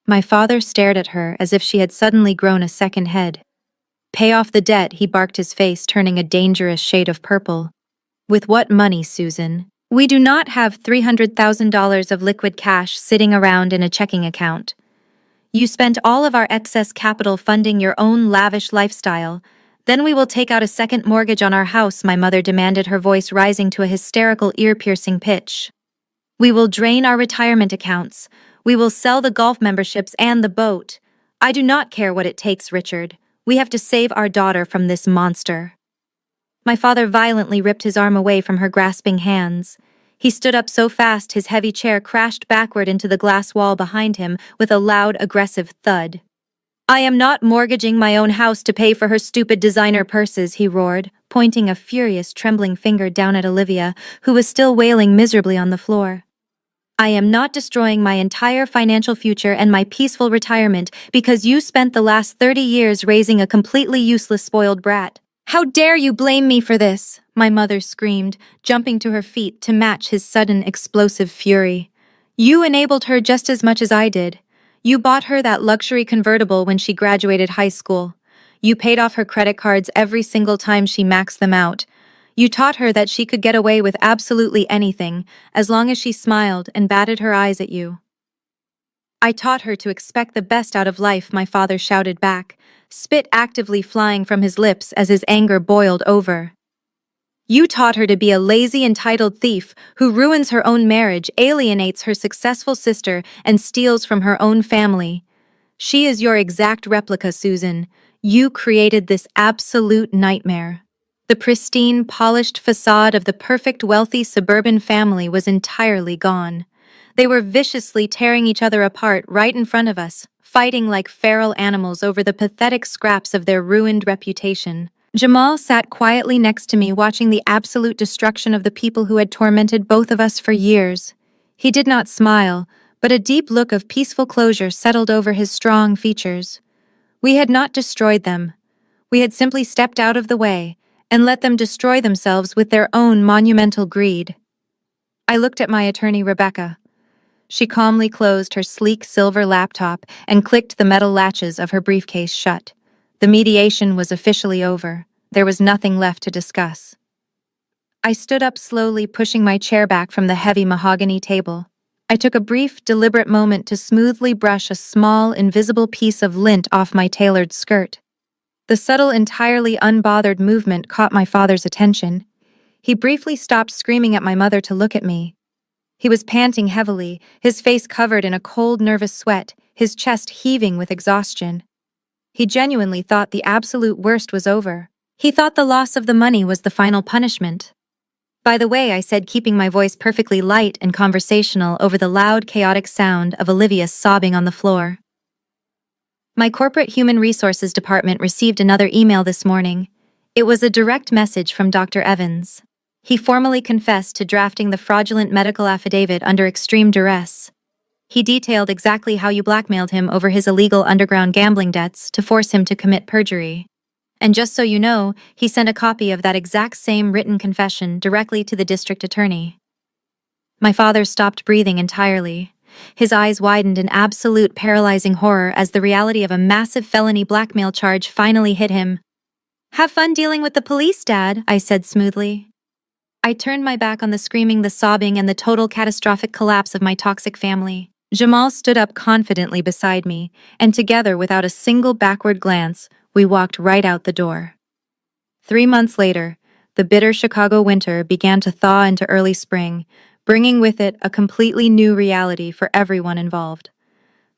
My father stared at her as if she had suddenly grown a second head. "Pay off the debt," he barked, his face turning a dangerous shade of purple. "With what money, Susan? We do not have $300,000 of liquid cash sitting around in a checking account. You spent all of our excess capital funding your own lavish lifestyle. Then we will take out a second mortgage on our house," my mother demanded, her voice rising to a hysterical, ear-piercing pitch. "We will drain our retirement accounts. We will sell the golf memberships and the boat. I do not care what it takes, Richard. We have to save our daughter from this monster." My father violently ripped his arm away from her grasping hands. He stood up so fast his heavy chair crashed backward into the glass wall behind him with a loud, aggressive thud. "I am not mortgaging my own house to pay for her stupid designer purses," he roared, pointing a furious, trembling finger down at Olivia, who was still wailing miserably on the floor. "I am not destroying my entire financial future and my peaceful retirement because you spent the last 30 years raising a completely useless, spoiled brat. How dare you blame me for this?" my mother screamed, jumping to her feet to match his sudden, explosive fury. "You enabled her just as much as I did. You bought her that luxury convertible when she graduated high school. You paid off her credit cards every single time she maxed them out. You taught her that she could get away with absolutely anything, as long as she smiled and batted her eyes at you." "I taught her to expect the best out of life," my father shouted back, spit actively flying from his lips as his anger boiled over. "You taught her to be a lazy, entitled thief who ruins her own marriage, alienates her successful sister, and steals from her own family. She is your exact replica, Susan. You created this absolute nightmare." The pristine, polished facade of the perfect, wealthy suburban family was entirely gone. They were viciously tearing each other apart right in front of us, fighting like feral animals over the pathetic scraps of their ruined reputation. Jamal sat quietly next to me, watching the absolute destruction of the people who had tormented both of us for years. He did not smile, but a deep look of peaceful closure settled over his strong features. We had not destroyed them. We had simply stepped out of the way and let them destroy themselves with their own monumental greed. I looked at my attorney, Rebecca. She calmly closed her sleek silver laptop and clicked the metal latches of her briefcase shut. The mediation was officially over. There was nothing left to discuss. I stood up slowly, pushing my chair back from the heavy mahogany table. I took a brief, deliberate moment to smoothly brush a small, invisible piece of lint off my tailored skirt. The subtle, entirely unbothered movement caught my father's attention. He briefly stopped screaming at my mother to look at me. He was panting heavily, his face covered in a cold, nervous sweat, his chest heaving with exhaustion. He genuinely thought the absolute worst was over. He thought the loss of the money was the final punishment. "By the way," I said, keeping my voice perfectly light and conversational over the loud, chaotic sound of Olivia sobbing on the floor. "My corporate human resources department received another email this morning. It was a direct message from Dr. Evans. He formally confessed to drafting the fraudulent medical affidavit under extreme duress. He detailed exactly how you blackmailed him over his illegal underground gambling debts to force him to commit perjury. And just so you know, he sent a copy of that exact same written confession directly to the district attorney." My father stopped breathing entirely. His eyes widened in absolute paralyzing horror as the reality of a massive felony blackmail charge finally hit him. "Have fun dealing with the police, Dad," I said smoothly. I turned my back on the screaming, the sobbing, and the total catastrophic collapse of my toxic family. Jamal stood up confidently beside me, and together, without a single backward glance, we walked right out the door. 3 months later, the bitter Chicago winter began to thaw into early spring, bringing with it a completely new reality for everyone involved.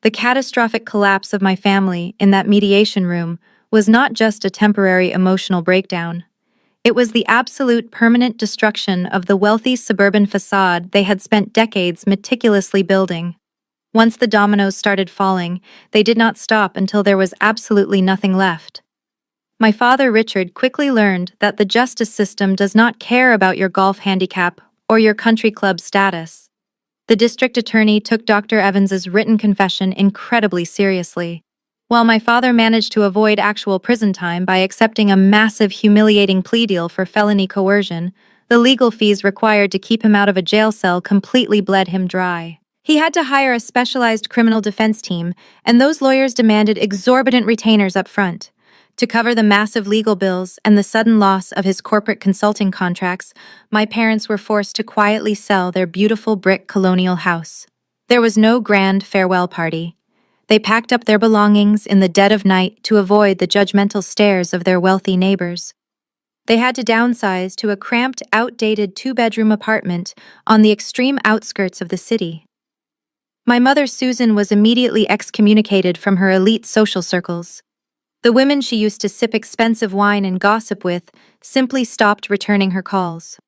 The catastrophic collapse of my family in that mediation room was not just a temporary emotional breakdown. It was the absolute permanent destruction of the wealthy suburban facade they had spent decades meticulously building. Once the dominoes started falling, they did not stop until there was absolutely nothing left. My father, Richard, quickly learned that the justice system does not care about your golf handicap or your country club status. The district attorney took Dr. Evans's written confession incredibly seriously. While my father managed to avoid actual prison time by accepting a massive, humiliating plea deal for felony coercion, the legal fees required to keep him out of a jail cell completely bled him dry. He had to hire a specialized criminal defense team, and those lawyers demanded exorbitant retainers up front. To cover the massive legal bills and the sudden loss of his corporate consulting contracts, my parents were forced to quietly sell their beautiful brick colonial house. There was no grand farewell party. They packed up their belongings in the dead of night to avoid the judgmental stares of their wealthy neighbors. They had to downsize to a cramped, outdated 2-bedroom apartment on the extreme outskirts of the city. My mother, Susan, was immediately excommunicated from her elite social circles. The women she used to sip expensive wine and gossip with simply stopped returning her calls.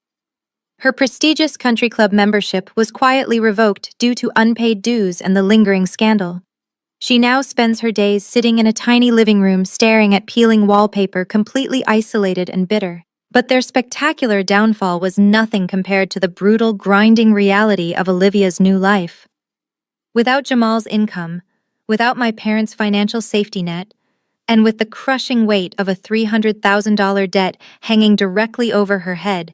Her prestigious country club membership was quietly revoked due to unpaid dues and the lingering scandal. She now spends her days sitting in a tiny living room staring at peeling wallpaper, completely isolated and bitter. But their spectacular downfall was nothing compared to the brutal, grinding reality of Olivia's new life. Without Jamal's income, without my parents' financial safety net, and with the crushing weight of a $300,000 debt hanging directly over her head,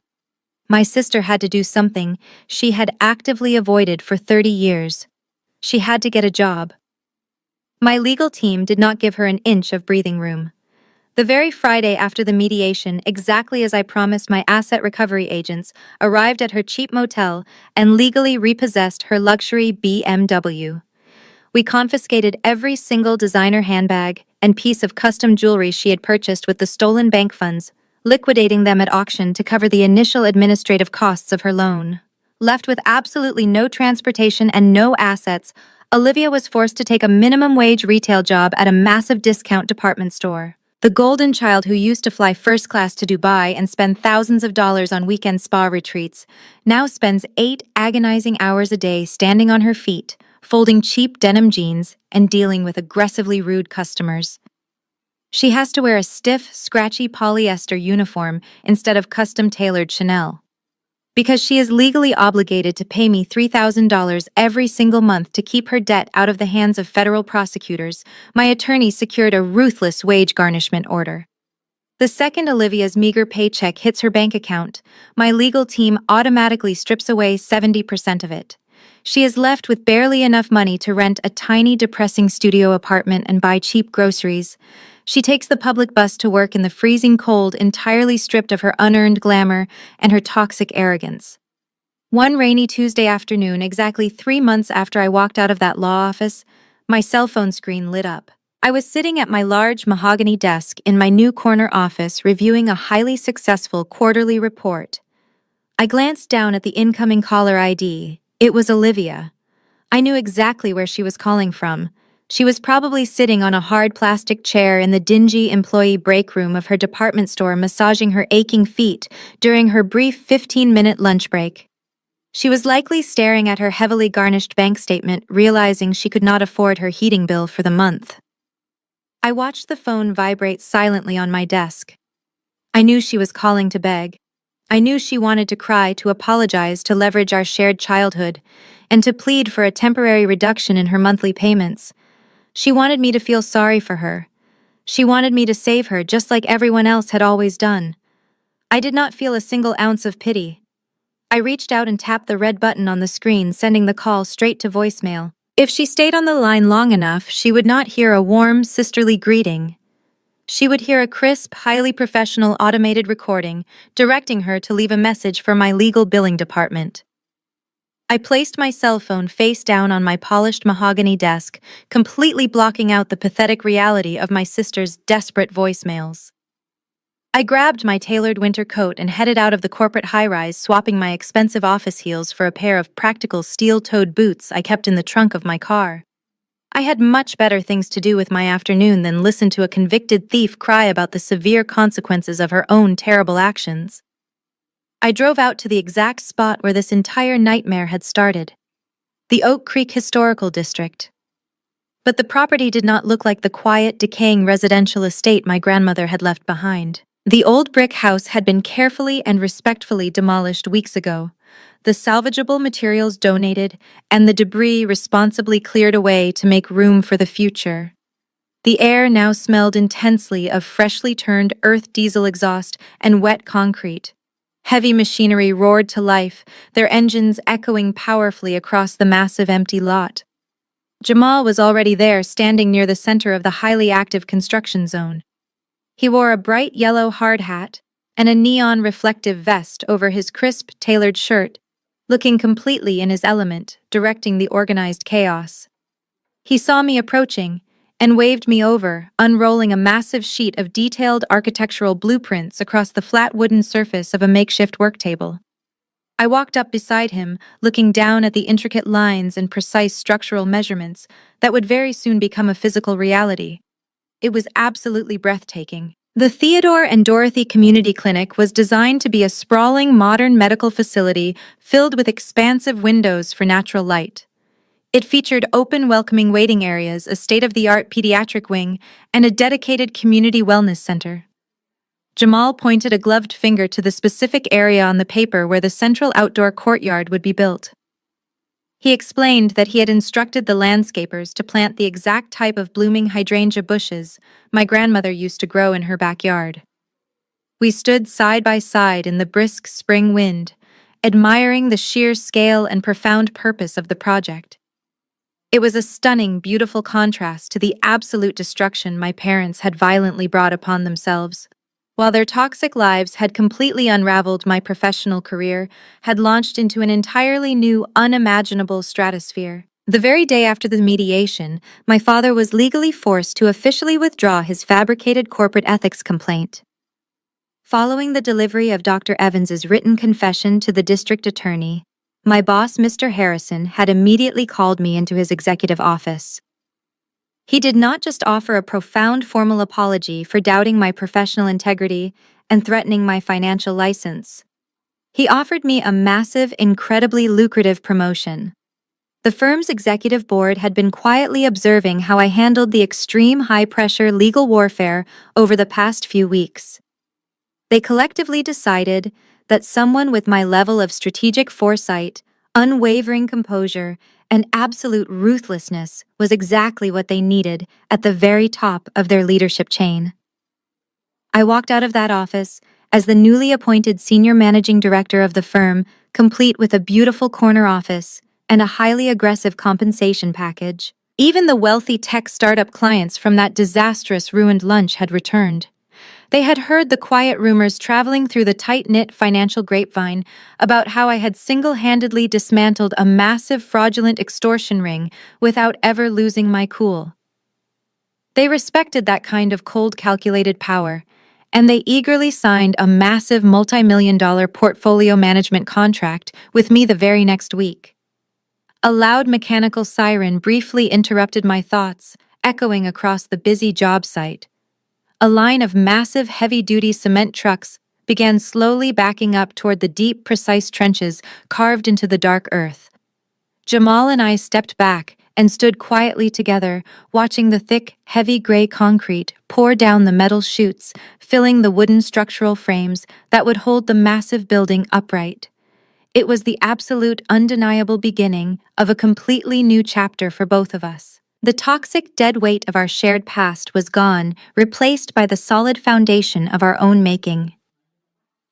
my sister had to do something she had actively avoided for 30 years. She had to get a job. My legal team did not give her an inch of breathing room. The very Friday after the mediation, exactly as I promised, my asset recovery agents arrived at her cheap motel and legally repossessed her luxury BMW. We confiscated every single designer handbag and piece of custom jewelry she had purchased with the stolen bank funds, liquidating them at auction to cover the initial administrative costs of her loan. Left with absolutely no transportation and no assets, Olivia was forced to take a minimum wage retail job at a massive discount department store. The golden child who used to fly first class to Dubai and spend thousands of dollars on weekend spa retreats now spends 8 agonizing hours a day standing on her feet, folding cheap denim jeans and dealing with aggressively rude customers. She has to wear a stiff, scratchy polyester uniform instead of custom-tailored Chanel. Because she is legally obligated to pay me $3,000 every single month to keep her debt out of the hands of federal prosecutors, my attorney secured a ruthless wage garnishment order. The second Olivia's meager paycheck hits her bank account, my legal team automatically strips away 70% of it. She is left with barely enough money to rent a tiny, depressing studio apartment and buy cheap groceries. She takes the public bus to work in the freezing cold, entirely stripped of her unearned glamour and her toxic arrogance. One rainy Tuesday afternoon, exactly 3 months after I walked out of that law office, my cell phone screen lit up. I was sitting at my large mahogany desk in my new corner office reviewing a highly successful quarterly report. I glanced down at the incoming caller ID. It was Olivia. I knew exactly where she was calling from. She was probably sitting on a hard plastic chair in the dingy employee break room of her department store, massaging her aching feet during her brief 15-minute lunch break. She was likely staring at her heavily garnished bank statement, realizing she could not afford her heating bill for the month. I watched the phone vibrate silently on my desk. I knew she was calling to beg. I knew she wanted to cry, to apologize, to leverage our shared childhood, and to plead for a temporary reduction in her monthly payments. She wanted me to feel sorry for her. She wanted me to save her, just like everyone else had always done. I did not feel a single ounce of pity. I reached out and tapped the red button on the screen, sending the call straight to voicemail. If she stayed on the line long enough, she would not hear a warm, sisterly greeting. She would hear a crisp, highly professional automated recording, directing her to leave a message for my legal billing department. I placed my cell phone face down on my polished mahogany desk, completely blocking out the pathetic reality of my sister's desperate voicemails. I grabbed my tailored winter coat and headed out of the corporate high-rise, swapping my expensive office heels for a pair of practical steel-toed boots I kept in the trunk of my car. I had much better things to do with my afternoon than listen to a convicted thief cry about the severe consequences of her own terrible actions. I drove out to the exact spot where this entire nightmare had started, the Oak Creek Historical District. But the property did not look like the quiet, decaying residential estate my grandmother had left behind. The old brick house had been carefully and respectfully demolished weeks ago, the salvageable materials donated, and the debris responsibly cleared away to make room for the future. The air now smelled intensely of freshly turned earth diesel exhaust and wet concrete. Heavy machinery roared to life, their engines echoing powerfully across the massive empty lot. Jamal was already there, standing near the center of the highly active construction zone. He wore a bright yellow hard hat and a neon reflective vest over his crisp, tailored shirt, looking completely in his element, directing the organized chaos. He saw me approaching and waved me over, unrolling a massive sheet of detailed architectural blueprints across the flat wooden surface of a makeshift work table. I walked up beside him, looking down at the intricate lines and precise structural measurements that would very soon become a physical reality. It was absolutely breathtaking. The Theodore and Dorothy Community Clinic was designed to be a sprawling modern medical facility filled with expansive windows for natural light. It featured open, welcoming waiting areas, a state-of-the-art pediatric wing, and a dedicated community wellness center. Jamal pointed a gloved finger to the specific area on the paper where the central outdoor courtyard would be built. He explained that he had instructed the landscapers to plant the exact type of blooming hydrangea bushes my grandmother used to grow in her backyard. We stood side by side in the brisk spring wind, admiring the sheer scale and profound purpose of the project. It was a stunning, beautiful contrast to the absolute destruction my parents had violently brought upon themselves. While their toxic lives had completely unraveled, my professional career had launched into an entirely new, unimaginable stratosphere. The very day after the mediation, my father was legally forced to officially withdraw his fabricated corporate ethics complaint. Following the delivery of Dr. Evans's written confession to the district attorney, my boss, Mr. Harrison, had immediately called me into his executive office. He did not just offer a profound formal apology for doubting my professional integrity and threatening my financial license. He offered me a massive, incredibly lucrative promotion. The firm's executive board had been quietly observing how I handled the extreme high-pressure legal warfare over the past few weeks. They collectively decided that someone with my level of strategic foresight, unwavering composure, and absolute ruthlessness was exactly what they needed at the very top of their leadership chain. I walked out of that office as the newly appointed senior managing director of the firm, complete with a beautiful corner office and a highly aggressive compensation package. Even the wealthy tech startup clients from that disastrous ruined lunch had returned. They had heard the quiet rumors traveling through the tight-knit financial grapevine about how I had single-handedly dismantled a massive fraudulent extortion ring without ever losing my cool. They respected that kind of cold, calculated power, and they eagerly signed a massive multi-million-dollar portfolio management contract with me the very next week. A loud mechanical siren briefly interrupted my thoughts, echoing across the busy job site. A line of massive, heavy-duty cement trucks began slowly backing up toward the deep, precise trenches carved into the dark earth. Jamal and I stepped back and stood quietly together, watching the thick, heavy gray concrete pour down the metal chutes, filling the wooden structural frames that would hold the massive building upright. It was the absolute, undeniable beginning of a completely new chapter for both of us. The toxic dead weight of our shared past was gone, replaced by the solid foundation of our own making.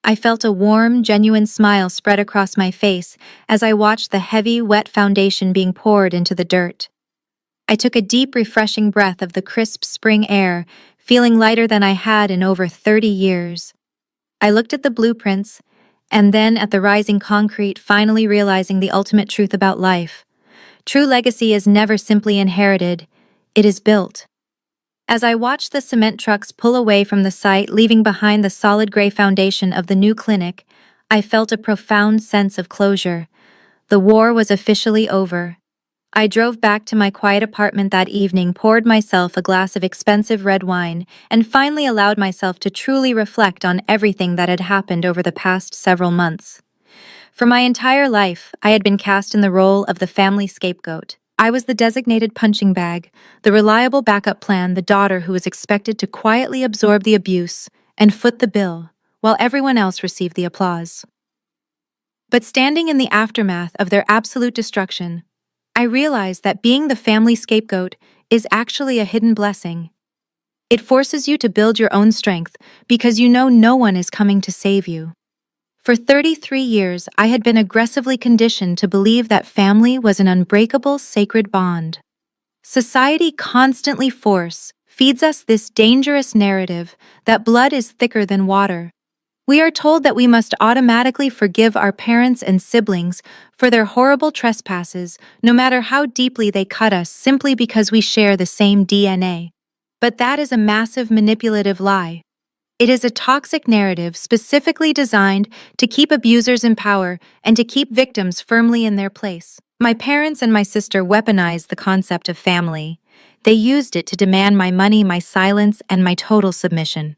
I felt a warm, genuine smile spread across my face as I watched the heavy, wet foundation being poured into the dirt. I took a deep, refreshing breath of the crisp spring air, feeling lighter than I had in over 30 years. I looked at the blueprints, and then at the rising concrete, finally realizing the ultimate truth about life. True legacy is never simply inherited, it is built. As I watched the cement trucks pull away from the site, leaving behind the solid gray foundation of the new clinic, I felt a profound sense of closure. The war was officially over. I drove back to my quiet apartment that evening, poured myself a glass of expensive red wine, and finally allowed myself to truly reflect on everything that had happened over the past several months. For my entire life, I had been cast in the role of the family scapegoat. I was the designated punching bag, the reliable backup plan, the daughter who was expected to quietly absorb the abuse and foot the bill, while everyone else received the applause. But standing in the aftermath of their absolute destruction, I realized that being the family scapegoat is actually a hidden blessing. It forces you to build your own strength because you know no one is coming to save you. For 33 years, I had been aggressively conditioned to believe that family was an unbreakable, sacred bond. Society constantly feeds us this dangerous narrative that blood is thicker than water. We are told that we must automatically forgive our parents and siblings for their horrible trespasses, no matter how deeply they cut us, simply because we share the same DNA. But that is a massive manipulative lie. It is a toxic narrative specifically designed to keep abusers in power and to keep victims firmly in their place. My parents and my sister weaponized the concept of family. They used it to demand my money, my silence, and my total submission.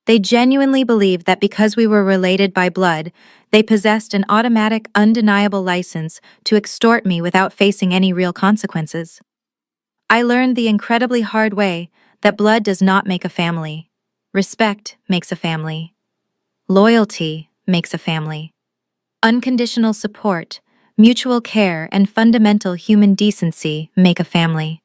They genuinely believed that because we were related by blood, they possessed an automatic, undeniable license to extort me without facing any real consequences. I learned the incredibly hard way that blood does not make a family. Respect makes a family. Loyalty makes a family. Unconditional support, mutual care, and fundamental human decency make a family.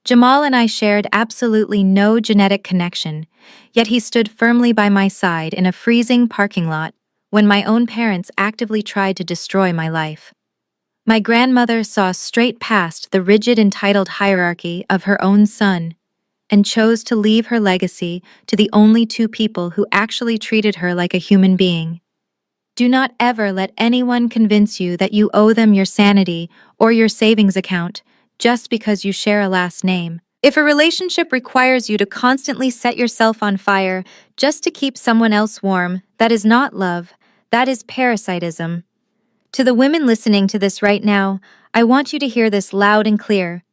Jamal and I shared absolutely no genetic connection, yet he stood firmly by my side in a freezing parking lot when my own parents actively tried to destroy my life. My grandmother saw straight past the rigid, entitled hierarchy of her own son and chose to leave her legacy to the only two people who actually treated her like a human being. Do not ever let anyone convince you that you owe them your sanity or your savings account just because you share a last name. If a relationship requires you to constantly set yourself on fire just to keep someone else warm, that is not love, that is parasitism. To the women listening to this right now, I want you to hear this loud and clear.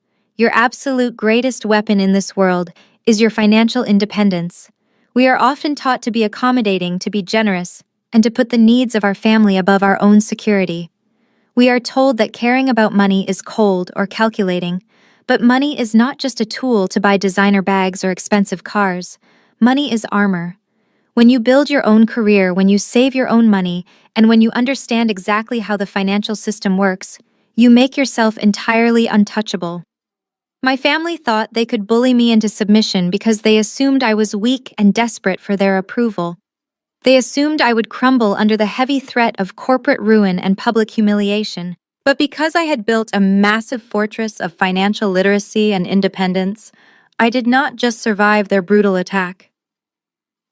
Your absolute greatest weapon in this world is your financial independence. We are often taught to be accommodating, to be generous, and to put the needs of our family above our own security. We are told that caring about money is cold or calculating, but money is not just a tool to buy designer bags or expensive cars. Money is armor. When you build your own career, when you save your own money, and when you understand exactly how the financial system works, you make yourself entirely untouchable. My family thought they could bully me into submission because they assumed I was weak and desperate for their approval. They assumed I would crumble under the heavy threat of corporate ruin and public humiliation. But because I had built a massive fortress of financial literacy and independence, I did not just survive their brutal attack.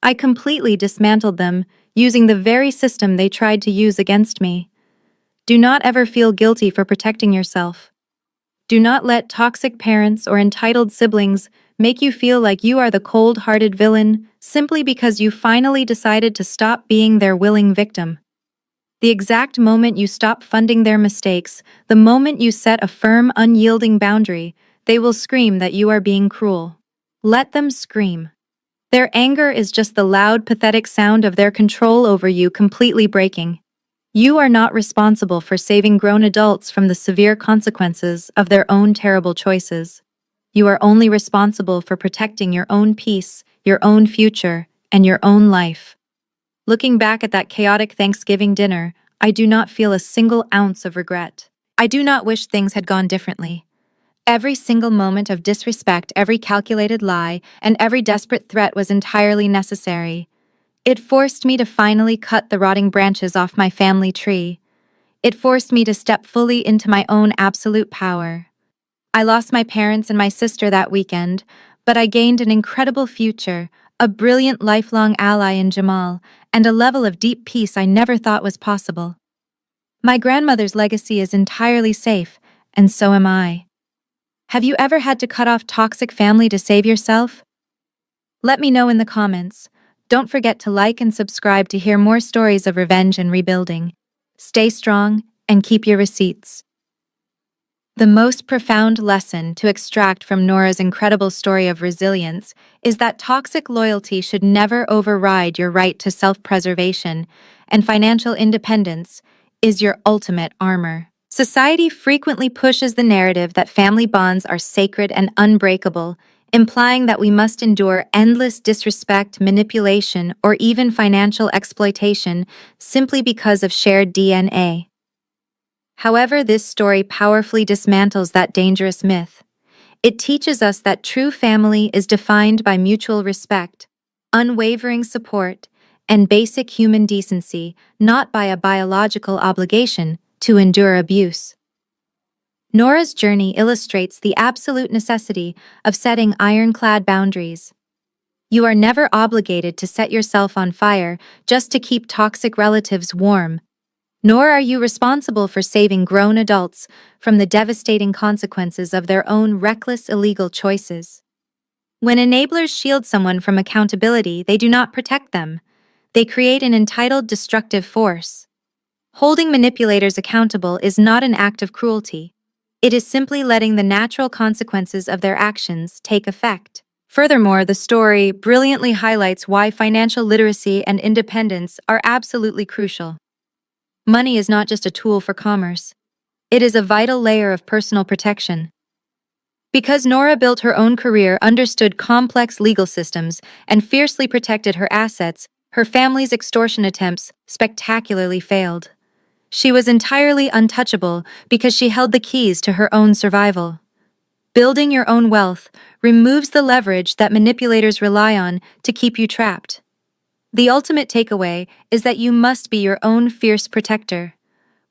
I completely dismantled them, using the very system they tried to use against me. Do not ever feel guilty for protecting yourself. Do not let toxic parents or entitled siblings make you feel like you are the cold-hearted villain simply because you finally decided to stop being their willing victim. The exact moment you stop funding their mistakes, the moment you set a firm, unyielding boundary, they will scream that you are being cruel. Let them scream. Their anger is just the loud, pathetic sound of their control over you completely breaking. You are not responsible for saving grown adults from the severe consequences of their own terrible choices. You are only responsible for protecting your own peace, your own future, and your own life. Looking back at that chaotic Thanksgiving dinner, I do not feel a single ounce of regret. I do not wish things had gone differently. Every single moment of disrespect, every calculated lie, and every desperate threat was entirely necessary. It forced me to finally cut the rotting branches off my family tree. It forced me to step fully into my own absolute power. I lost my parents and my sister that weekend, but I gained an incredible future, a brilliant lifelong ally in Jamal, and a level of deep peace I never thought was possible. My grandmother's legacy is entirely safe, and so am I. Have you ever had to cut off toxic family to save yourself? Let me know in the comments. Don't forget to like and subscribe to hear more stories of revenge and rebuilding. Stay strong and keep your receipts. The most profound lesson to extract from Nora's incredible story of resilience is that toxic loyalty should never override your right to self-preservation, and financial independence is your ultimate armor. Society frequently pushes the narrative that family bonds are sacred and unbreakable, implying that we must endure endless disrespect, manipulation, or even financial exploitation simply because of shared DNA. However, this story powerfully dismantles that dangerous myth. It teaches us that true family is defined by mutual respect, unwavering support, and basic human decency, not by a biological obligation to endure abuse. Nora's journey illustrates the absolute necessity of setting ironclad boundaries. You are never obligated to set yourself on fire just to keep toxic relatives warm, nor are you responsible for saving grown adults from the devastating consequences of their own reckless, illegal choices. When enablers shield someone from accountability, they do not protect them. They create an entitled, destructive force. Holding manipulators accountable is not an act of cruelty. It is simply letting the natural consequences of their actions take effect. Furthermore, the story brilliantly highlights why financial literacy and independence are absolutely crucial. Money is not just a tool for commerce. It is a vital layer of personal protection. Because Nora built her own career, understood complex legal systems, and fiercely protected her assets, her family's extortion attempts spectacularly failed. She was entirely untouchable because she held the keys to her own survival. Building your own wealth removes the leverage that manipulators rely on to keep you trapped. The ultimate takeaway is that you must be your own fierce protector.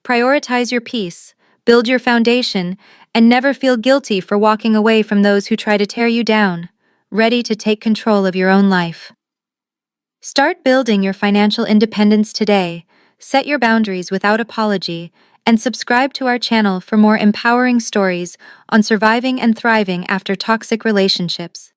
Prioritize your peace, build your foundation, and never feel guilty for walking away from those who try to tear you down, ready to take control of your own life. Start building your financial independence today, set your boundaries without apology, and subscribe to our channel for more empowering stories on surviving and thriving after toxic relationships.